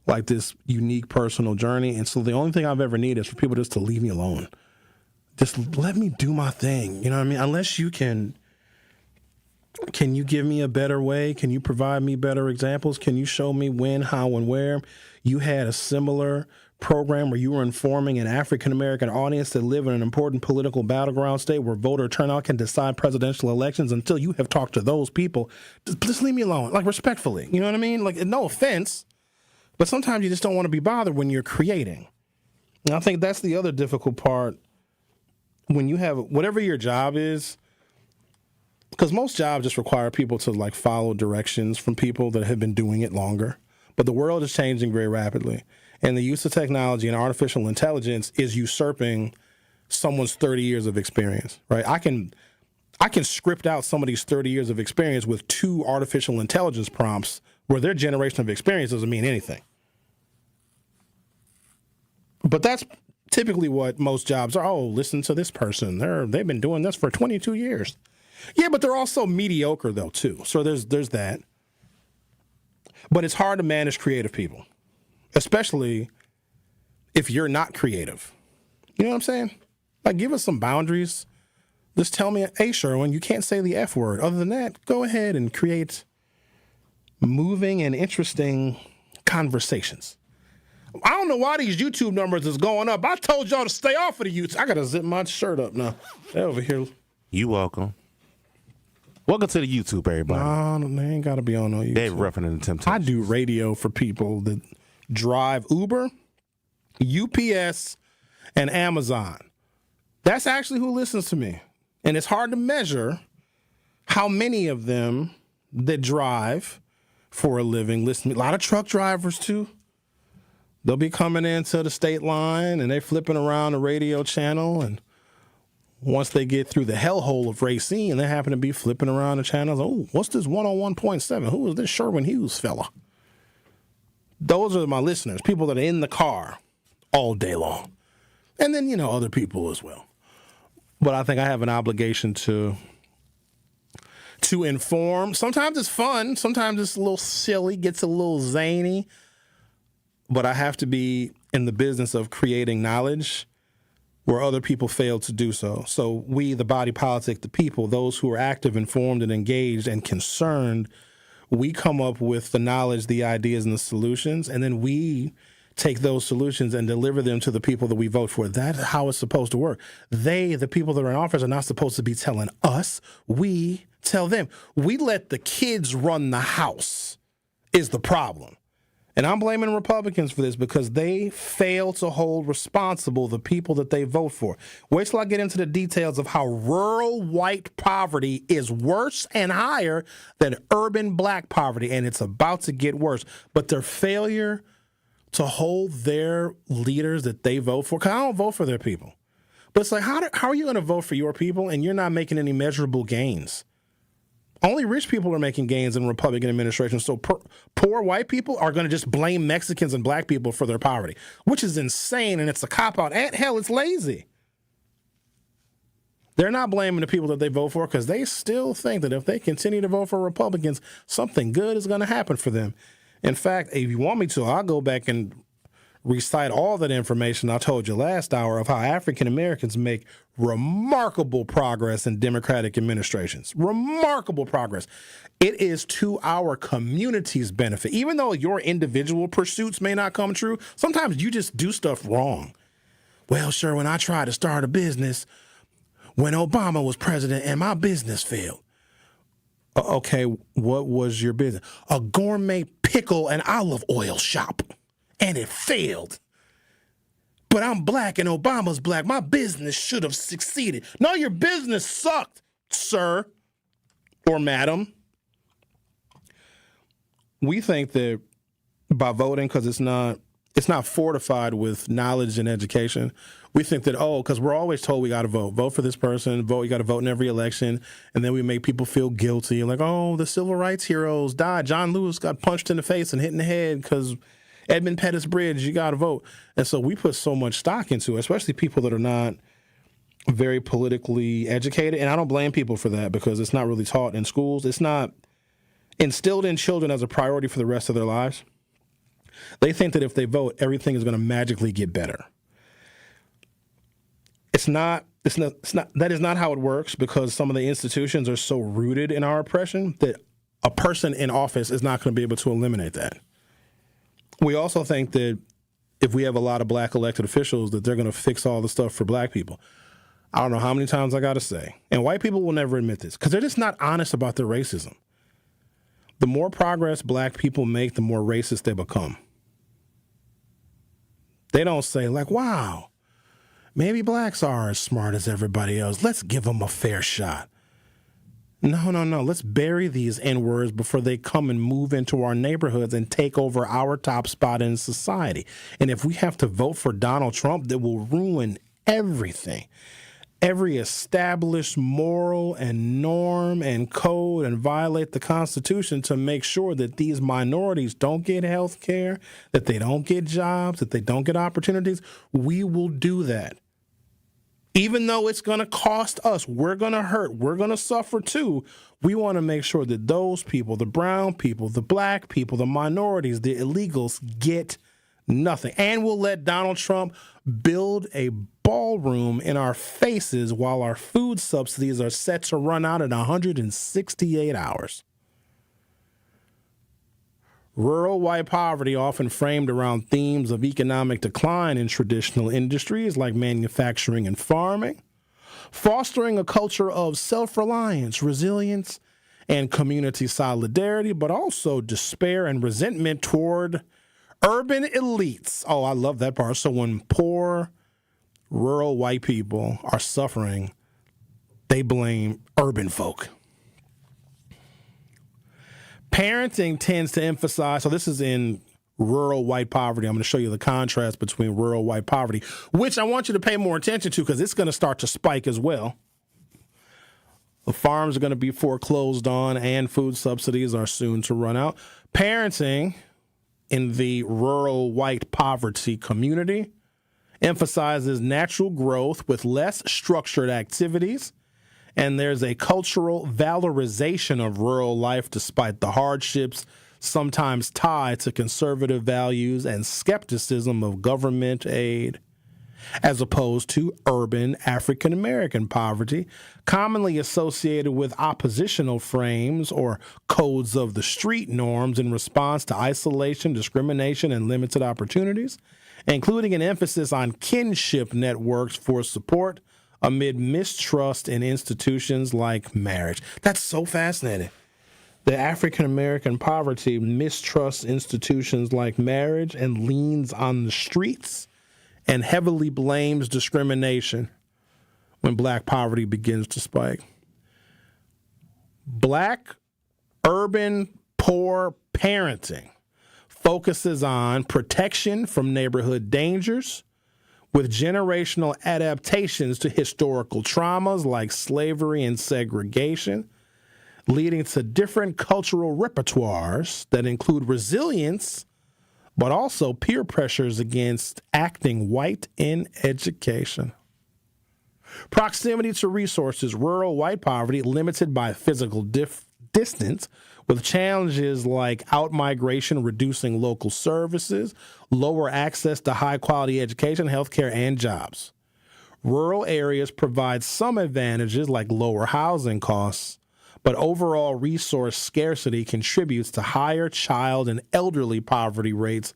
like this unique personal journey. And so the only thing I've ever needed is for people just to leave me alone. Just let me do my thing. You know what I mean? Unless you can you give me a better way? Can you provide me better examples? Can you show me when, how, and where you had a similar program where you were informing an African-American audience that live in an important political battleground state where voter turnout can decide presidential elections until you have talked to those people? Just leave me alone, like respectfully. You know what I mean? Like, no offense, but sometimes you just don't want to be bothered when you're creating. And I think that's the other difficult part when you have whatever your job is, because most jobs just require people to like follow directions from people that have been doing it longer. But the world is changing very rapidly. And the use of technology and artificial intelligence is usurping someone's 30 years of experience, right? I can script out somebody's 30 years of experience with 2 artificial intelligence prompts where their generation of experience doesn't mean anything. But that's typically what most jobs are. Oh, listen to this person. They've been doing this for 22 years. Yeah, but they're also mediocre, though, too. So there's that. But it's hard to manage creative people, especially if you're not creative. You know what I'm saying? Like, give us some boundaries. Just tell me, hey, Sherwin, you can't say the F word. Other than that, go ahead and create moving and interesting conversations. I don't know why these YouTube numbers is going up. I told y'all to stay off of the YouTube. I got to zip my shirt up now. They're over here. You welcome. Welcome to the YouTube, everybody. No, they ain't got to be on no YouTube. They're roughing in the Temptations. I do radio for people that drive Uber, UPS, and Amazon. That's actually who listens to me. And it's hard to measure how many of them that drive for a living listen to me. A lot of truck drivers, too. They'll be coming into the state line, and they're flipping around the radio channel, and once they get through the hellhole of Racine, they happen to be flipping around the channels. Oh, what's this 101.7? Who is this Sherwin Hughes fella? Those are my listeners, people that are in the car all day long. And then, other people as well. But I think I have an obligation to inform. Sometimes it's fun. Sometimes it's a little silly, gets a little zany. But I have to be in the business of creating knowledge where other people fail to do so. So we, the body politic, the people, those who are active, informed, and engaged and concerned, we come up with the knowledge, the ideas, and the solutions, and then we take those solutions and deliver them to the people that we vote for. That's how it's supposed to work. They, the people that are in office, are not supposed to be telling us. We tell them. We let the kids run the house is the problem. And I'm blaming Republicans for this because they fail to hold responsible the people that they vote for. Wait till I get into the details of how rural white poverty is worse and higher than urban black poverty, and it's about to get worse. But their failure to hold their leaders that they vote for, because I don't vote for their people. But it's like, how are you going to vote for your people and you're not making any measurable gains? Only rich people are making gains in Republican administrations. So poor white people are going to just blame Mexicans and black people for their poverty, which is insane, and it's a cop-out. And hell, it's lazy. They're not blaming the people that they vote for because they still think that if they continue to vote for Republicans, something good is going to happen for them. In fact, if you want me to, I'll go back and recite all that information I told you last hour of how African Americans make remarkable progress in Democratic administrations. Remarkable progress. It is to our community's benefit. Even though your individual pursuits may not come true, sometimes you just do stuff wrong. Well, Sherwin, I tried to start a business when Obama was president and my business failed. Okay, what was your business? A gourmet pickle and olive oil shop. And it failed. But I'm black and Obama's black. My business should have succeeded. No, your business sucked, sir or madam. We think that by voting, because it's not fortified with knowledge and education, we think that, because we're always told we got to vote. Vote for this person. You got to vote in every election. And then we make people feel guilty. Like, the civil rights heroes died. John Lewis got punched in the face and hit in the head because Edmund Pettus Bridge, you got to vote. And so we put so much stock into it, especially people that are not very politically educated. And I don't blame people for that because it's not really taught in schools. It's not instilled in children as a priority for the rest of their lives. They think that if they vote, everything is going to magically get better. That is not how it works because some of the institutions are so rooted in our oppression that a person in office is not going to be able to eliminate that. We also think that if we have a lot of black elected officials, that they're going to fix all the stuff for black people. I don't know how many times I got to say. And white people will never admit this because they're just not honest about their racism. The more progress black people make, the more racist they become. They don't say, like, wow, maybe blacks are as smart as everybody else. Let's give them a fair shot. No. Let's bury these N-words before they come and move into our neighborhoods and take over our top spot in society. And if we have to vote for Donald Trump, that will ruin everything. Every established moral and norm and code and violate the Constitution to make sure that these minorities don't get health care, that they don't get jobs, that they don't get opportunities, we will do that. Even though it's going to cost us, we're going to hurt, we're going to suffer too, we want to make sure that those people, the brown people, the black people, the minorities, the illegals get nothing. And we'll let Donald Trump build a ballroom in our faces while our food subsidies are set to run out in 168 hours. Rural white poverty, often framed around themes of economic decline in traditional industries like manufacturing and farming, fostering a culture of self-reliance, resilience, and community solidarity, but also despair and resentment toward urban elites. Oh, I love that part. So when poor, rural white people are suffering, they blame urban folk. Parenting tends to emphasize, so this is in rural white poverty. I'm going to show you the contrast between rural white poverty, which I want you to pay more attention to because it's going to start to spike as well. The farms are going to be foreclosed on and food subsidies are soon to run out. Parenting in the rural white poverty community emphasizes natural growth with less structured activities. And there's a cultural valorization of rural life despite the hardships, sometimes tied to conservative values and skepticism of government aid, as opposed to urban African-American poverty, commonly associated with oppositional frames or codes of the street norms in response to isolation, discrimination, and limited opportunities, including an emphasis on kinship networks for support amid mistrust in institutions like marriage. That's so fascinating. The African American poverty mistrusts institutions like marriage and leans on the streets and heavily blames discrimination when black poverty begins to spike. Black urban poor parenting focuses on protection from neighborhood dangers with generational adaptations to historical traumas like slavery and segregation, leading to different cultural repertoires that include resilience, but also peer pressures against acting white in education. Proximity to resources, rural white poverty limited by physical distance, with challenges like outmigration reducing local services, lower access to high-quality education, healthcare, and jobs. Rural areas provide some advantages like lower housing costs, but overall resource scarcity contributes to higher child and elderly poverty rates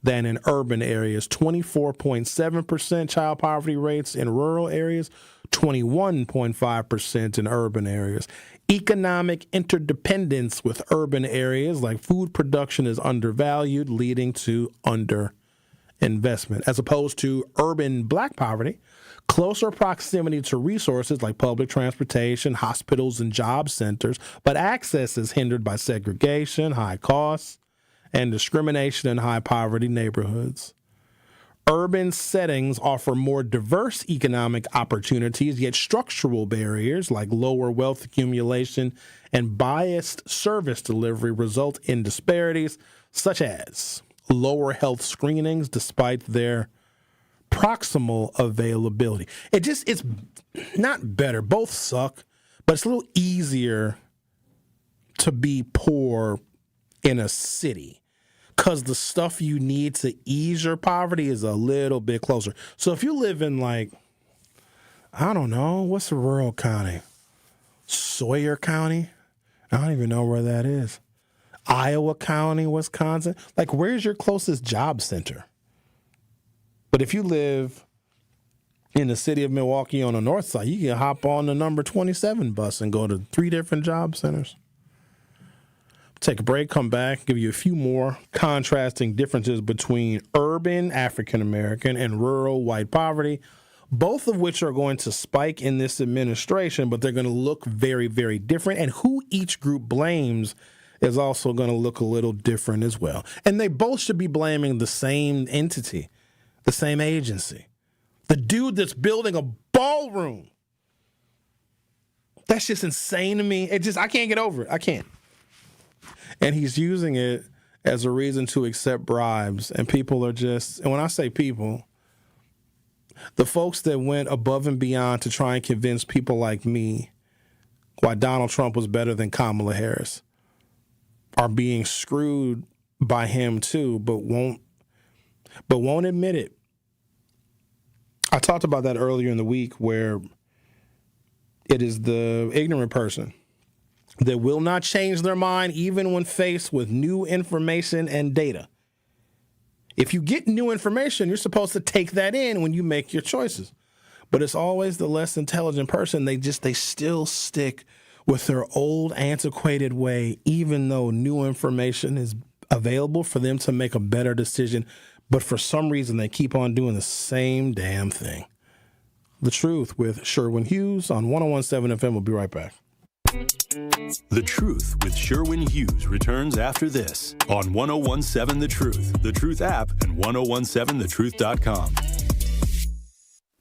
than in urban areas. 24.7% child poverty rates in rural areas, 21.5% in urban areas. Economic interdependence with urban areas like food production is undervalued, leading to underinvestment. As opposed to urban black poverty, closer proximity to resources like public transportation, hospitals, and job centers, but access is hindered by segregation, high costs, and discrimination in high poverty neighborhoods. Urban settings offer more diverse economic opportunities, yet structural barriers like lower wealth accumulation and biased service delivery result in disparities such as lower health screenings despite their proximal availability. It's not better. Both suck, but it's a little easier to be poor in a city because the stuff you need to ease your poverty is a little bit closer. So if you live in, like, I don't know, what's a rural county? Sawyer County? I don't even know where that is. Iowa County, Wisconsin? Like, where's your closest job center? But if you live in the city of Milwaukee on the north side, you can hop on the number 27 bus and go to 3 different job centers. Take a break, come back, give you a few more contrasting differences between urban African American and rural white poverty, both of which are going to spike in this administration, but they're going to look very, very different. And who each group blames is also going to look a little different as well. And they both should be blaming the same entity, the same agency. The dude that's building a ballroom. That's just insane to me. I can't get over it. I can't. And he's using it as a reason to accept bribes. And people are just, and when I say people, the folks that went above and beyond to try and convince people like me why Donald Trump was better than Kamala Harris are being screwed by him too, but won't admit it. I talked about that earlier in the week where it is the ignorant person that will not change their mind even when faced with new information and data. If you get new information, you're supposed to take that in when you make your choices. But it's always the less intelligent person. They still stick with their old antiquated way, even though new information is available for them to make a better decision. But for some reason, they keep on doing the same damn thing. The Truth with Sherwin Hughes on 101.7 FM. We'll be right back. The Truth with Sherwin Hughes returns after this on 101.7 The Truth, The Truth app, and 1017thetruth.com.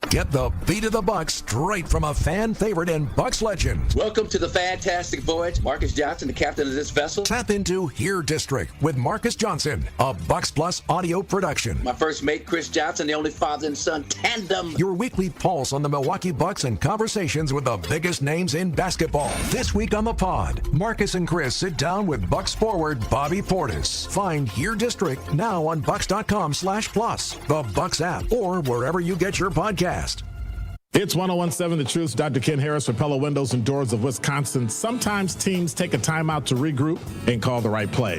Get the beat of the Bucks straight from a fan favorite and Bucks legend. Welcome to the fantastic voyage. Marcus Johnson, the captain of this vessel. Tap into Here District with Marcus Johnson, a Bucks Plus audio production. My first mate, Chris Johnson, the only father and son tandem. Your weekly pulse on the Milwaukee Bucks and conversations with the biggest names in basketball. This week on the pod, Marcus and Chris sit down with Bucks forward Bobby Portis. Find Here District now on Bucks.com/plus, the Bucks app, or wherever you get your podcast. It's 101.7 The Truth. Dr. Ken Harris for Pella Windows and Doors of Wisconsin. Sometimes teams take a timeout to regroup and call the right play.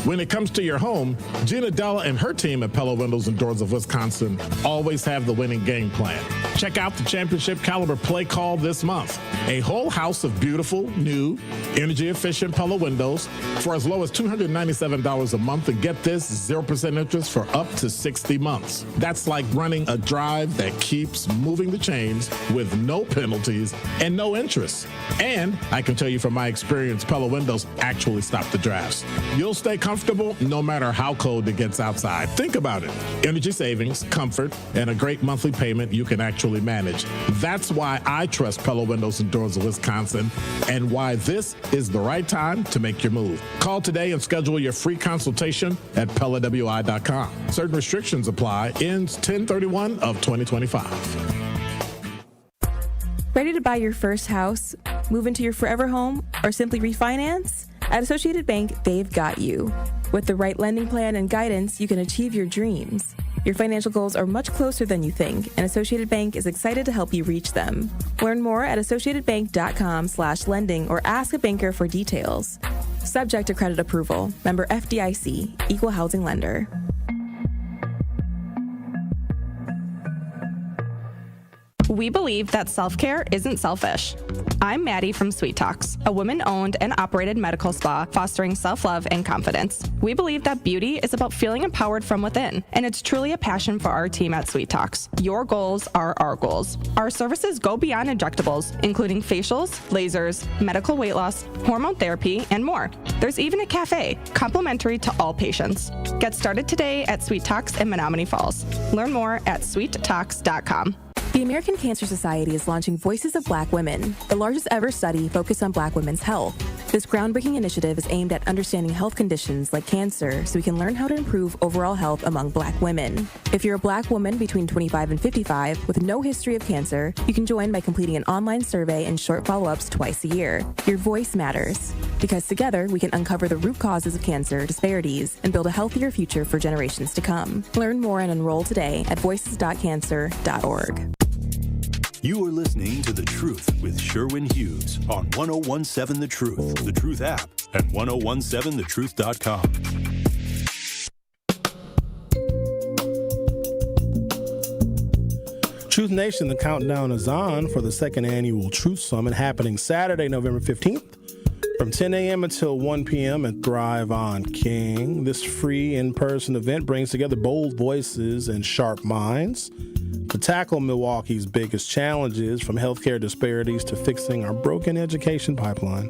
When it comes to your home, Gina Della and her team at Pella Windows and Doors of Wisconsin always have the winning game plan. Check out the championship caliber play call this month. A whole house of beautiful, new, energy-efficient Pella windows for as low as $297 a month, and get this, 0% interest for up to 60 months. That's like running a drive that keeps moving the chains with no penalties and no interest. And I can tell you from my experience, Pella windows actually stop the drafts. You'll stay comfortable no matter how cold it gets outside. Think about it. Energy savings, comfort, and a great monthly payment you can actually manage. That's why I trust Pella Windows and Doors of Wisconsin, and why this is the right time to make your move. Call today and schedule your free consultation at PellaWI.com. Certain restrictions apply. Ends 10/31 of 2025. Ready to buy your first house, move into your forever home, or simply refinance? At Associated Bank, they've got you. With the right lending plan and guidance, you can achieve your dreams. Your financial goals are much closer than you think, and Associated Bank is excited to help you reach them. Learn more at associatedbank.com/lending or ask a banker for details. Subject to credit approval. Member FDIC, Equal Housing Lender. We believe that self-care isn't selfish. I'm Maddie from Sweet Talks, a women-owned and operated medical spa fostering self-love and confidence. We believe that beauty is about feeling empowered from within, and it's truly a passion for our team at Sweet Talks. Your goals are our goals. Our services go beyond injectables, including facials, lasers, medical weight loss, hormone therapy, and more. There's even a cafe, complimentary to all patients. Get started today at Sweet Talks in Menominee Falls. Learn more at sweettalks.com. The American Cancer Society is launching Voices of Black Women, the largest ever study focused on Black women's health. This groundbreaking initiative is aimed at understanding health conditions like cancer so we can learn how to improve overall health among Black women. If you're a Black woman between 25 and 55 with no history of cancer, you can join by completing an online survey and short follow-ups twice a year. Your voice matters, because together we can uncover the root causes of cancer disparities and build a healthier future for generations to come. Learn more and enroll today at voices.cancer.org. You are listening to The Truth with Sherwin Hughes on 101.7 The Truth, The Truth app, and 1017thetruth.com. Truth Nation, the countdown is on for the second annual Truth Summit happening Saturday, November 15th from 10 a.m. until 1 p.m. at Thrive on King. This free in-person event brings together bold voices and sharp minds to tackle Milwaukee's biggest challenges, from healthcare disparities to fixing our broken education pipeline.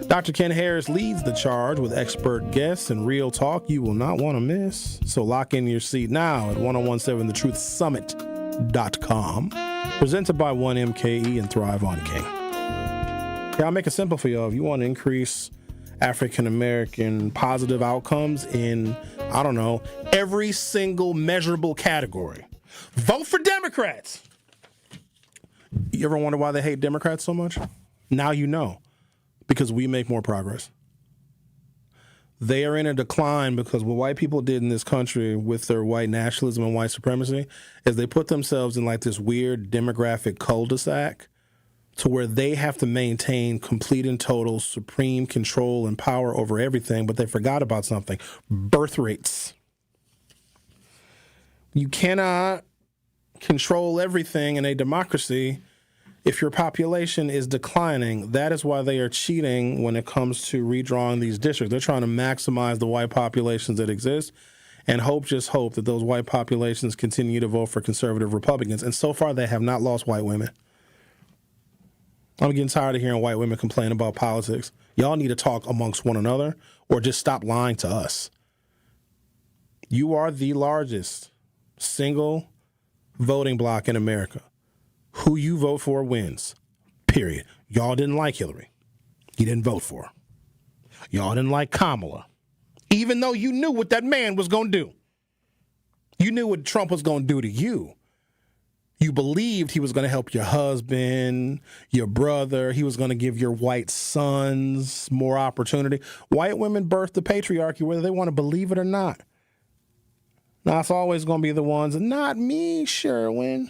Dr. Ken Harris leads the charge with expert guests and real talk you will not want to miss. So lock in your seat now at 1017thetruthsummit.com. Presented by 1MKE and Thrive on King. Yeah, I'll make it simple for y'all. If you want to increase African-American positive outcomes in, I don't know, every single measurable category, vote for Democrats. You ever wonder why they hate Democrats so much? Now you know, because we make more progress. They are in a decline because what white people did in this country with their white nationalism and white supremacy is they put themselves in like this weird demographic cul-de-sac to where they have to maintain complete and total supreme control and power over everything, but they forgot about something: birth rates. You cannot control everything in a democracy if your population is declining. That is why they are cheating when it comes to redrawing these districts. They're trying to maximize the white populations that exist and hope that those white populations continue to vote for conservative Republicans. And so far, they have not lost white women. I'm getting tired of hearing white women complain about politics. Y'all need to talk amongst one another or just stop lying to us. You are the largest single voting bloc in America. Who you vote for wins, period. Y'all didn't like Hillary. You didn't vote for her. Y'all didn't like Kamala, even though you knew what that man was going to do. You knew what Trump was going to do to you. You believed he was going to help your husband, your brother. He was going to give your white sons more opportunity. White women birthed the patriarchy, whether they want to believe it or not. Now, it's always going to be the ones, not me, Sherwin.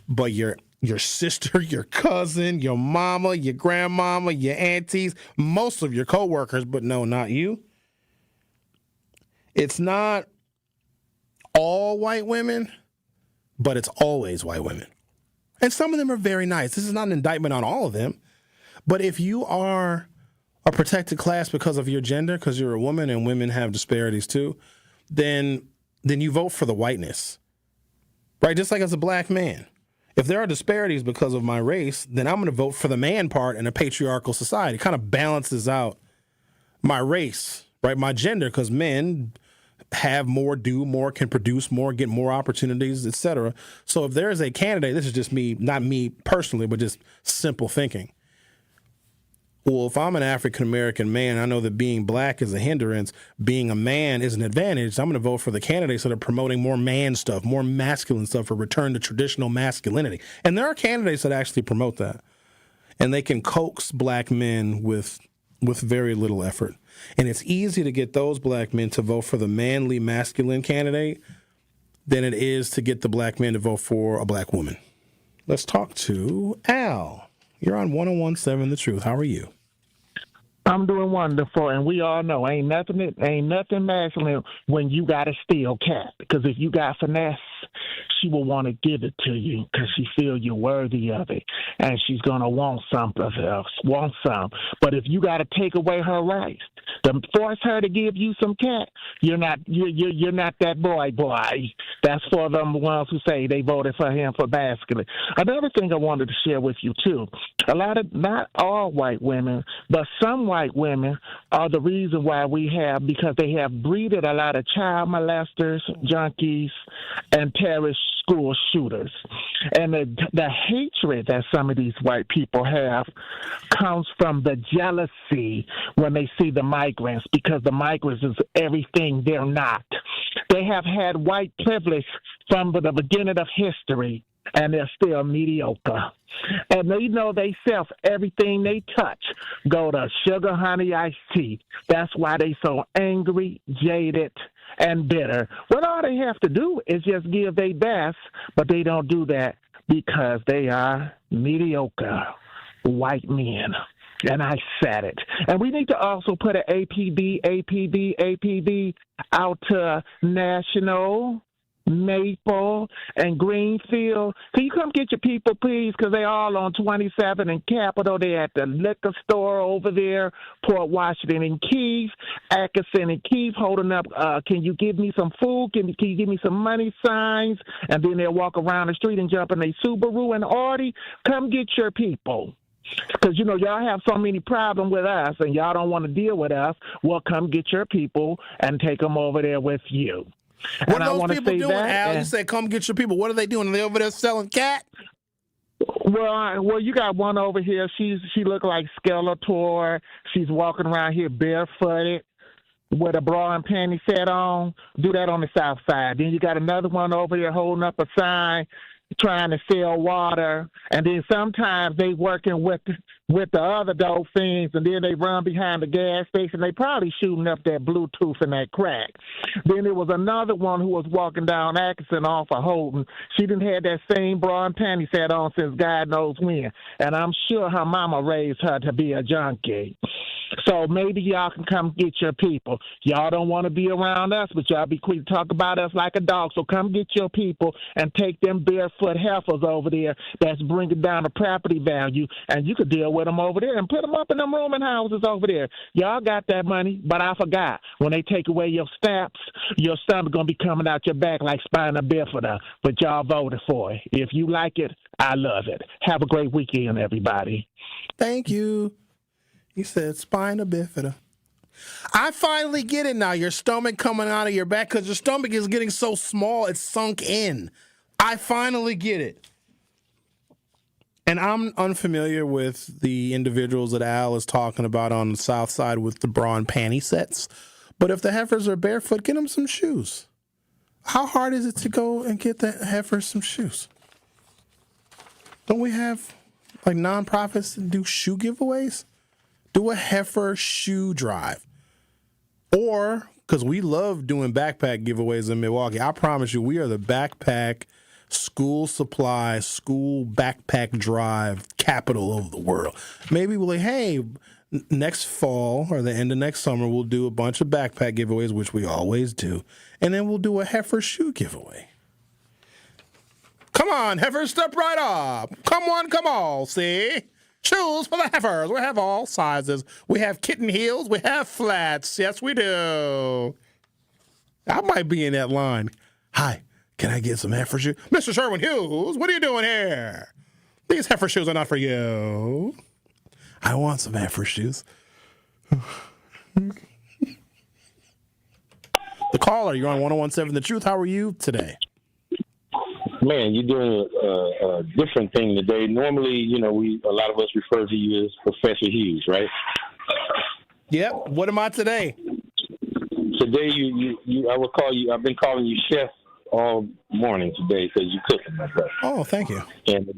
But your your sister, your cousin, your mama, your grandmama, your aunties, most of your coworkers, but no, not you. It's not all white women, but it's always white women. And some of them are very nice. This is not an indictment on all of them. But if you are a protected class because of your gender, because you're a woman and women have disparities too, then you vote for the whiteness, right? Just like as a black man. If there are disparities because of my race, then I'm going to vote for the man part in a patriarchal society. It kind of balances out my race, right? My gender, because men have more, do more, can produce more, get more opportunities, etc. So if there is a candidate, this is just me, not me personally, but just simple thinking. Well, if I'm an African-American man, I know that being black is a hindrance. Being a man is an advantage. So I'm going to vote for the candidates that are promoting more man stuff, more masculine stuff, or return to traditional masculinity. And there are candidates that actually promote that. And they can coax black men with very little effort. And it's easy to get those black men to vote for the manly, masculine candidate than it is to get the black men to vote for a black woman. Let's talk to Al. You're on 101.7 The Truth. How are you? I'm doing wonderful, and we all know ain't nothing masculine when you got a steel cat. Because if you got finesse, she will want to give it to you because she feel you're worthy of it, and she's gonna want some. But if you got to take away her rights, to force her to give you some cat, you're not that boy. That's for them ones who say they voted for him for masculine. Another thing I wanted to share with you too: not all white women, but some white women are the reason why because they have breeded a lot of child molesters, junkies, and terrorist school shooters. And the hatred that some of these white people have comes from the jealousy when they see the migrants, because the migrants is everything they're not. They have had white privilege from the beginning of history, and they're still mediocre. And they know they sell everything they touch go to sugar, honey, iced tea. That's why they so angry, jaded, and bitter. When all they have to do is just give their best, but they don't do that because they are mediocre white men. And I said it. And we need to also put an APB out to National, Maple, and Greenfield. Can you come get your people, please? Because they all on 27 and Capitol. They at the liquor store over there, Port Washington and Keith, Atkinson and Keith holding up, can you give me some food? Can you give me some money signs? And then they'll walk around the street and jump in a Subaru and Audi. Come get your people. Because, y'all have so many problems with us and y'all don't want to deal with us. Well, come get your people and take them over there with you. What are those people doing, Al? You said come get your people. What are they doing? Are they over there selling cat? Well, you got one over here. She look like Skeletor. She's walking around here barefooted with a bra and panty set on. Do that on the south side. Then you got another one over here holding up a sign trying to sell water, and then sometimes they working with the other dope things, and then they run behind the gas station. They probably shooting up that Bluetooth and that crack. Then there was another one who was walking down Atkinson off of Holden. She didn't have that same bra and panty set on since God knows when, and I'm sure her mama raised her to be a junkie. So maybe y'all can come get your people. Y'all don't want to be around us, but y'all be quick to talk about us like a dog. So come get your people and take them barefoot heifers over there that's bringing down the property value, and you could deal with them over there and put them up in them rooming houses over there. Y'all got that money, but I forgot. When they take away your stamps, your stomach going to be coming out your back like spina bifida, but y'all voted for it. If you like it, I love it. Have a great weekend, everybody. Thank you. He said spina bifida. I finally get it now. Your stomach coming out of your back because your stomach is getting so small it's sunk in. I finally get it. And I'm unfamiliar with the individuals that Al is talking about on the south side with the bra and panty sets. But if the heifers are barefoot, get them some shoes. How hard is it to go and get the heifers some shoes? Don't we have like nonprofits that do shoe giveaways? Do a heifer shoe drive. Or, because we love doing backpack giveaways in Milwaukee, I promise you, we are the backpack school supply, school backpack drive capital of the world. Maybe we'll like, hey, next fall or the end of next summer, we'll do a bunch of backpack giveaways, which we always do. And then we'll do a heifer shoe giveaway. Come on, heifers, step right up. Come on, see? Shoes for the heifers. We have all sizes. We have kitten heels. We have flats. Yes, we do. I might be in that line. Hi, can I get some heifer shoes? Mr. Sherwin Hughes, what are you doing here? These heifer shoes are not for you. I want some heifer shoes. The caller, you're on 101.7 The Truth. How are you today? Man, you're doing a different thing today. Normally, a lot of us refer to you as Professor Hughes, right? Yep. What am I today? Today, I will call you. I've been calling you chef all morning today because you cooking, my brother. Oh, thank you. And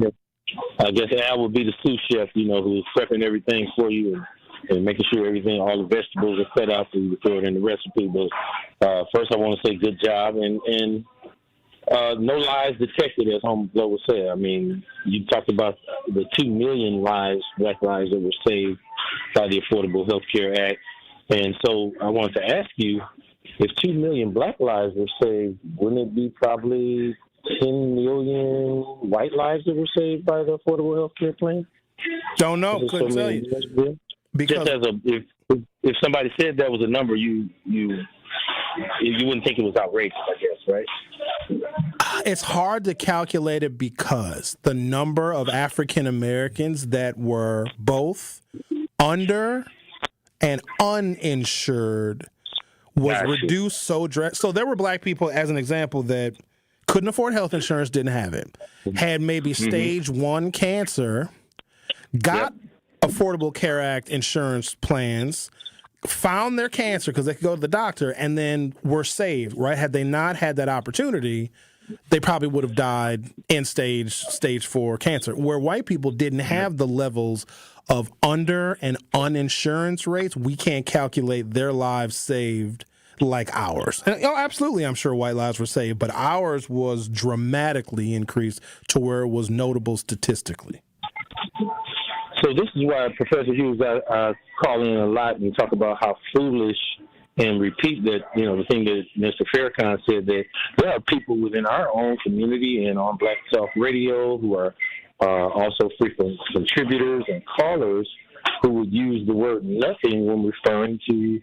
I guess Al will be the sous chef, who's prepping everything for you and making sure all the vegetables are cut out for you to throw it in the recipe. But first, I want to say good job and. No lies detected, as Home Glow would say. I mean, you talked about the 2 million black lives that were saved by the Affordable Health Care Act. And so I wanted to ask you, if 2 million black lives were saved, wouldn't it be probably 10 million white lives that were saved by the Affordable Health Care plan? Don't know. Couldn't tell you. Because if somebody said that was a number, you wouldn't think it was outrageous, I guess, right? It's hard to calculate it because the number of African Americans that were both under and uninsured was reduced so So there were black people, as an example, that couldn't afford health insurance, didn't have it, had maybe stage 1 cancer, got Affordable Care Act insurance plans, found their cancer because they could go to the doctor, and then were saved, right? Had they not had that opportunity, they probably would have died in stage 4 cancer, where white people didn't have the levels of under and uninsurance rates. We can't calculate their lives saved like ours. And, absolutely, I'm sure white lives were saved, but ours was dramatically increased to where it was notable statistically. So this is why Professor Hughes, I call in a lot and talk about how foolish and repeat that, the thing that Mr. Farrakhan said, that there are people within our own community and on Black Talk Radio who are also frequent contributors and callers who would use the word nothing when referring to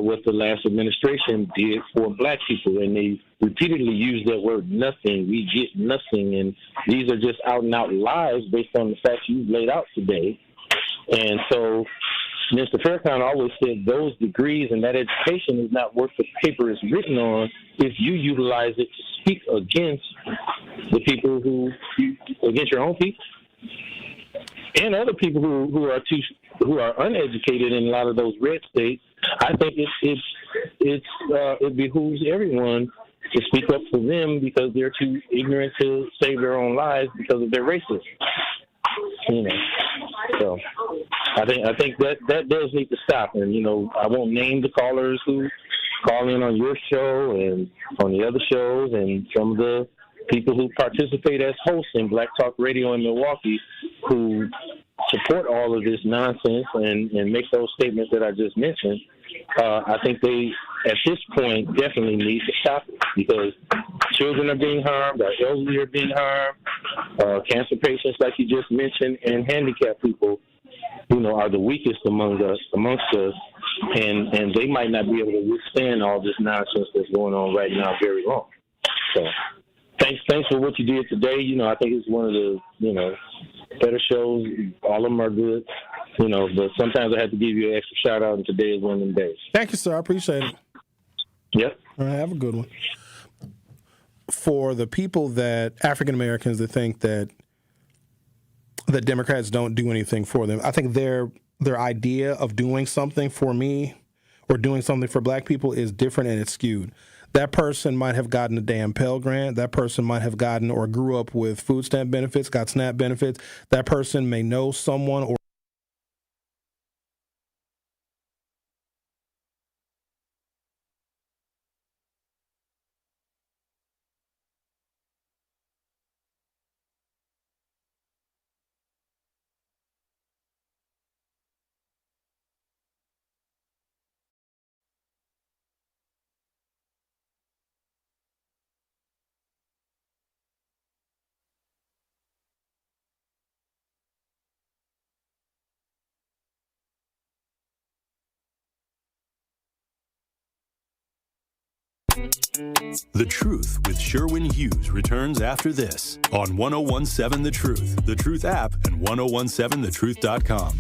what the last administration did for black people. And they repeatedly use that word nothing. We get nothing. And these are just out and out lies based on the facts you've laid out today. And so Mr. Farrakhan always said those degrees and that education is not worth the paper it's written on if you utilize it to speak against the people against your own people and other people who are uneducated in a lot of those red states. I think it behooves everyone to speak up for them because they're too ignorant to save their own lives because of their racism. So I think that does need to stop. And I won't name the callers who call in on your show and on the other shows, and some of the people who participate as hosts in Black Talk Radio in Milwaukee who support all of this nonsense and make those statements that I just mentioned. I think they, at this point, definitely need to stop it because children are being harmed, our elderly are being harmed, cancer patients, like you just mentioned, and handicapped people, are the weakest amongst us, and they might not be able to withstand all this nonsense that's going on right now very long. So, thanks for what you did today. I think it's one of the, better shows. All of them are good. But sometimes I have to give you an extra shout out, and today is one of them days. Thank you, sir. I appreciate it. Yep. All right, have a good one. For the people African Americans that think that Democrats don't do anything for them, I think their idea of doing something for me or doing something for black people is different and it's skewed. That person might have gotten a damn Pell Grant. That person might have gotten or grew up with food stamp benefits, got SNAP benefits. That person may know someone or The Truth with Sherwin Hughes returns after this on 1017 The Truth, The Truth app, and 1017thetruth.com.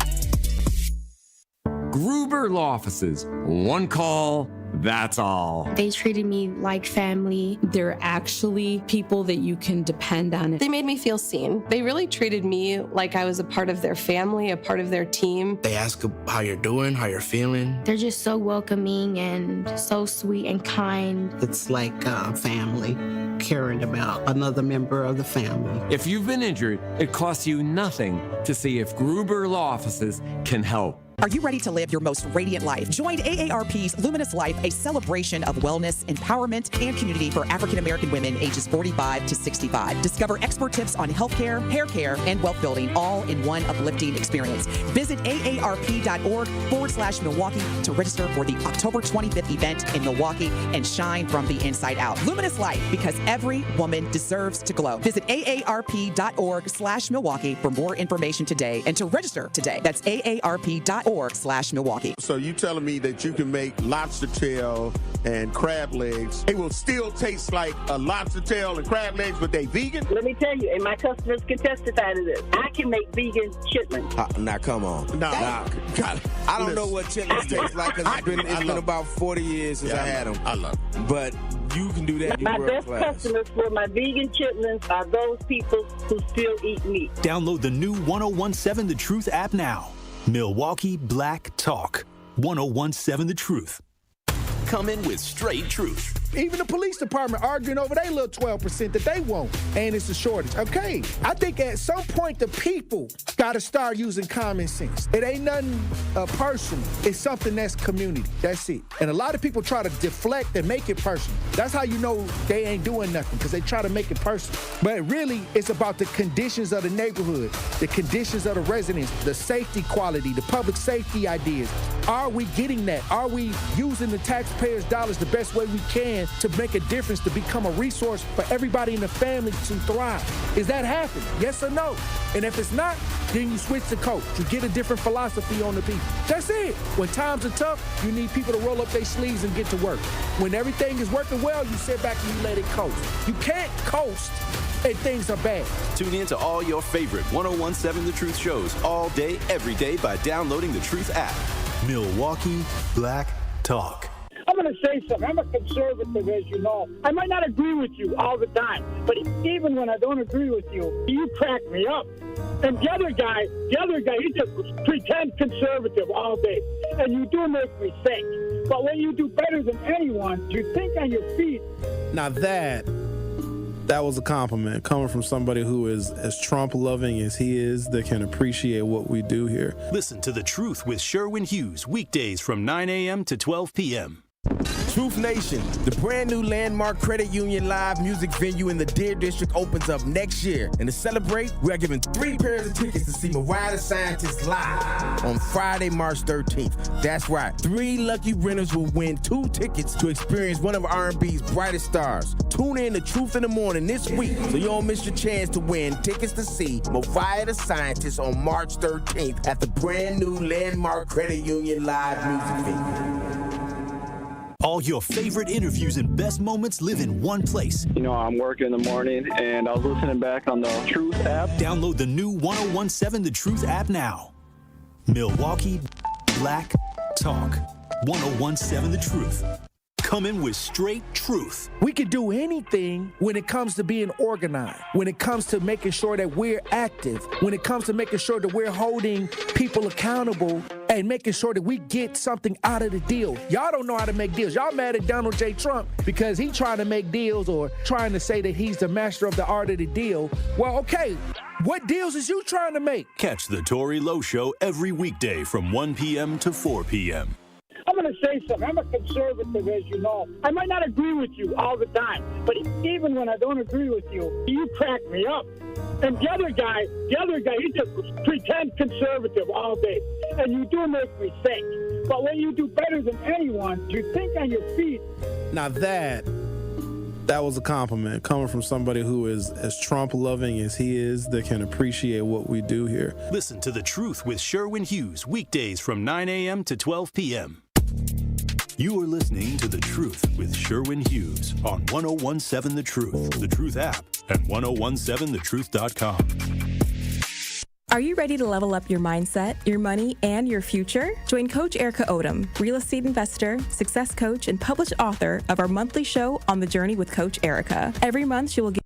Gruber Law Offices. One call, that's all. They treated me like family. They're actually people that you can depend on. They made me feel seen. They really treated me like I was a part of their family, a part of their team. They ask how you're doing, how you're feeling. They're just so welcoming and so sweet and kind. It's like family, caring about another member of the family. If you've been injured, it costs you nothing to see if Gruber Law Offices can help. Are you ready to live your most radiant life? Join AARP's Luminous Life, a celebration of wellness, empowerment, and community for African American women ages 45 to 65. Discover expert tips on healthcare, hair care, and wealth building, all in one uplifting experience. Visit aarp.org/Milwaukee to register for the October 25th event in Milwaukee and shine from the inside out. Luminous Life, because every woman deserves to glow. Visit aarp.org/Milwaukee for more information today and to register today. That's aarp.org/Milwaukee. So you telling me that you can make lobster tail and crab legs? It will still taste like a lobster tail and crab legs, but they vegan? Let me tell you, and my customers can testify to this. I can make vegan chitlins. Now come on. Nah. I don't know what chitlins taste like because it's been about 40 years since I had them. I love them. But you can do that. My best customers for my vegan chitlins are those people who still eat meat. Download the new 1017 The Truth app now. Milwaukee Black Talk. 1017 The Truth. Coming with straight truth. Even the police department arguing over their little 12% that they want, and it's a shortage. Okay, I think at some point the people got to start using common sense. It ain't nothing personal. It's something that's community. That's it. And a lot of people try to deflect and make it personal. That's how you know they ain't doing nothing, because they try to make it personal. But really, it's about the conditions of the neighborhood, the conditions of the residents, the safety quality, the public safety ideas. Are we getting that? Are we using the taxpayers' dollars the best way we can to make a difference, to become a resource for everybody in the family to thrive? Is that happening? Yes or no? And if it's not, then you switch the coach. You get a different philosophy on the people. That's it. When times are tough, you need people to roll up their sleeves and get to work. When everything is working well, you sit back and you let it coast. You can't coast and things are bad. Tune in to all your favorite 1017 The Truth shows all day, every day by downloading the Truth app. Milwaukee Black Talk. I'm going to say something. I'm a conservative, as you know. I might not agree with you all the time, but even when I don't agree with you, you crack me up. And the other guy, he just pretend conservative all day. And you do make me think. But when you do better than anyone, you think on your feet. Now that was a compliment coming from somebody who is as Trump-loving as he is, that can appreciate what we do here. Listen to The Truth with Sherwin Hughes, weekdays from 9 a.m. to 12 p.m. Truth Nation, the brand new Landmark Credit Union live music venue in the Deer District opens up next year. And to celebrate, we are giving 3 pairs of tickets to see Mariah the Scientist live on Friday, March 13th. That's right. 3 lucky winners will win 2 tickets to experience one of R&B's brightest stars. Tune in to Truth in the Morning this week so you don't miss your chance to win tickets to see Mariah the Scientist on March 13th at the brand new Landmark Credit Union live music venue. All your favorite interviews and best moments live in one place. You know, I'm working in the morning, and I was listening back on the Truth app. Download the new 1017 The Truth app now. Milwaukee Black Talk. 1017 The Truth. Coming with straight truth. We can do anything when it comes to being organized, when it comes to making sure that we're active, when it comes to making sure that we're holding people accountable and making sure that we get something out of the deal. Y'all don't know how to make deals. Y'all mad at Donald J. Trump because he's trying to make deals or trying to say that he's the master of the art of the deal. Well, okay, what deals is you trying to make? Catch the Tory Lowe Show every weekday from 1 p.m. to 4 p.m. I'm going to say something. I'm a conservative, as you know. I might not agree with you all the time, but even when I don't agree with you, you crack me up. And the other guy, he just pretend conservative all day. And you do make me think. But when you do better than anyone, you think on your feet. Now that was a compliment coming from somebody who is as Trump-loving as he is, that can appreciate what we do here. Listen to The Truth with Sherwin Hughes, weekdays from 9 a.m. to 12 p.m. You are listening to The Truth with Sherwin Hughes on 1017 The Truth, The Truth app, and 1017thetruth.com. Are you ready to level up your mindset, your money, and your future? Join Coach Erica Odom, real estate investor, success coach, and published author of our monthly show On the Journey with Coach Erica. Every month, she will give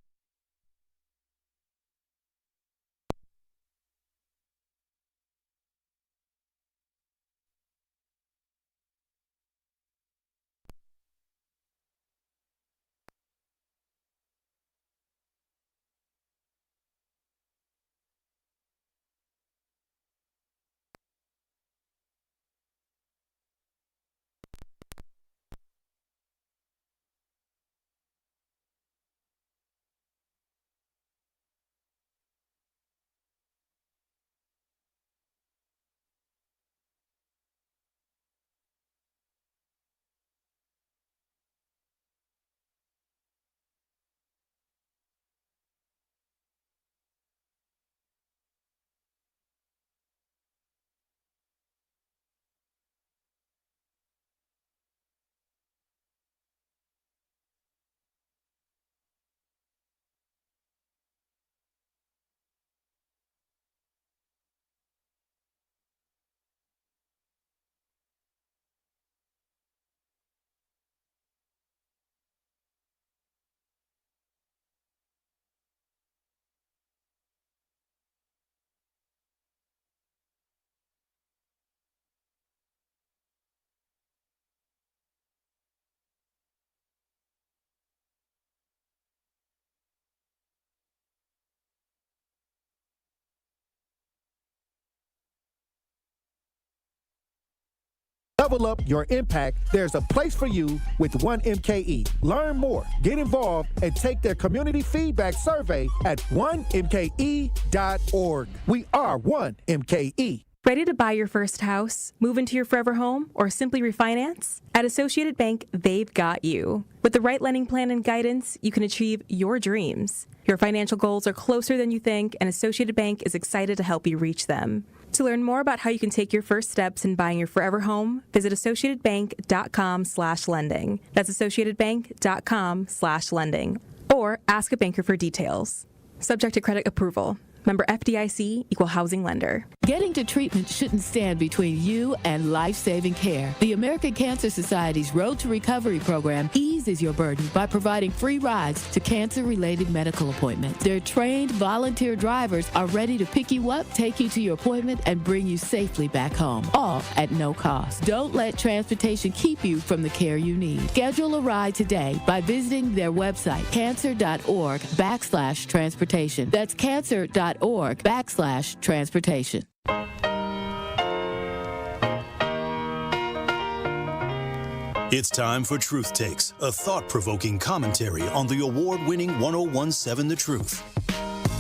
Level up your impact. There's a place for you with 1MKE. Learn more, get involved, and take their community feedback survey at 1mke.org. We are 1MKE. Ready to buy your first house, move into your forever home, or simply refinance? At Associated Bank, they've got you. With the right lending plan and guidance, you can achieve your dreams. Your financial goals are closer than you think, and Associated Bank is excited to help you reach them. To learn more about how you can take your first steps in buying your forever home, visit associatedbank.com/lending. That's associatedbank.com/lending. Or ask a banker for details. Subject to credit approval. Member FDIC, Equal Housing Lender. Getting to treatment shouldn't stand between you and life-saving care. The American Cancer Society's Road to Recovery program eases your burden by providing free rides to cancer-related medical appointments. Their trained volunteer drivers are ready to pick you up, take you to your appointment, and bring you safely back home, all at no cost. Don't let transportation keep you from the care you need. Schedule a ride today by visiting their website, cancer.org/transportation. That's cancer.org/transportation. It's time for Truth Takes, a thought-provoking commentary on the award-winning 1017 The Truth.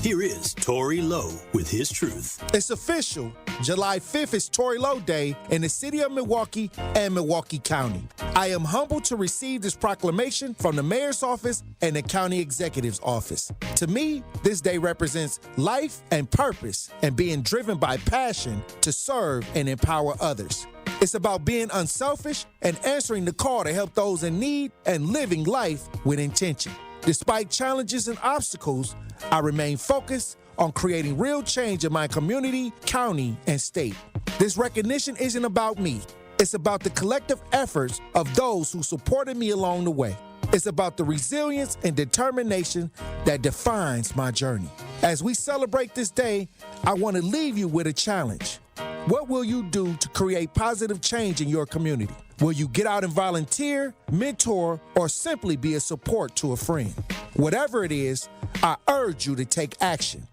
Here is Tory Lowe with his truth. It's official. July 5th is Tory Lowe Day in the city of Milwaukee and Milwaukee County. I am humbled to receive this proclamation from the mayor's office and the county executive's office. To me, this day represents life and purpose and being driven by passion to serve and empower others. It's about being unselfish and answering the call to help those in need and living life with intention. Despite challenges and obstacles, I remain focused on creating real change in my community, county, and state. This recognition isn't about me. It's about the collective efforts of those who supported me along the way. It's about the resilience and determination that defines my journey. As we celebrate this day, I want to leave you with a challenge. What will you do to create positive change in your community? Will you get out and volunteer, mentor, or simply be a support to a friend? Whatever it is, I urge you to take action.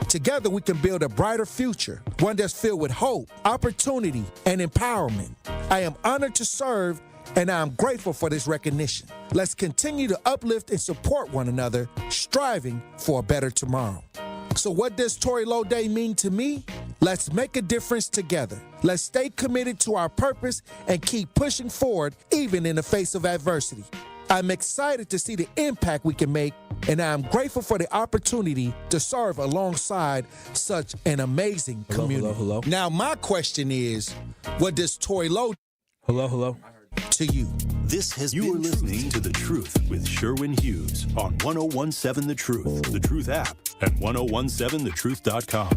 Together, we can build a brighter future, one that's filled with hope, opportunity, and empowerment. I am honored to serve, and I am grateful for this recognition. Let's continue to uplift and support one another, striving for a better tomorrow. So what does Tory Lowe Day mean to me? Let's make a difference together. Let's stay committed to our purpose and keep pushing forward even in the face of adversity. I'm excited to see the impact we can make, and I'm grateful for the opportunity to serve alongside such an amazing community. Hello. Now, my question is, what does Tory Lowe... Hello. to you. This has been listening to The Truth with Sherwin Hughes on 1017 The Truth, The Truth app, and 1017thetruth.com.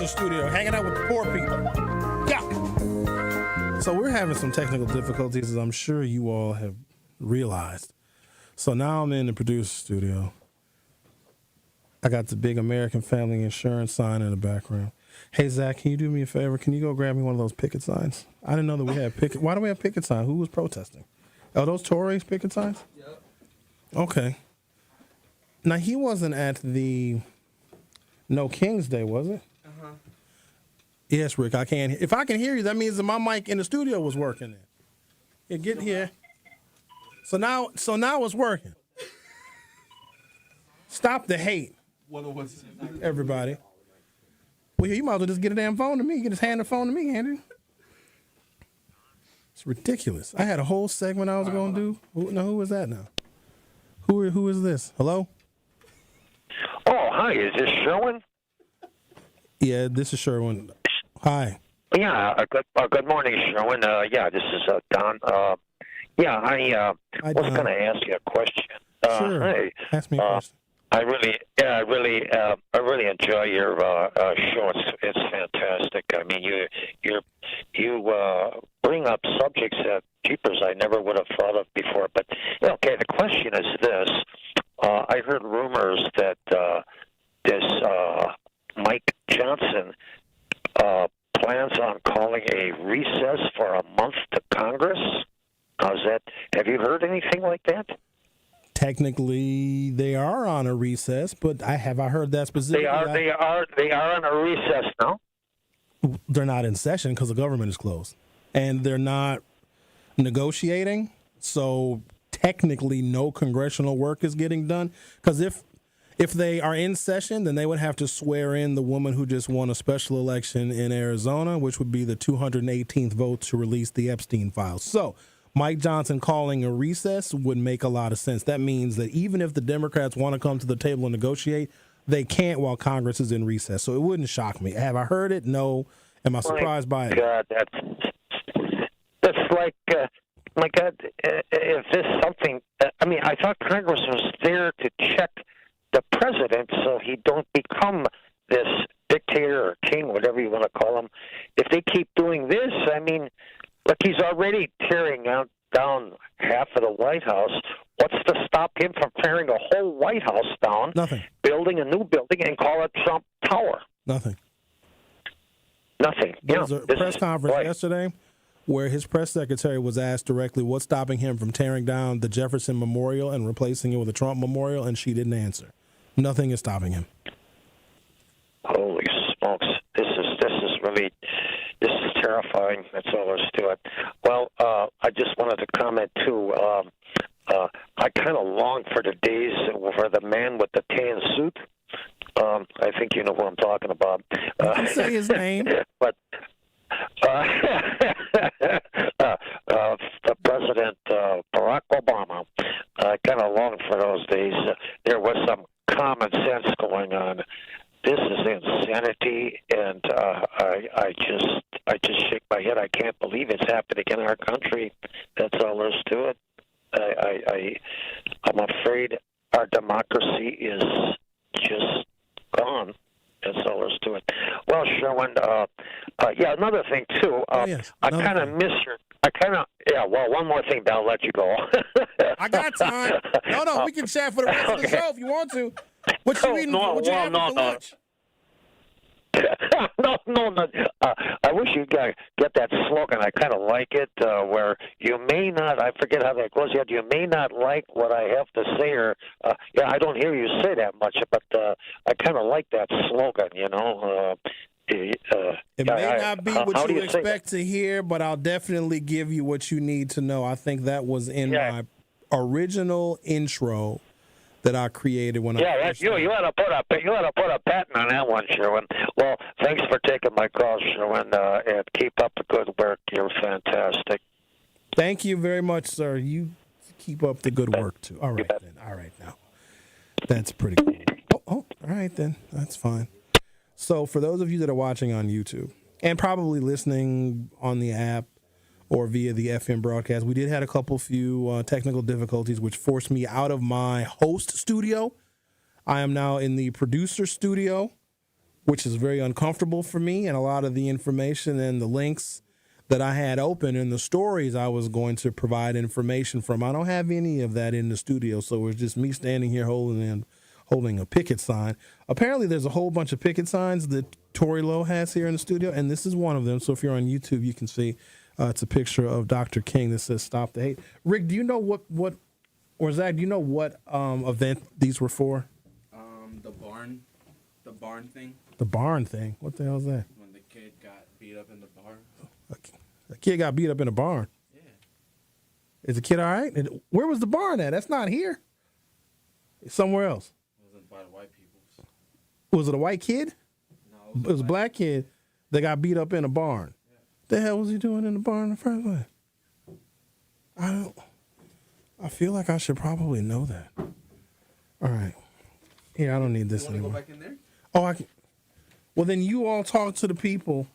Studio, hanging out with the poor people. Yeah. So we're having some technical difficulties, as I'm sure you all have realized. So now I'm in the producer studio. I got the big American Family Insurance sign in the background. Hey, Zach, can you do me a favor? Can you go grab me one of those picket signs? I didn't know that we had picket. Why do we have picket signs? Who was protesting? Oh, those Tories picket signs? Yep. Okay. Now, he wasn't at the No King's Day, was it? Yes, Rick, I can. If I can hear you, that means that my mic in the studio was working then. Yeah, get here. So now it's working. Stop the hate, everybody. Well, you might as well just get a damn phone to me. You can just hand the phone to me, Andrew. It's ridiculous. I had a whole segment I was going to do. Who is that now? Who is this? Hello? Oh, hi. Is this Sherwin? Yeah, this is Sherwin. Hi. Yeah, good morning, Sherwin. Yeah, this is Don. I was going to ask you a question. Sure. Hey, ask me a question. I really enjoy your show. It's fantastic. I mean, you bring up subjects that, jeepers, I never would have thought of before. But okay, the question is this: I heard rumors that this Mike Johnson plans on calling a recess for a month to Congress. How's that? Have you heard anything like that? Technically, they are on a recess, but I heard that specifically. They are on a recess now. They're not in session because the government is closed, and they're not negotiating. So technically, no congressional work is getting done. Because if they are in session, then they would have to swear in the woman who just won a special election in Arizona, which would be the 218th vote to release the Epstein files. So Mike Johnson calling a recess would make a lot of sense. That means that even if the Democrats want to come to the table and negotiate, they can't while Congress is in recess. So it wouldn't shock me. Have I heard it? No. Am I surprised by it? God, that's like, my God, if this something, I mean, I thought Congress was there to check the president so he don't become this dictator or king, whatever you want to call him. If they keep doing this, I mean, look, he's already tearing down half of the White House. What's to stop him from tearing a whole White House down? Nothing. Building a new building and call it Trump Tower? Nothing. Nothing. There was a press conference yesterday where his press secretary was asked directly what's stopping him from tearing down the Jefferson Memorial and replacing it with a Trump Memorial, and she didn't answer. Nothing is stopping him. Holy smokes! This is terrifying. That's all there is to it. Well, I just wanted to comment too. I kind of long for the days where the man with the tan suit. I think you know who I'm talking about. You can say his name. But President Barack Obama. I kind of long for those days. There was some common sense going on. This is insanity, and I just shake my head. I can't believe it's happening in our country. That's all there is to it. I'm afraid our democracy is just gone. That's all there is to it. Well, Sherwin, another thing too. I kind of miss your. Well, one more thing, then I'll let you go. I got time. No, we can chat for the rest of the show if you want to. What you eating? What you having for lunch? No. I wish you'd get that slogan. I kind of like it, where you may not, I forget how that goes yet, you may not like what I have to say, or, I don't hear you say that much, but I kind of like that slogan, you know. It may not be what you expect to hear, but I'll definitely give you what you need to know. I think that was in my original intro that I created when you ought to put a patent on that one, Sherwin. Well, thanks for taking my call, Sherwin, and keep up the good work. You're fantastic. Thank you very much, sir. You keep up the good work too. All right then. All right now, that's pretty cool. All right then. That's fine. So for those of you that are watching on YouTube and probably listening on the app or via the FM broadcast, we did have a few technical difficulties, which forced me out of my host studio. I am now in the producer studio, which is very uncomfortable for me, and a lot of the information and the links that I had open in the stories I was going to provide information from, I don't have any of that in the studio, so it's just me standing here holding a picket sign. Apparently, there's a whole bunch of picket signs that Tori Lowe has here in the studio, and this is one of them. So if you're on YouTube, you can see it's a picture of Dr. King that says "Stop the Hate." Rick, do you know what, or Zach, do you know what event these were for? The barn thing. The barn thing? What the hell is that? When the kid got beat up in the barn. A kid got beat up in a barn? Yeah. Is the kid all right? Where was the barn at? That's not here. It's somewhere else. It wasn't by the white people. Was it a white kid? No. It was a black kid that got beat up in a barn. Yeah. The hell was he doing in the barn in the first place? I feel like I should probably know that. All right. Here, I don't need this anymore. Go back in there? Oh, I can. Well, then you all talk to the people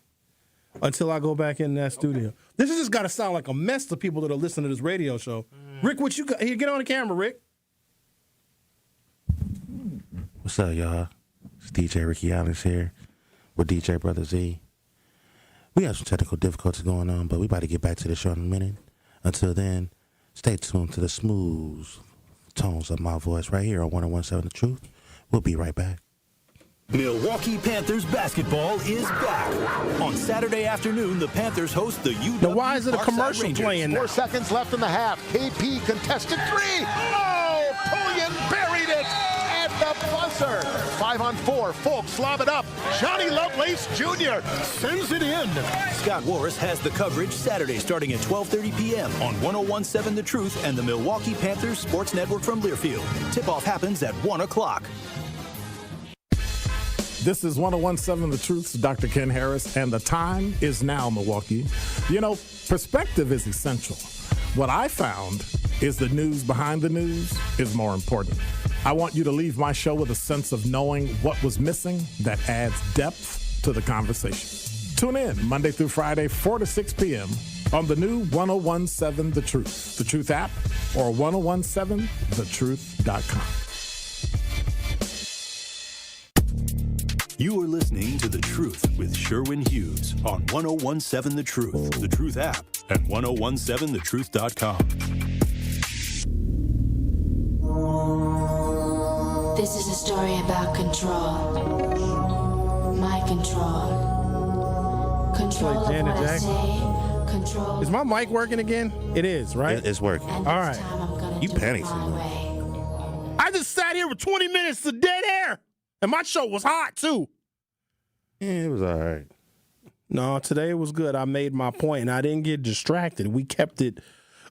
until I go back in that studio. Okay. This has just got to sound like a mess to people that are listening to this radio show. Rick, what you got? Here, get on the camera, Rick. What's up, y'all? It's DJ Ricky Allenz here with DJ Brother Z. We have some technical difficulties going on, but we about to get back to the show in a minute. Until then, stay tuned to the smooth tones of my voice right here on 101.7 The Truth. We'll be right back. Milwaukee Panthers basketball is back. On Saturday afternoon, the Panthers host the UW. Now, why is it a commercial playing now? 4 seconds left in the half. KP contested three. Oh, Pullian buried it. And the buzzer. 5-on-4. Folks lob it up. Johnny Lovelace Jr. sends it in. Scott Warris has the coverage Saturday starting at 12:30 p.m. on 101.7 The Truth and the Milwaukee Panthers Sports Network from Learfield. Tip-off happens at 1 o'clock. This is 101.7 The Truth's Dr. Ken Harris, and the time is now, Milwaukee. You know, perspective is essential. What I found is the news behind the news is more important. I want you to leave my show with a sense of knowing what was missing that adds depth to the conversation. Tune in Monday through Friday, 4 to 6 p.m. on the new 1017 The Truth, The Truth app, or 1017thetruth.com. You are listening to The Truth with Sherwin Hughes on 1017 The Truth, The Truth app, and 1017thetruth.com. This is a story about control. My control. Control of what I say. Control. Is my mic working again? It is, right? It's working. All right. You panicked. I just sat here for 20 minutes of dead air, and my show was hot, too. Yeah, it was all right. No, today it was good. I made my point, and I didn't get distracted. We kept it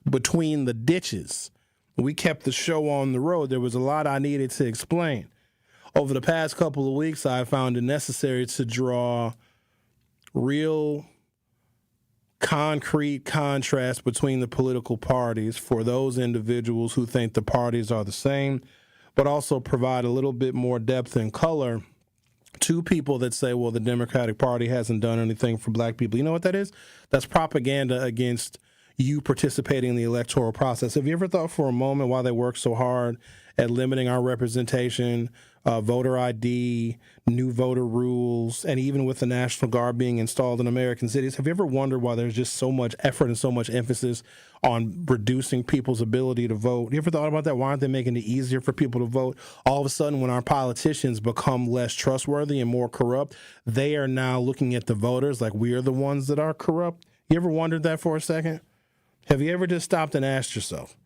between the ditches. We kept the show on the road. There was a lot I needed to explain. Over the past couple of weeks, I found it necessary to draw real concrete contrast between the political parties for those individuals who think the parties are the same, but also provide a little bit more depth and color to people that say, well, the Democratic Party hasn't done anything for black people. You know what that is? That's propaganda against you participating in the electoral process. Have you ever thought for a moment why they work so hard at limiting our representation, voter ID, new voter rules, and even with the National Guard being installed in American cities? Have you ever wondered why there's just so much effort and so much emphasis on reducing people's ability to vote? You ever thought about that? Why aren't they making it easier for people to vote? All of a sudden, when our politicians become less trustworthy and more corrupt, they are now looking at the voters like we are the ones that are corrupt. You ever wondered that for a second? Have you ever just stopped and asked yourself,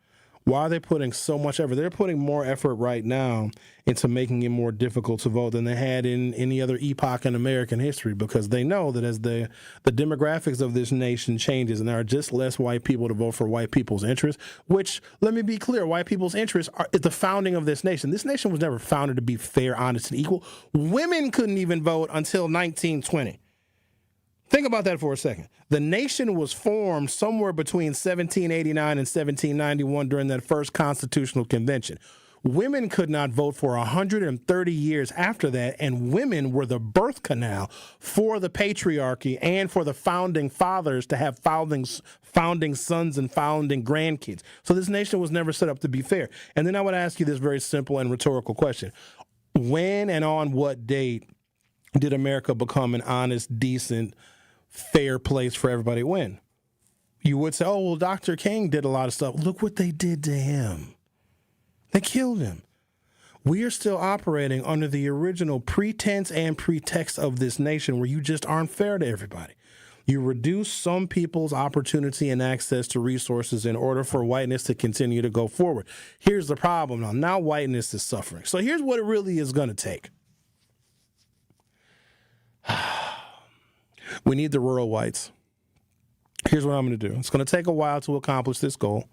why are they putting so much effort? They're putting more effort right now into making it more difficult to vote than they had in any other epoch in American history, because they know that as the demographics of this nation changes and there are just less white people to vote for white people's interests, which, let me be clear, white people's interests is the founding of this nation. This nation was never founded to be fair, honest, and equal. Women couldn't even vote until 1920. Think about that for a second. The nation was formed somewhere between 1789 and 1791 during that first constitutional convention. Women could not vote for 130 years after that, and women were the birth canal for the patriarchy and for the founding fathers to have founding sons and founding grandkids. So this nation was never set up to be fair. And then I would ask you this very simple and rhetorical question. When and on what date did America become an honest, decent, fair place for everybody to win? You would say, oh, well, Dr. King did a lot of stuff. Look what they did to him. They killed him. We are still operating under the original pretense and pretext of this nation where you just aren't fair to everybody. You reduce some people's opportunity and access to resources in order for whiteness to continue to go forward. Here's the problem. Now whiteness is suffering. So here's what it really is going to take. We need the rural whites. Here's what I'm going to do. It's going to take a while to accomplish this goal,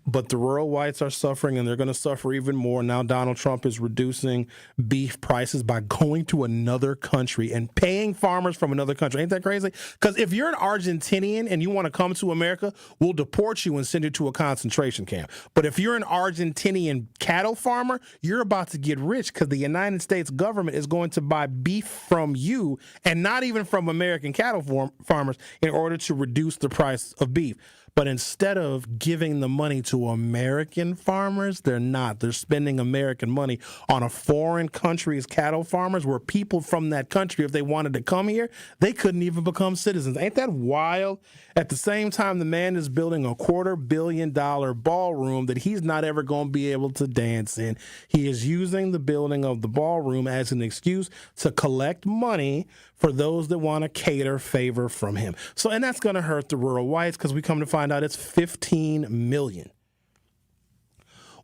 but the rural whites are suffering, and they're going to suffer even more. Now Donald Trump is reducing beef prices by going to another country and paying farmers from another country. Ain't that crazy? Because if you're an Argentinian and you want to come to America, we'll deport you and send you to a concentration camp. But if you're an Argentinian cattle farmer, you're about to get rich because the United States government is going to buy beef from you and not even from American cattle farmers in order to reduce the price of beef. But instead of giving the money to American farmers, they're not. They're spending American money on a foreign country's cattle farmers, where people from that country, if they wanted to come here, they couldn't even become citizens. Ain't that wild? At the same time, the man is building a $250 million ballroom that he's not ever going to be able to dance in. He is using the building of the ballroom as an excuse to collect money for those that want to cater favor from him. So, and that's going to hurt the rural whites, because we come to find out it's 15 million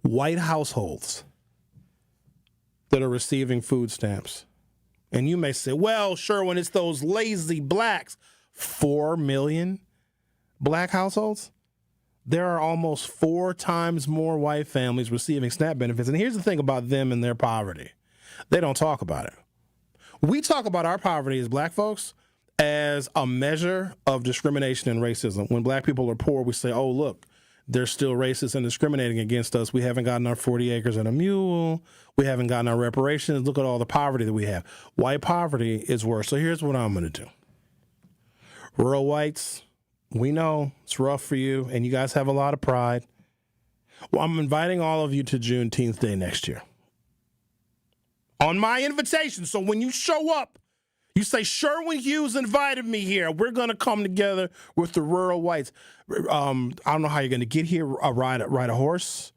white households that are receiving food stamps. And you may say, well, Sherwin, it's those lazy blacks. 4 million black households? There are almost 4 times more white families receiving SNAP benefits. And here's the thing about them and their poverty. They don't talk about it. We talk about our poverty as black folks as a measure of discrimination and racism. When black people are poor, we say, oh, look, they're still racist and discriminating against us. We haven't gotten our 40 acres and a mule. We haven't gotten our reparations. Look at all the poverty that we have. White poverty is worse. So here's what I'm going to do. Rural whites, we know it's rough for you, and you guys have a lot of pride. Well, I'm inviting all of you to Juneteenth Day next year. On my invitation. So when you show up, you say, Sherwin Hughes invited me here. We're going to come together with the rural whites. I don't know how you're going to get here. Ride a horse.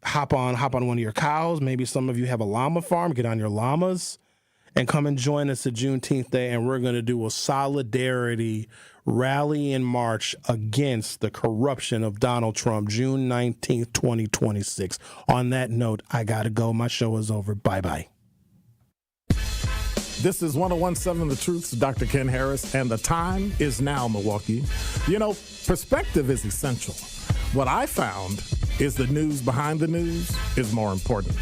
Hop on one of your cows. Maybe some of you have a llama farm. Get on your llamas and come and join us at Juneteenth Day. And we're going to do a solidarity rally in March against the corruption of Donald Trump, June 19th, 2026. On that note, I got to go. My show is over. Bye-bye. This is 101.7 The Truth's Dr. Ken Harris, and the time is now, Milwaukee. You know, perspective is essential. What I found is the news behind the news is more important.